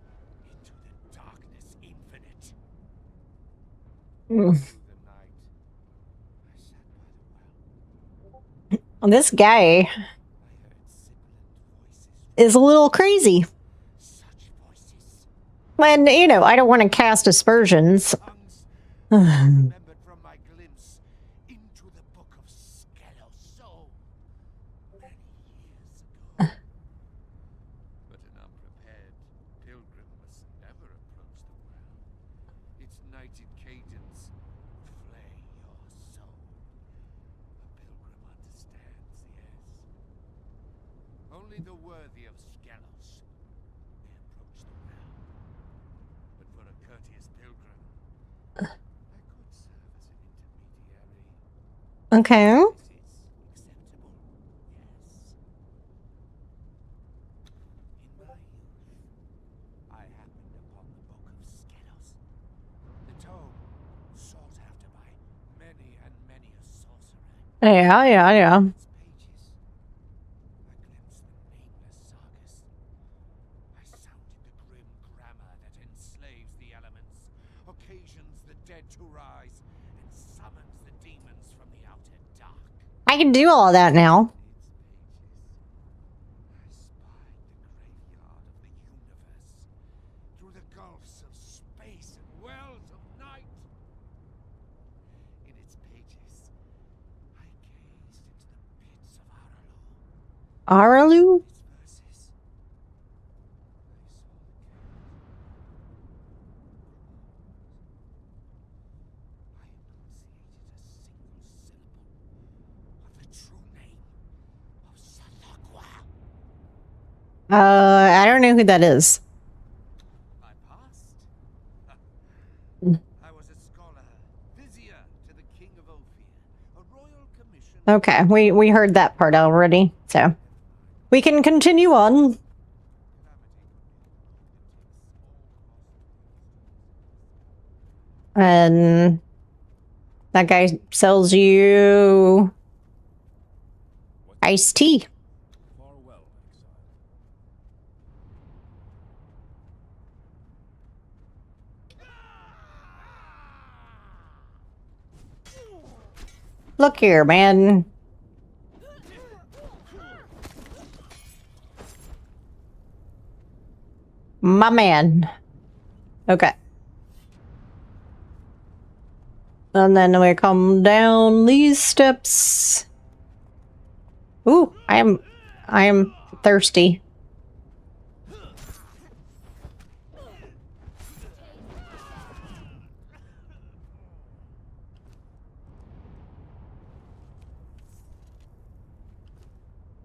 into the darkness infinite. Mm. Through the night, I sat by the well. This guy I heard sibilant voices. is a little crazy. Such voices. When, you know, I don't want to cast aspersions. Tongues remembered from my glimpse into the book of Skelos so many years ago. But an unprepared pilgrim must never approach the well. Its nighted cadence flay your soul. A pilgrim understands, yes. Only the worthy of Skelos may approach the well. But for a courteous pilgrim, I could serve as an intermediary. Okay. This is acceptable, yes. In my youth, I happened upon the Book of Skelos. The tome sought after by many and many a sorcerer. Yeah. Its pages, I glimpsed the nameless sagas. I sounded the grim grammar that enslaves the elements, occasions the dead to rise, and summons the demons from the outer dark. I can do all that now. Its pages, I spied the graveyard of the universe through the gulfs of space and wells of night. In its pages, I gazed into the pits of Yar-har-har. Aralu? Its verses, I saw the I enunciated a single syllable of the true name of Salakwa. I don't know who that is. I passed. I was a scholar, vizier to the King of Ophir, a royal commission. Okay, we heard that part already, so we can continue on. And that guy sells you iced tea. Farewell, exile. Look here, man. My man. Okay. And then we come down these steps. Ooh, I am thirsty.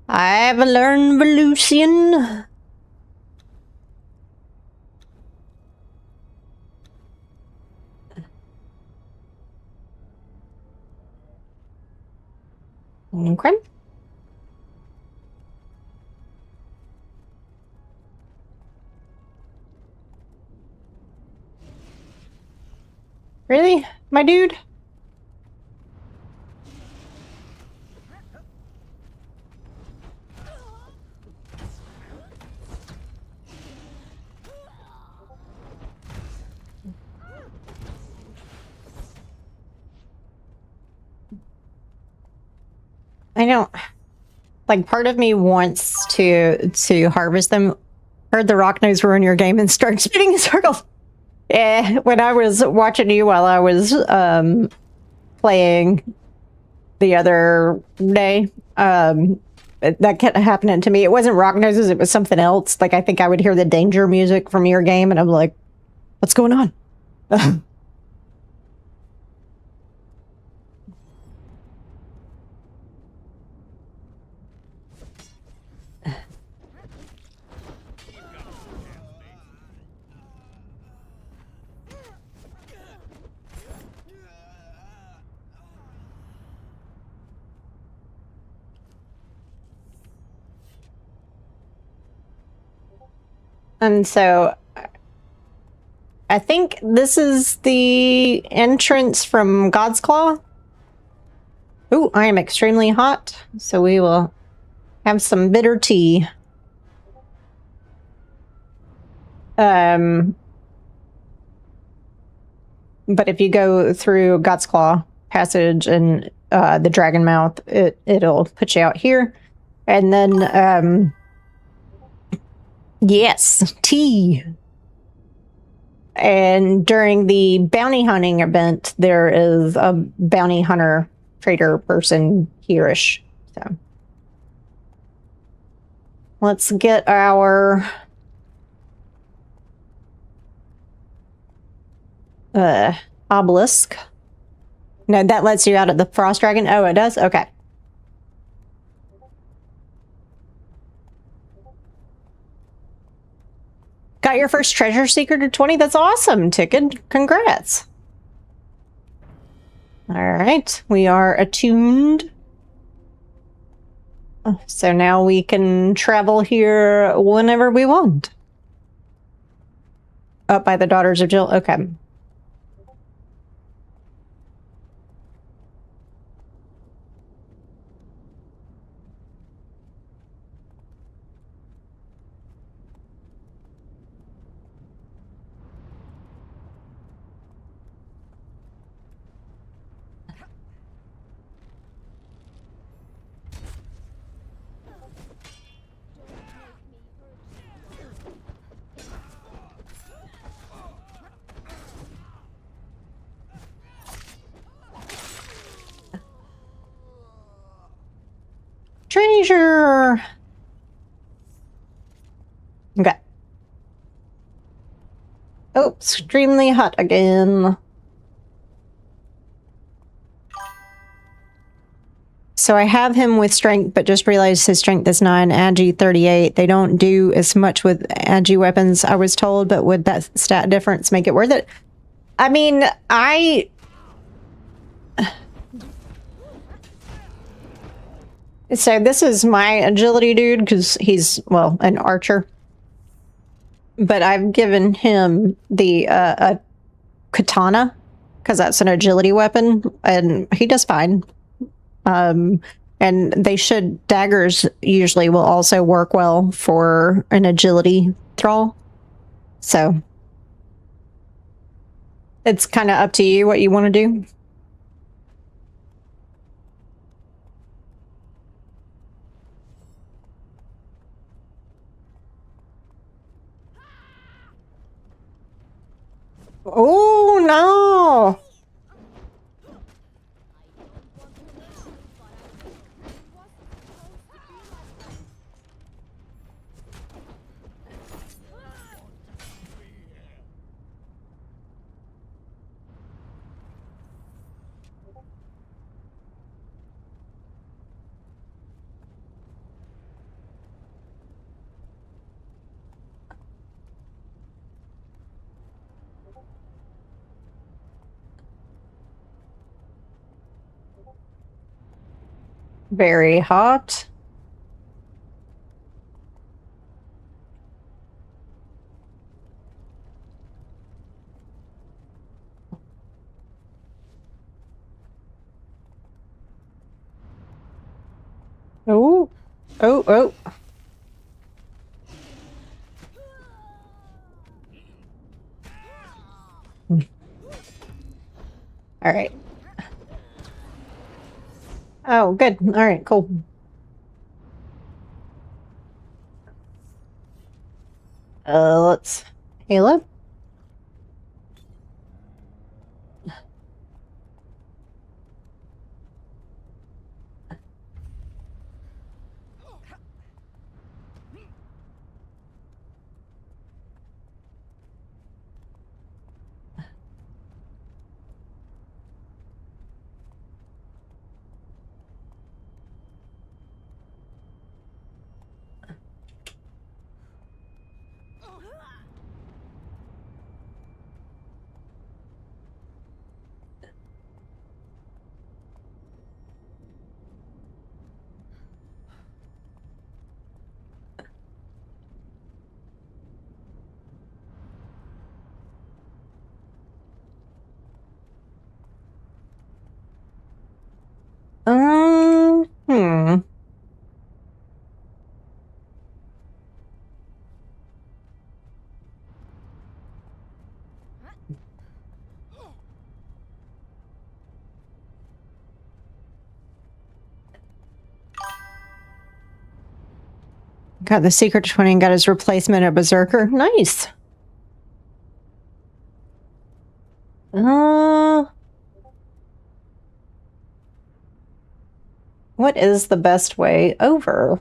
I've learned Velusian. Okay. Really, my dude? I don't... Like, part of me wants to harvest them. Heard the rock nose ruin your game and start spinning in circles. Yeah, when I was watching you while I was playing the other day, that kept happening to me. It wasn't rock noses, it was something else. Like, I think I would hear the danger music from your game, and I'm like, what's going on? And so I think this is the entrance from God's Claw. Ooh, I am extremely hot, so we will have some bitter tea. But if you go through God's Claw passage and the Dragon Mouth, it'll put you out here. And then, yes, tea. And during the bounty hunting event, there is a bounty hunter trader person here-ish. So let's get our obelisk. No, that lets you out of the frost dragon. Oh, it does? Okay. Got your first treasure seeker to 20? That's awesome, Ticket. Congrats. All right, we are attuned. So now we can travel here whenever we want. Up by the Daughters of Jill. Okay. Treasure. Okay. Oh, extremely hot again. So I have him with strength, but just realized his strength is 9, agi 38. They don't do as much with agi weapons, I was told, but would that stat difference make it worth it? I mean, So this is my agility dude, because he's, well, an archer. But I've given him the a katana, because that's an agility weapon, and he does fine. And daggers usually will also work well for an agility thrall. So it's kind of up to you what you want to do. Oh, no! Very hot. Oh, oh, oh. All right. Oh, good. All right, cool. Let's Halo. Hmm. Got the secret to 20 and got his replacement at Berserker. Nice. What is the best way over?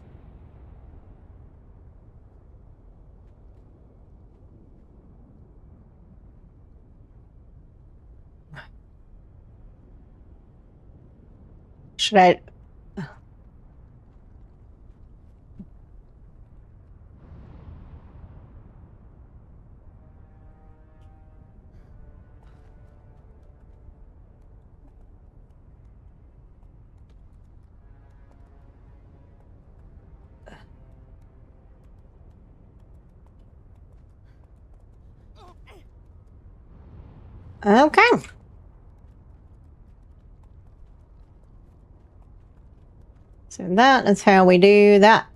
Should I? Okay. So that is how we do that.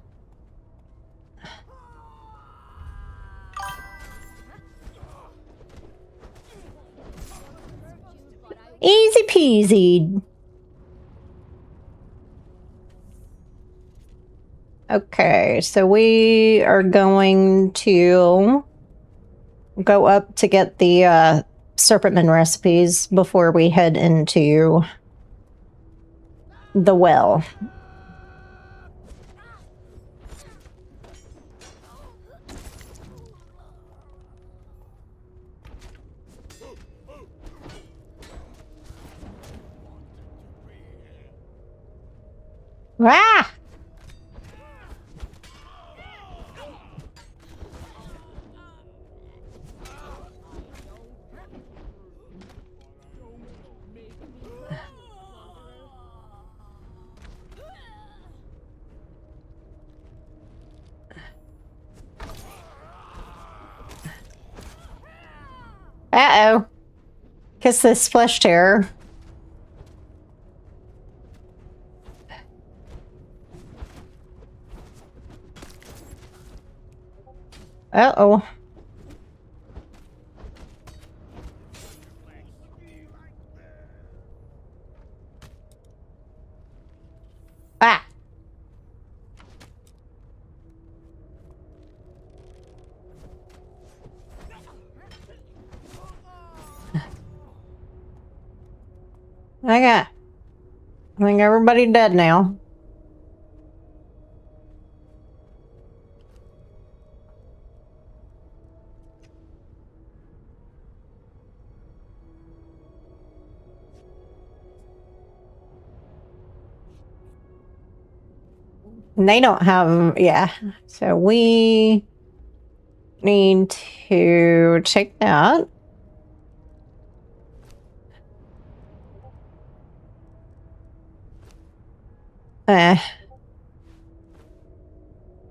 Easy peasy. Okay, so we are going to go up to get the serpentman recipes before we head into the well. Ah! Uh-oh. Kiss this flesh terror. Uh-oh. Ah! I think everybody dead now. And they don't have, yeah. So we need to take that.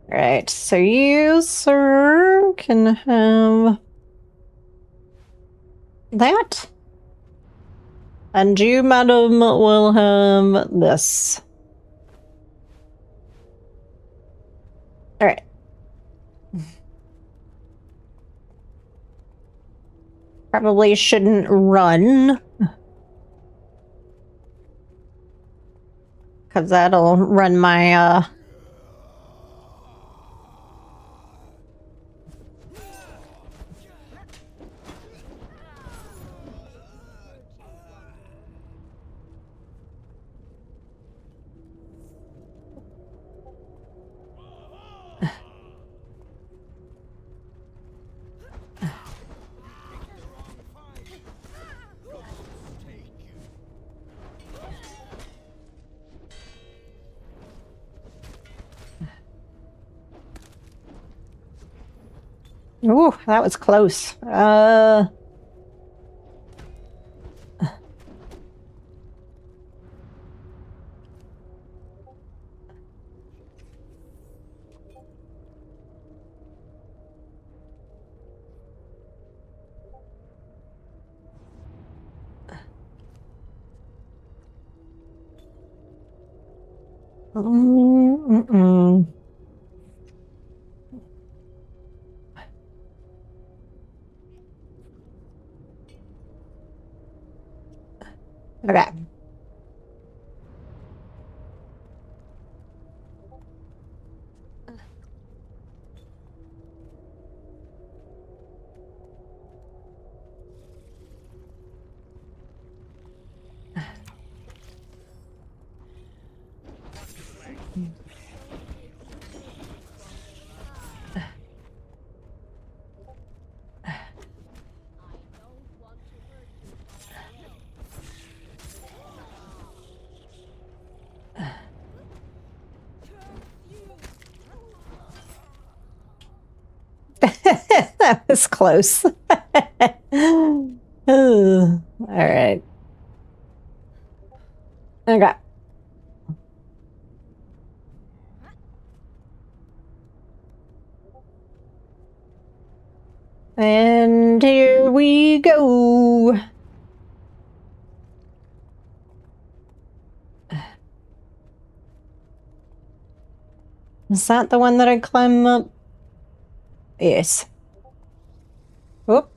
Right, so you, sir, can have that. And you, madam, will have this. Alright. Probably shouldn't run. Because that'll run my, Ooh, that was close. Mm-mm. Okay. That was close. All right. Okay. And here we go. Is that the one that I climb up? Yes. Whoop.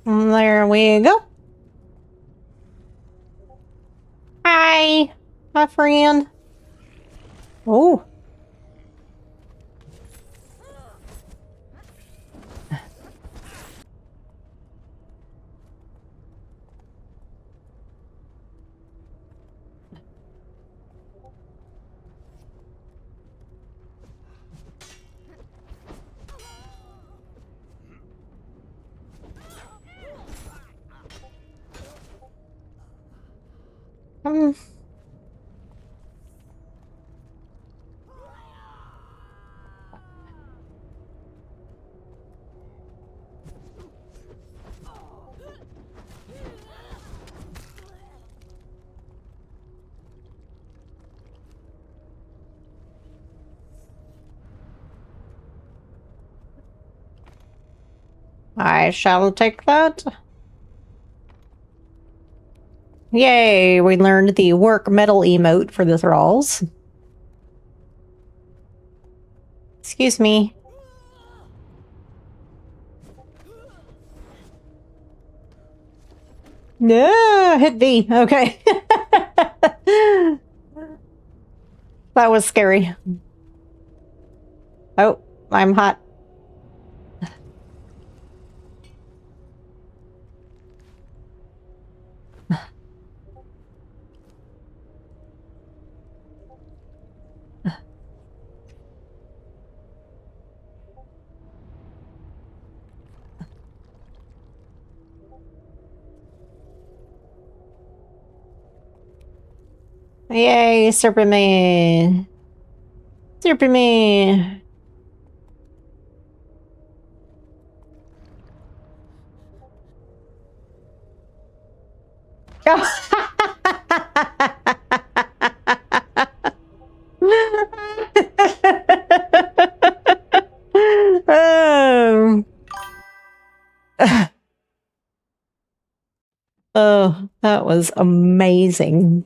There we go. Hi, my friend. Oh. Um, I shall take that. Yay, we learned the work metal emote for the thralls. Excuse me. No, hit V. Okay. That was scary. Oh, I'm hot. Yay, Superman. Superman. Oh. Oh, that was amazing.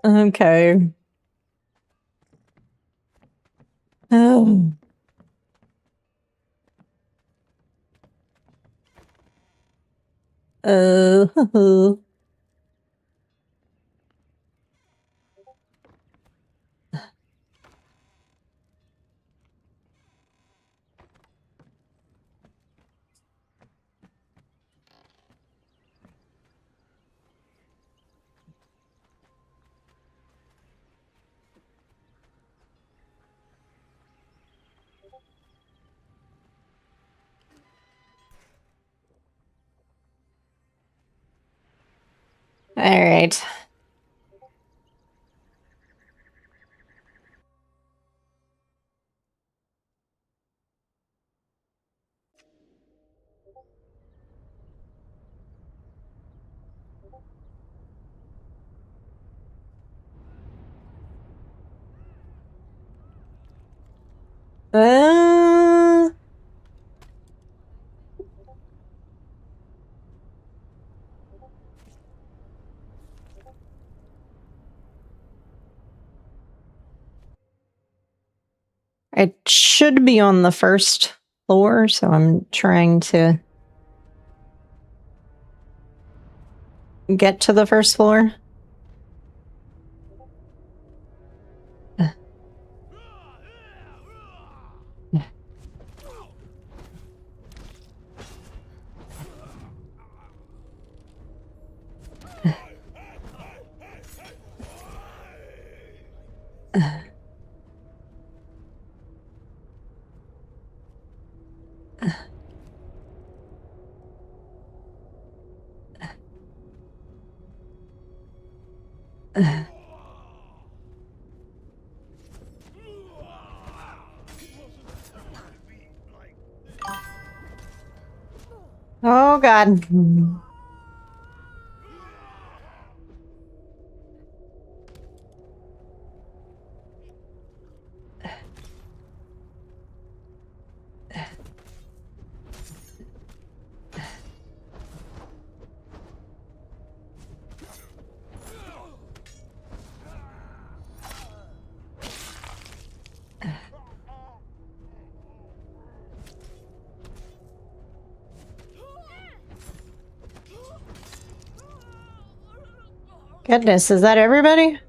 Okay. Oh. Oh. All right. Uh, it should be on the first floor, so I'm trying to get to the first floor. Oh, God. Goodness, is that everybody?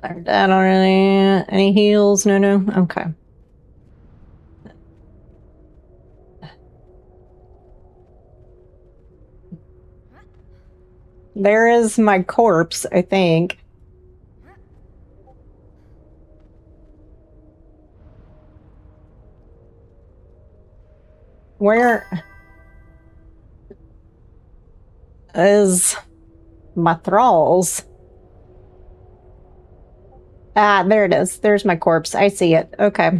I don't really... Any heals? No. Okay. There is my corpse, I think. Where is my thralls? Ah, there it is. There's my corpse. I see it. Okay.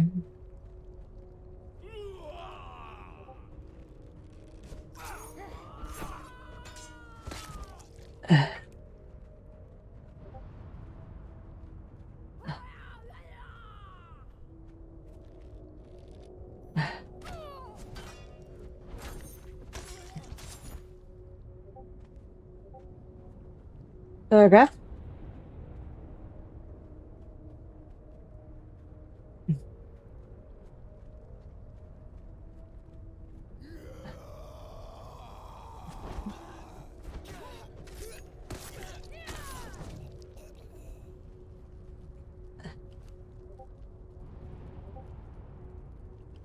Okay.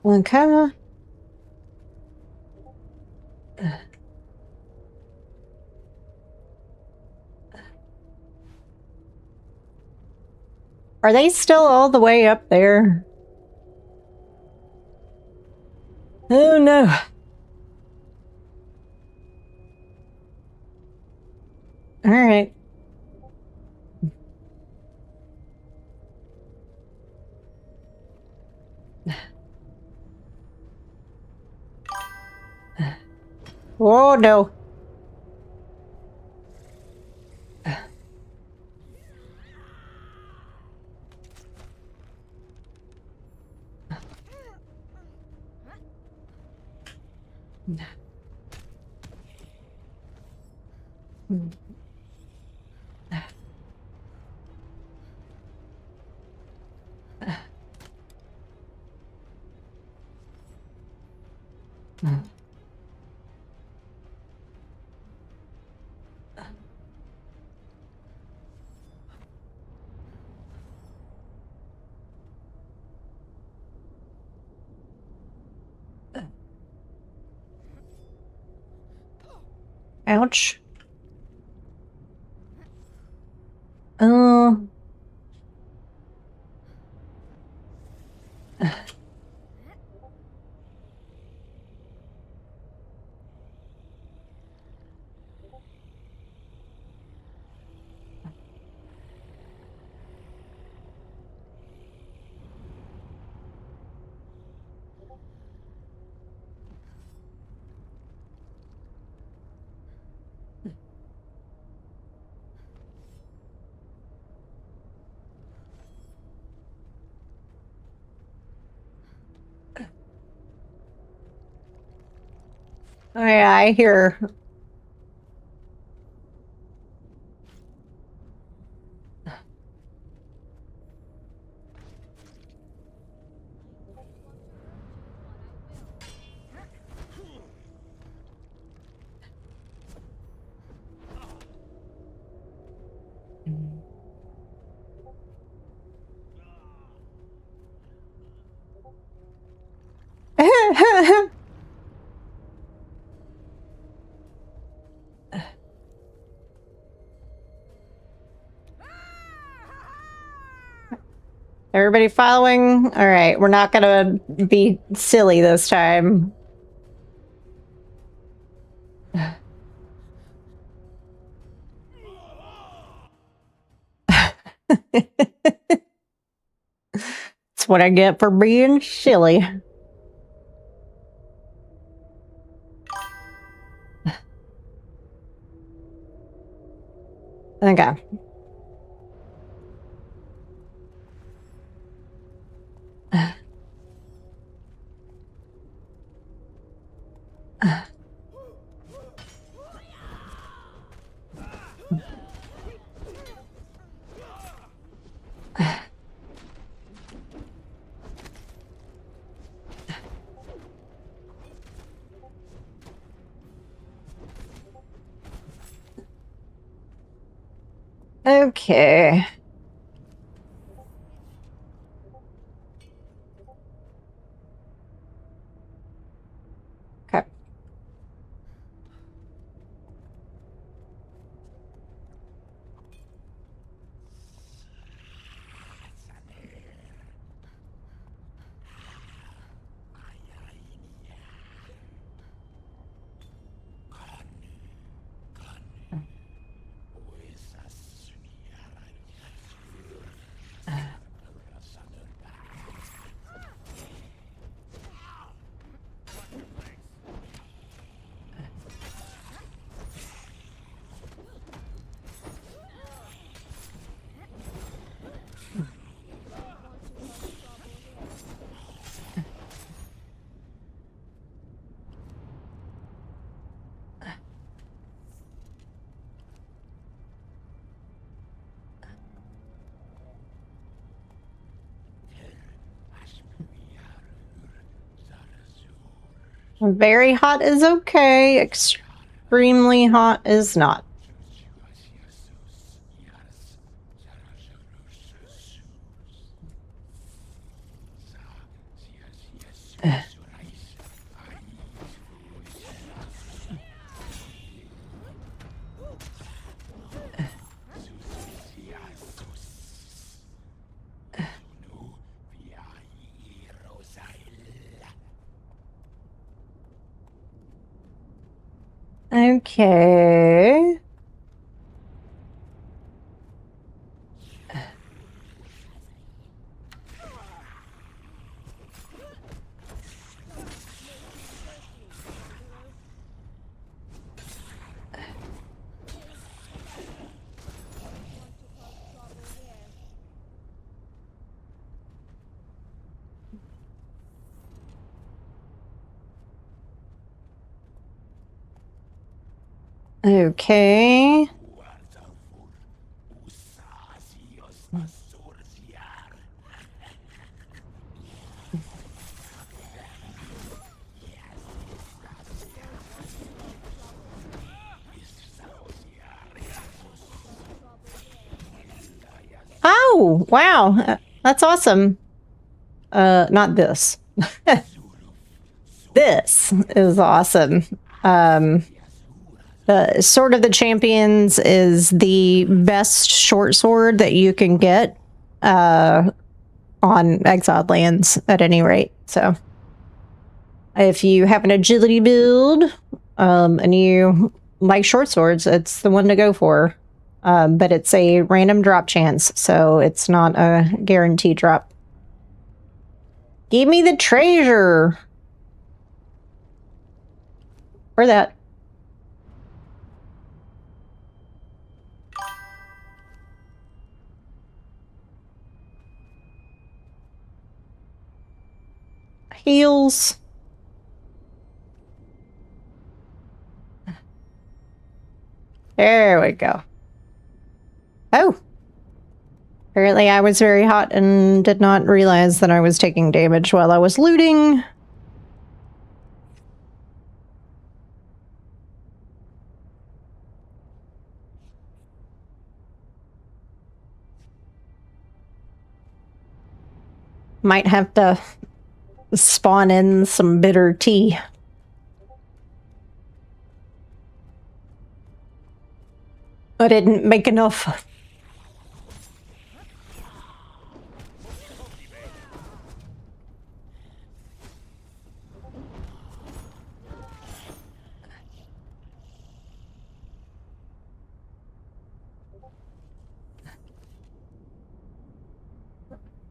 Okay. Are they still all the way up there? Oh no. All right. Oh no. Ouch. Uh, Oh yeah, I hear. Everybody following? All right, we're not gonna be silly this time. That's what I get for being silly. Okay. Okay. Okay. Very hot is okay. Extremely hot is not. Okay. Okay. Oh, wow. That's awesome. Not this. This is awesome. Sword of the Champions is the best short sword that you can get on Exiled Lands at any rate. So if you have an agility build and you like short swords, it's the one to go for. But it's a random drop chance, so it's not a guaranteed drop. Give me the treasure! Or that. Heals. There we go. Oh! Apparently I was very hot and did not realize that I was taking damage while I was looting. Might have to spawn in some bitter tea. I didn't make enough.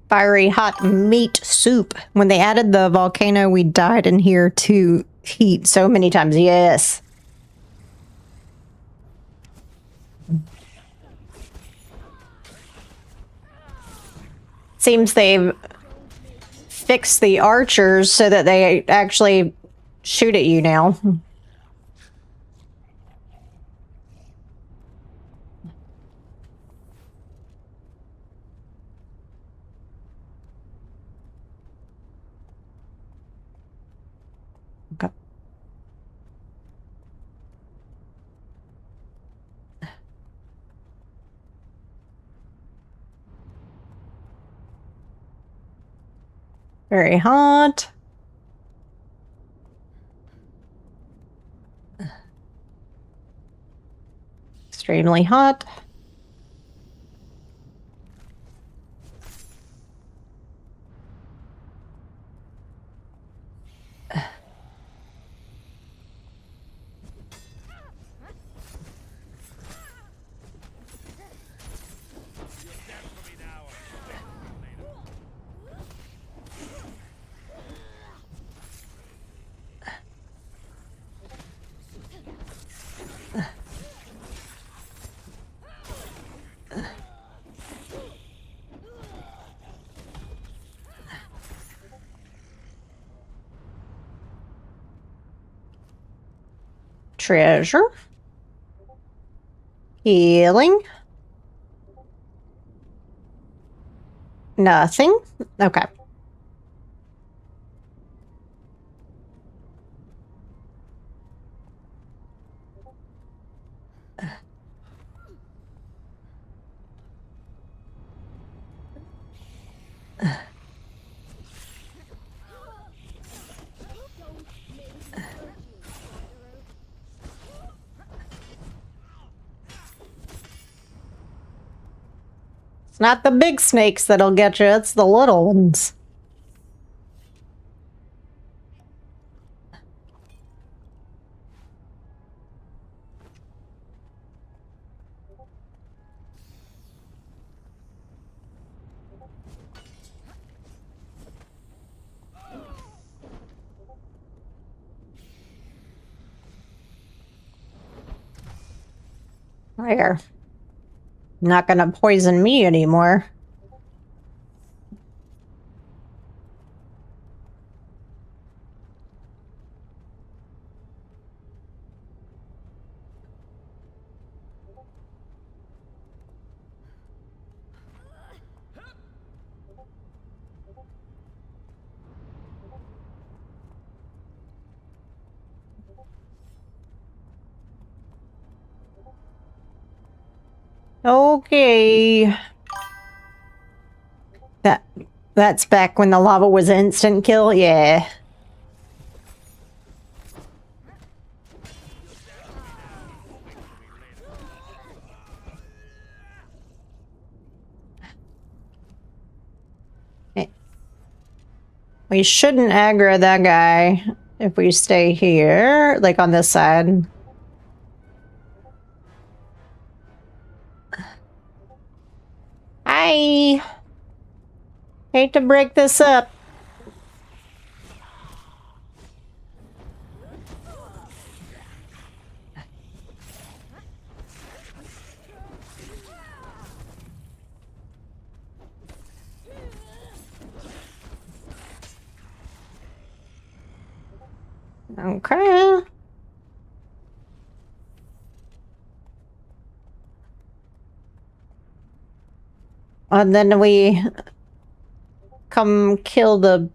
Fiery hot meat soup. When they added the volcano, we died in here to heat so many times. Yes. Seems they've fixed the archers so that they actually shoot at you now. Okay. Very hot. Extremely hot. Treasure. Healing. Nothing. Okay. It's not the big snakes that'll get you, it's the little ones. There. Not gonna poison me anymore. Okay. That's back when the lava was instant kill, yeah. We shouldn't aggro that guy if we stay here, like on this side. Hi! Hate to break this up. Okay. And then we come kill the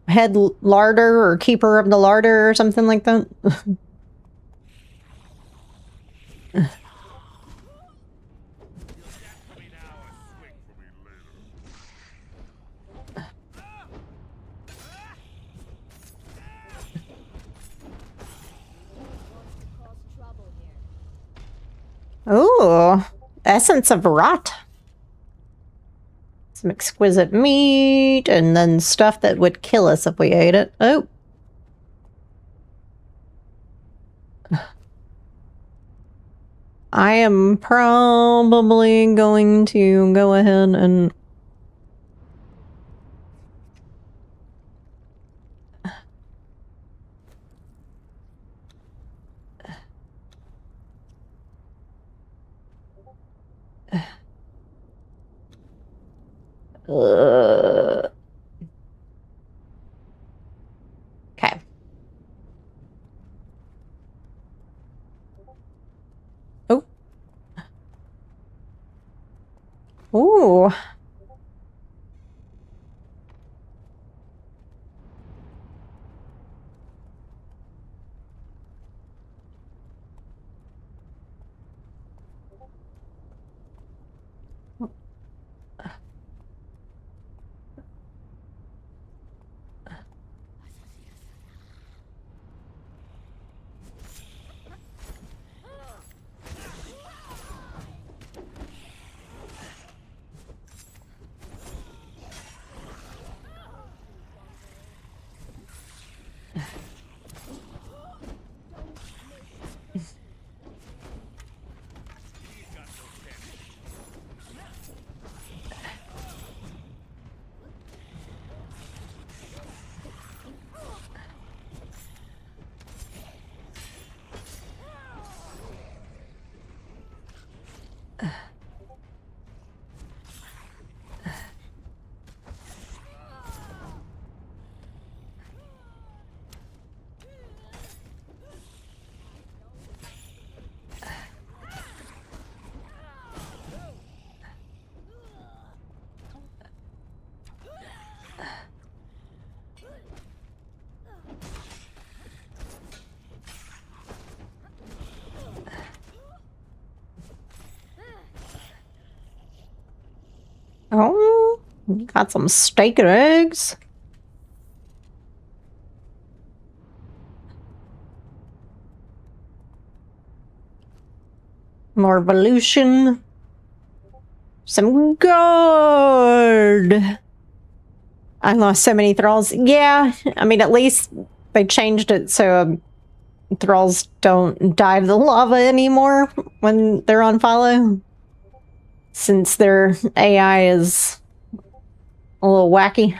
head larder or keeper of the larder or something like that. Ooh, essence of rot. Some exquisite meat, and then stuff that would kill us if we ate it. Oh. I am probably going to go ahead and... Okay. Oh. Ooh. Oh, got some steak and eggs. More evolution. Some guard. I lost so many thralls. Yeah, I mean, at least they changed it so thralls don't dive the lava anymore when they're on follow. Since their AI is a little wacky.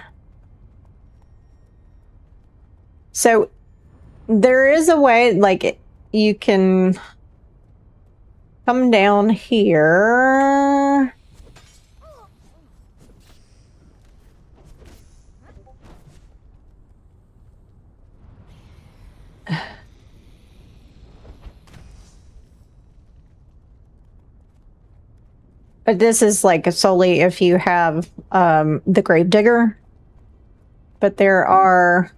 So there is a way, like, you can come down here. But this is like solely if you have the Gravedigger. But there are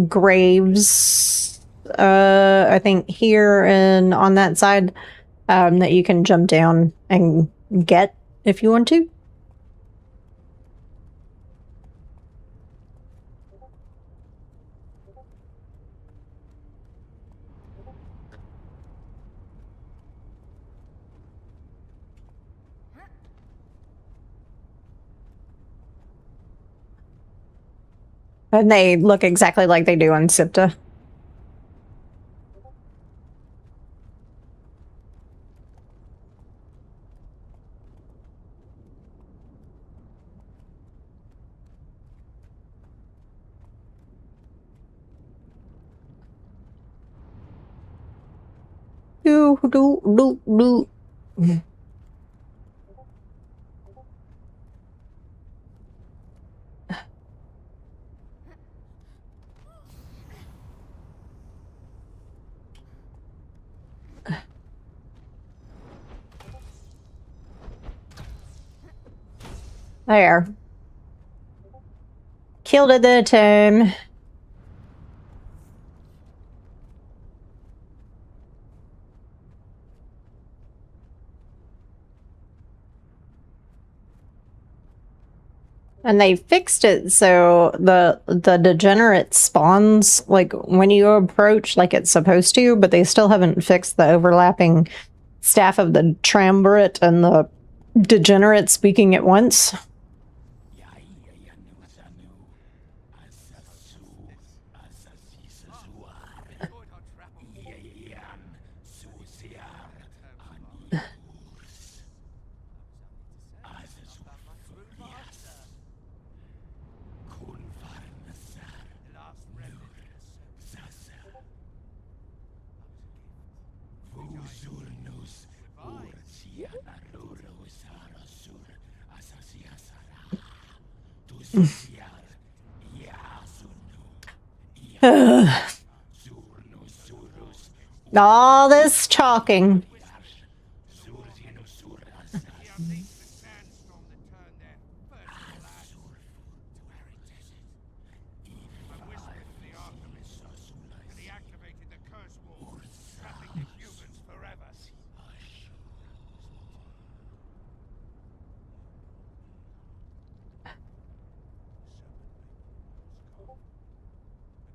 graves, I think here and on that side, that you can jump down and get if you want to. And they look exactly like they do on Sipta. Do, do, do, do. There. Killed it the time. And they fixed it so the degenerate spawns like when you approach like it's supposed to, but they still haven't fixed the overlapping staff of the triumvirate and the degenerate speaking at once. All this talking.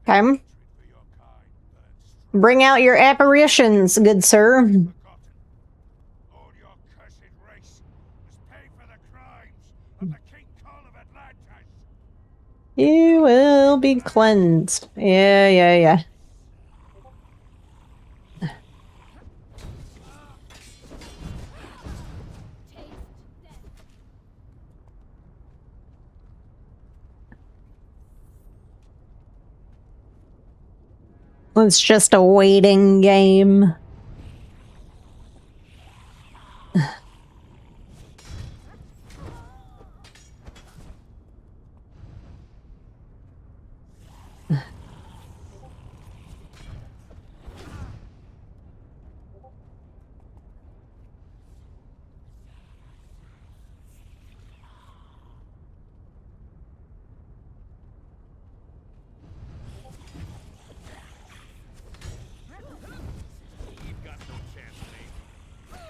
Okay. Bring out your apparitions, good sir. All your cursed race must pay for the crimes of the King Kong of Atlantis. You will be cleansed. Yeah. It's just a waiting game. You've got no chance, mate.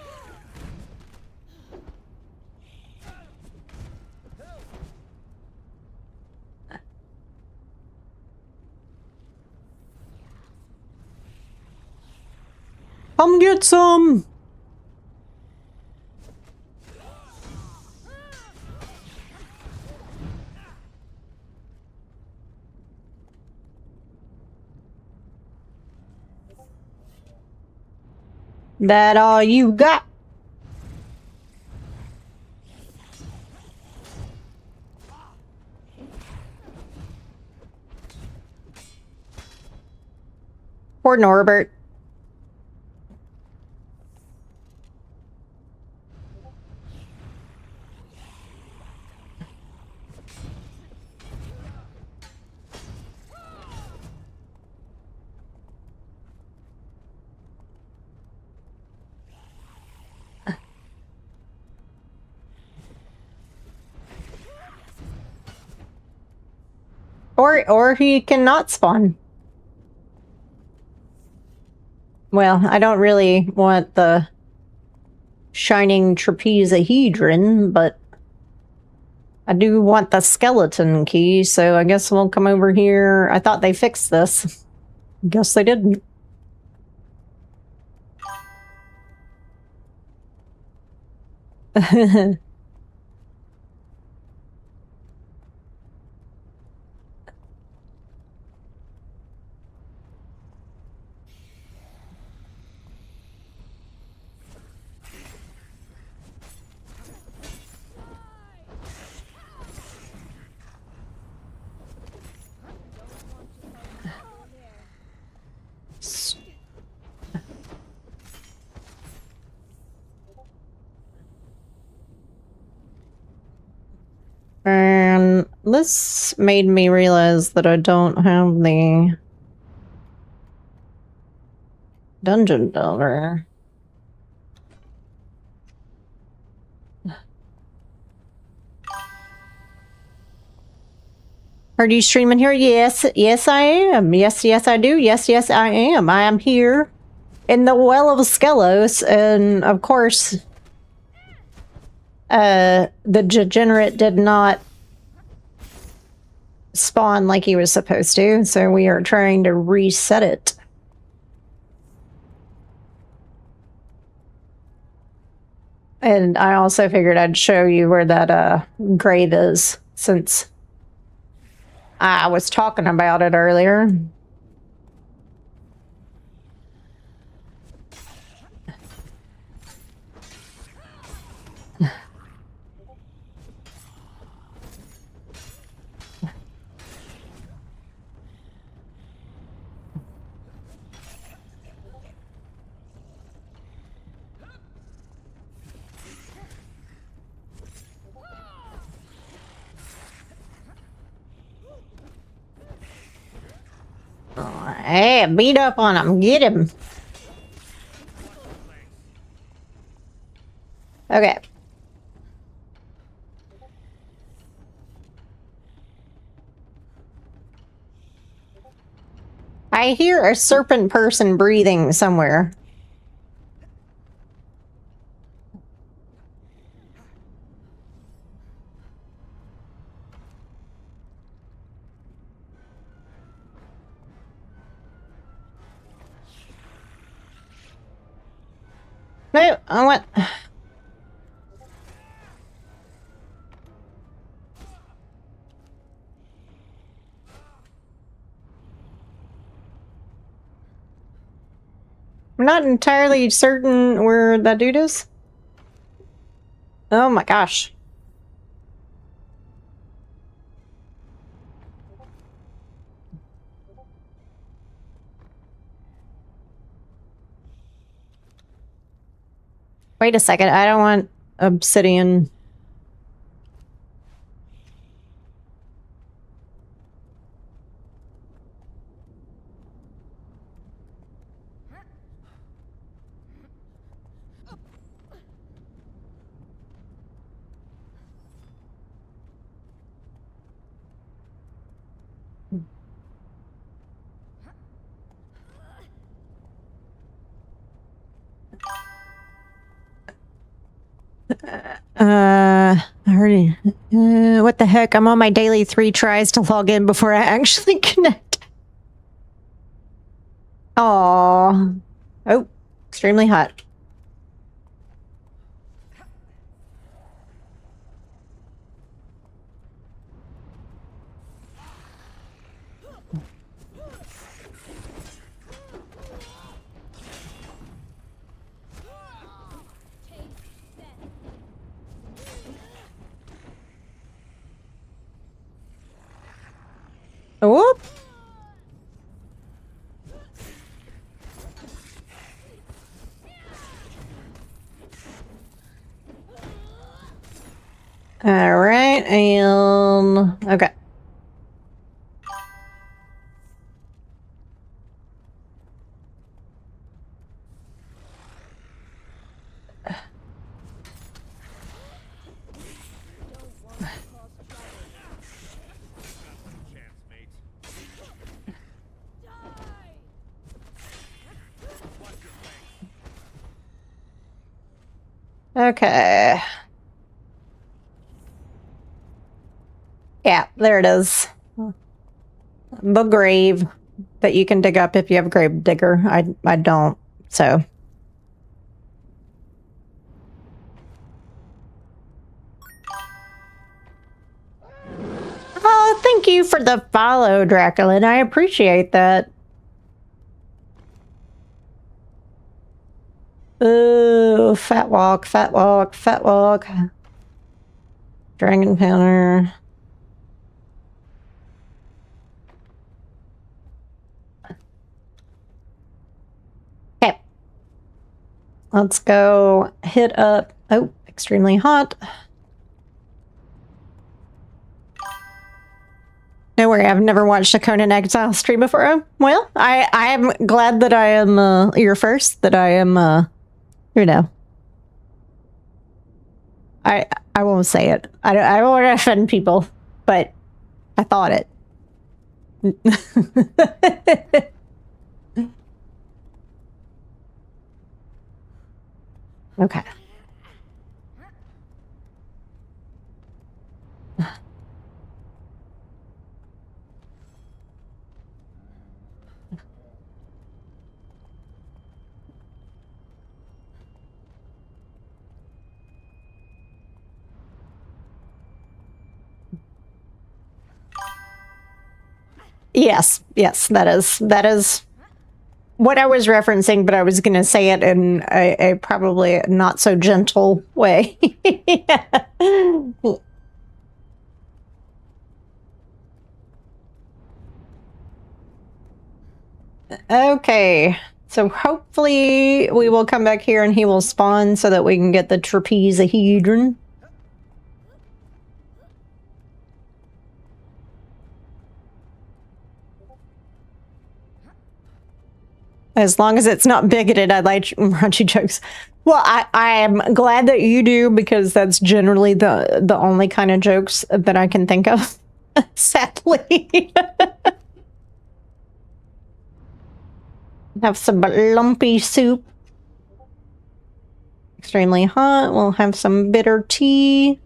Come get some. That all you got? Poor Norbert. Or he cannot spawn. Well, I don't really want the shining trapezohedron, but I do want the skeleton key, so I guess we'll come over here. I thought they fixed this. Guess they didn't. And this made me realize that I don't have the dungeon builder. Are you streaming here? Yes, yes, I am. Yes, yes, I do. Yes, yes, I am. I am here in the Well of Skelos, and of course, the degenerate did not spawn like he was supposed to, so we are trying to reset it. And I also figured I'd show you where that grave is, since I was talking about it earlier. Hey, beat up on him. Get him. Okay. I hear a serpent person breathing somewhere. No, I want... I'm not entirely certain where that dude is. Oh my gosh. Wait a second, I don't want obsidian. I heard it. What the heck? I'm on my daily 3 tries to log in before I actually connect. Aww. Oh, extremely hot. Whoop. All right, and okay. Okay. Yeah, there it is. The grave that you can dig up if you have a grave digger. I don't, so. Oh, thank you for the follow, Draculin. I appreciate that. Ooh, fat walk, fat walk, fat walk. Dragon Pounder. Okay. Let's go hit up. Oh, extremely hot. No worry, I've never watched a Conan Exiles stream before. Oh, well, I am glad that I am your first, that I am, you know. I won't say it. I don't want to offend people, but I thought it. Okay. Yes, that is what I was referencing, but I was going to say it in a probably not so gentle way. Okay, so hopefully we will come back here and he will spawn so that we can get the trapezohedron. As long as it's not bigoted, I like raunchy jokes. Well, I am glad that you do, because that's generally the only kind of jokes that I can think of, sadly. Have some lumpy soup. Extremely hot. We'll have some bitter tea.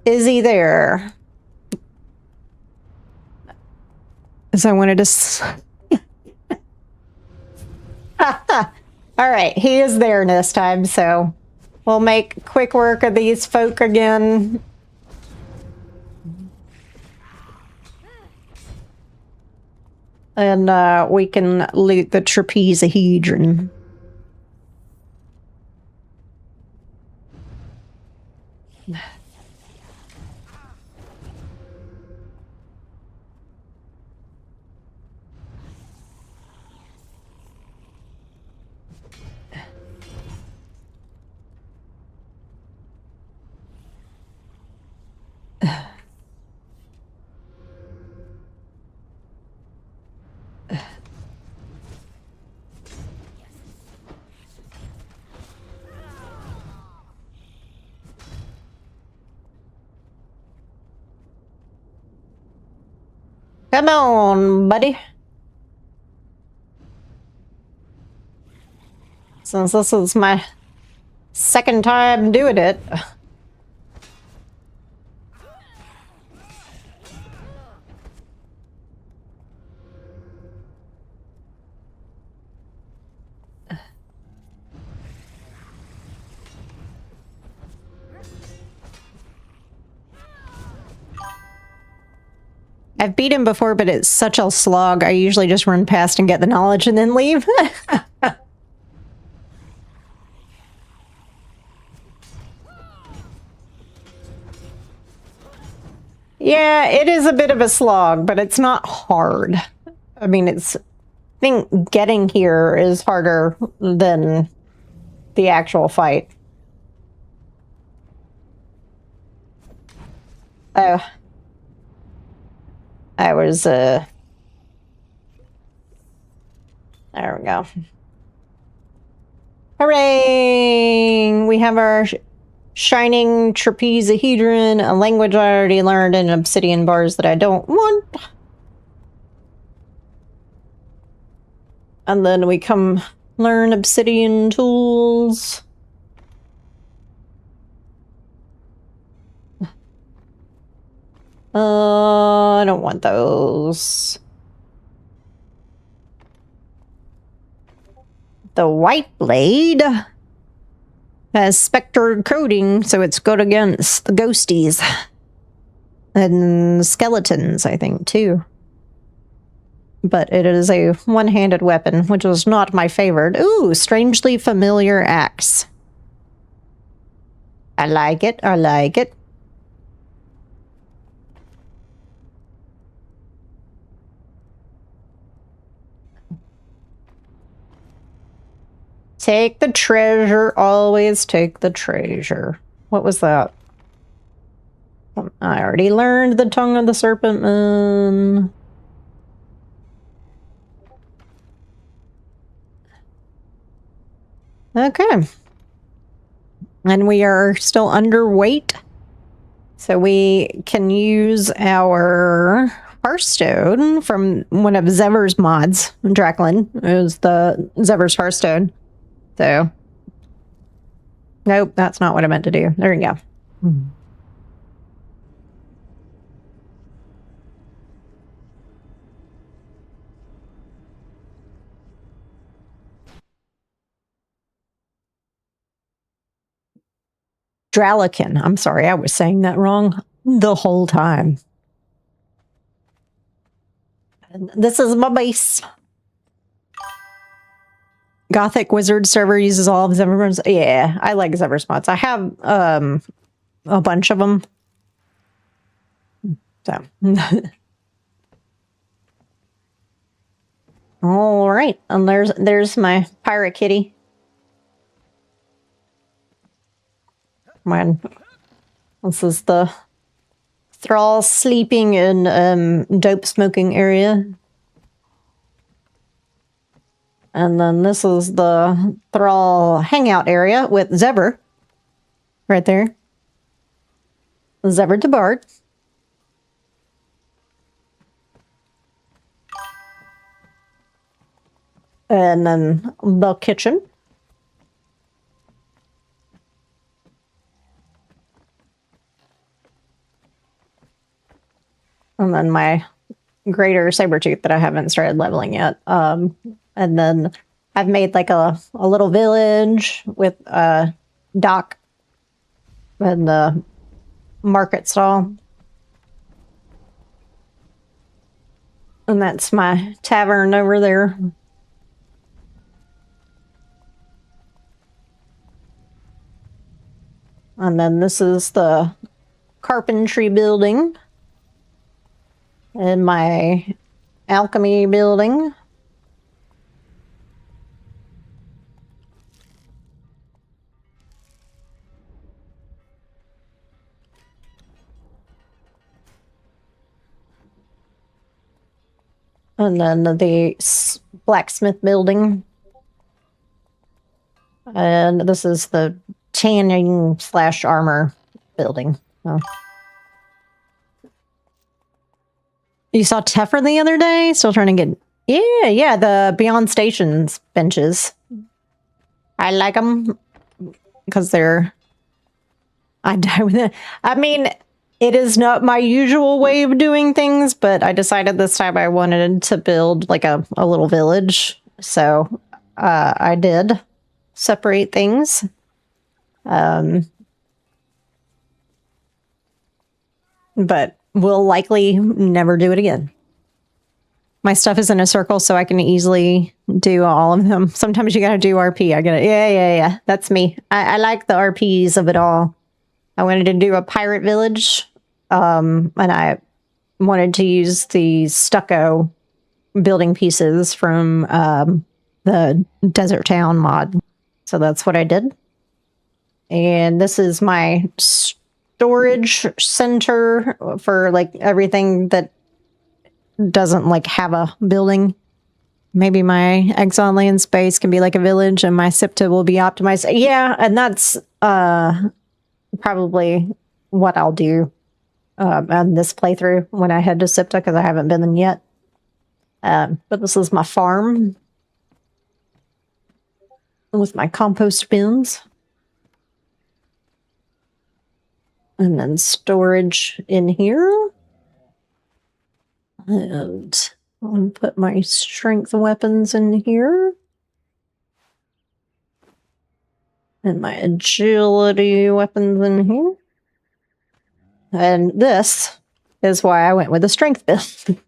Is he there? As I wanted to... All right, he is there this time, so we'll make quick work of these folk again. And we can loot the trapezohedron. Come on, buddy. Since this is my second time doing it. I've beat him before, but it's such a slog. I usually just run past and get the knowledge and then leave. Yeah, it is a bit of a slog, but it's not hard. I mean, I think getting here is harder than the actual fight. Oh. I was, there we go. Hooray! We have our shining trapezohedron, a language I already learned, and obsidian bars that I don't want. And then we come learn obsidian tools. I don't want those. The white blade has spectre coating, so it's good against the ghosties. And skeletons, I think, too. But it is a one-handed weapon, which was not my favorite. Ooh, strangely familiar axe. I like it, I like it. Take the treasure, always take the treasure. What was that? I already learned the tongue of the serpent moon. Okay. And we are still underweight. So we can use our Hearthstone from one of Zever's mods, Draklin. It was the Zever's Hearthstone. So, nope, that's not what I meant to do. There you go. Dralikin. I'm sorry, I was saying that wrong the whole time. And this is my base. Gothic Wizard server uses all of Zever's. Yeah, I like Zever's mods. I have a bunch of them. So. All right, and there's my pirate kitty. Man, this is the thrall sleeping in dope smoking area. And then this is the thrall hangout area with Zever. Right there. Zever DeBard. And then the kitchen. And then my greater Sabertooth that I haven't started leveling yet. And then I've made like a little village with a dock and the market stall. And that's my tavern over there. And then this is the carpentry building. And my alchemy building. And then the blacksmith building. And this is the tanning / armor building. Oh. You saw Teffer the other day? Still trying to get... Yeah, the Beyond Stations benches. I like them because they're... I die with it. I mean, it is not my usual way of doing things, but I decided this time I wanted to build like a little village. So I did separate things. But we'll likely never do it again. My stuff is in a circle, so I can easily do all of them. Sometimes you gotta do RP. I gotta, yeah. That's me. I like the RPs of it all. I wanted to do a pirate village, and I wanted to use the stucco building pieces from the Desert Town mod. So that's what I did. And this is my storage center for like everything that doesn't like have a building. Maybe my exile land space can be like a village and my SIPTA will be optimized. Yeah, and that's probably what I'll do on this playthrough when I head to SIPTA, because I haven't been in yet. But this is my farm with my compost bins. And then storage in here. And I'll put my strength weapons in here. And my agility weapons in here. And this is why I went with the strength build.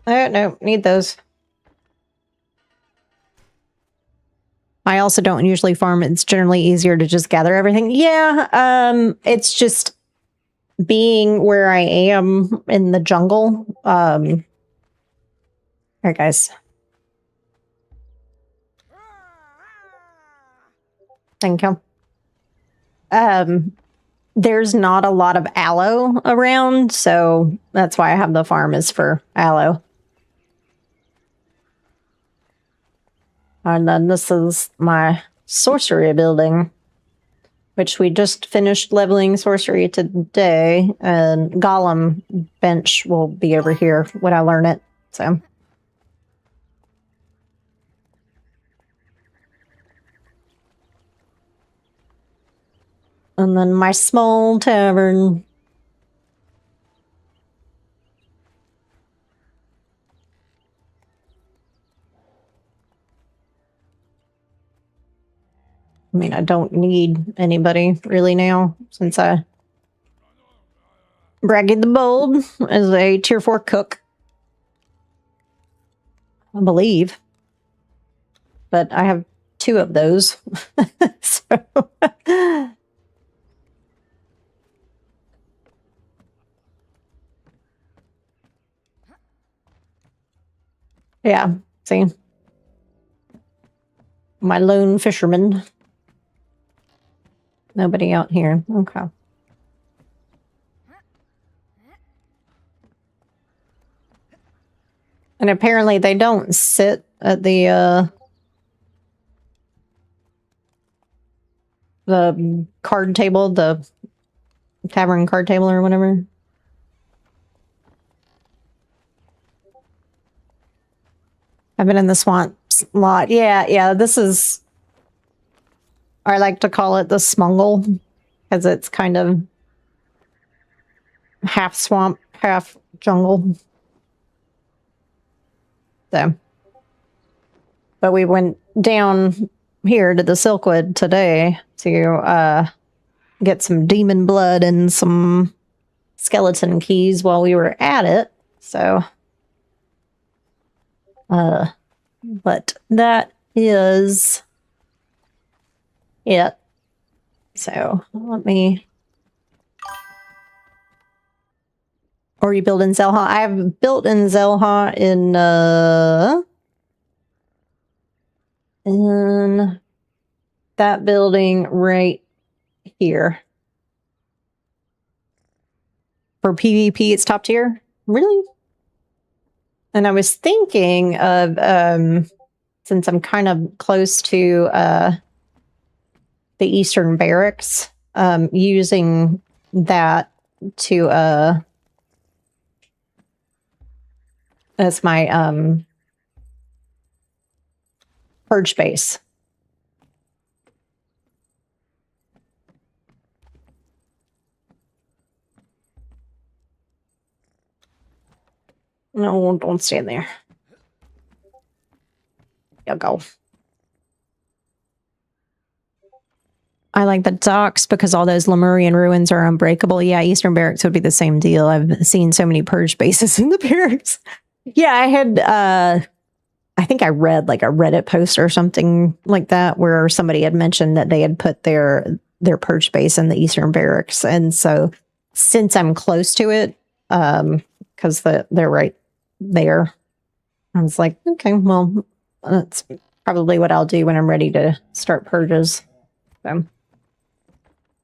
Oh, no, need those. I also don't usually farm. It's generally easier to just gather everything. Yeah, it's just being where I am in the jungle. All right, guys. Thank you. There's not a lot of aloe around, so that's why I have the farm is for aloe. And then this is my sorcery building, which we just finished leveling sorcery today. And Golem bench will be over here when I learn it. So. And then my small tavern. I mean, I don't need anybody really now since I bragged the Bold as a tier 4 cook. I believe. But I have 2 of those. So. Yeah, see? My lone fisherman. Nobody out here. Okay. And apparently they don't sit at the card table, the tavern card table or whatever. I've been in the swamps a lot. Yeah, this is... I like to call it the Smungle, because it's kind of half swamp, half jungle. So. But we went down here to the Silkwood today to get some demon blood and some skeleton keys while we were at it. So... but that is it. So let me... Or you build in Yar-har-har? I've built in Yar-har-har in that building right here. For PvP, it's top tier? Really? And I was thinking of, since I'm kind of close to the Eastern Barracks, using that to, as my purge base. No, don't stand there. You'll go. I like the docks because all those Lemurian ruins are unbreakable. Yeah, Eastern Barracks would be the same deal. I've seen so many purge bases in the barracks. Yeah, I had, I think I read like a Reddit post or something like that where somebody had mentioned that they had put their purge base in the Eastern Barracks. And so since I'm close to it, because they're right there, I was like, okay, well, that's probably what I'll do when I'm ready to start purges. So.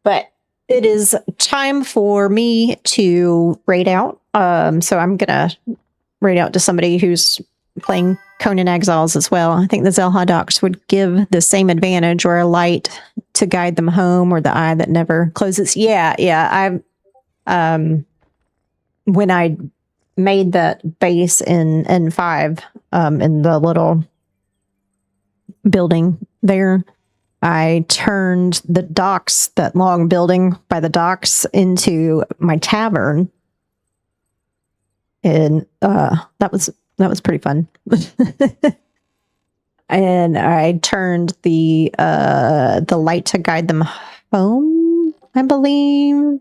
But it is time for me to raid out. So I'm gonna raid out to somebody who's playing Conan Exiles as well. I think the Yar-har-har docks would give the same advantage, or a light to guide them home, or the eye that never closes. Yeah. When I made that base in N5, in the little building there, I turned the docks, that long building by the docks, into my tavern. And that was pretty fun. And I turned the light to guide them home, I believe.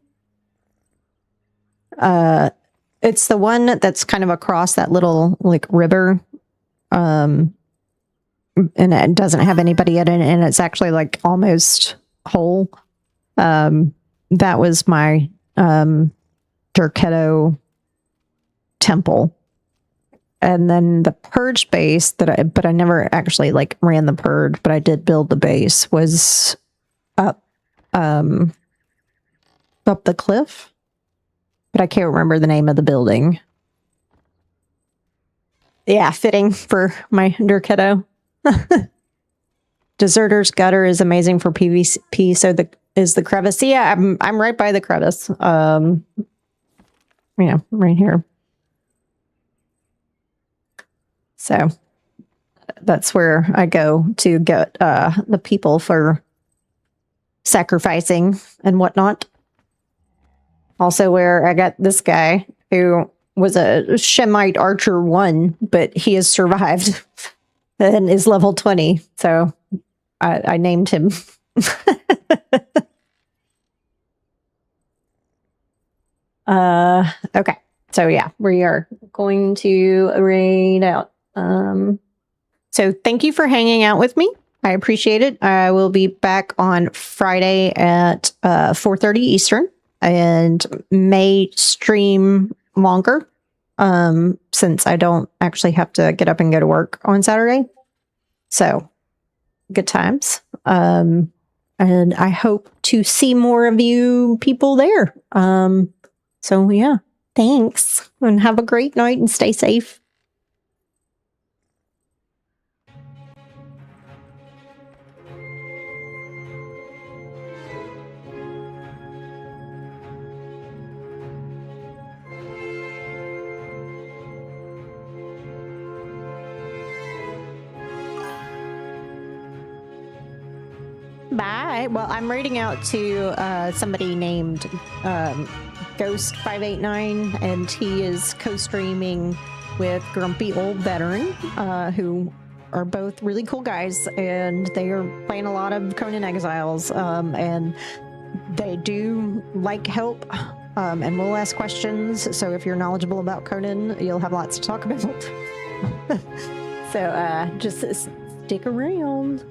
It's the one that's kind of across that little like river. And it doesn't have anybody in it, and it's actually like almost whole. That was my Durketo temple. And then the purge base but I never actually like ran the purge, but I did build the base, was up the cliff. But I can't remember the name of the building. Yeah, fitting for my Durketo. Deserter's Gutter is amazing for PvP. So is the crevice. Yeah, I'm right by the crevice. Yeah, right here. So that's where I go to get the people for sacrificing and whatnot. Also where I got this guy who was a Shemite Archer 1, but he has survived and is level 20. So I named him. Okay. So yeah, we are going to raid out. So thank you for hanging out with me. I appreciate it. I will be back on Friday at 4:30 Eastern and may stream longer since I don't actually have to get up and go to work on Saturday. So good times. And I hope to see more of you people there. So yeah, thanks and have a great night and stay safe. Bye. Well, I'm raiding out to somebody named Ghost589, and he is co-streaming with Grumpy Old Veteran, who are both really cool guys, and they are playing a lot of Conan Exiles, and they do like help, and will ask questions. So if you're knowledgeable about Conan, you'll have lots to talk about. So just stick around.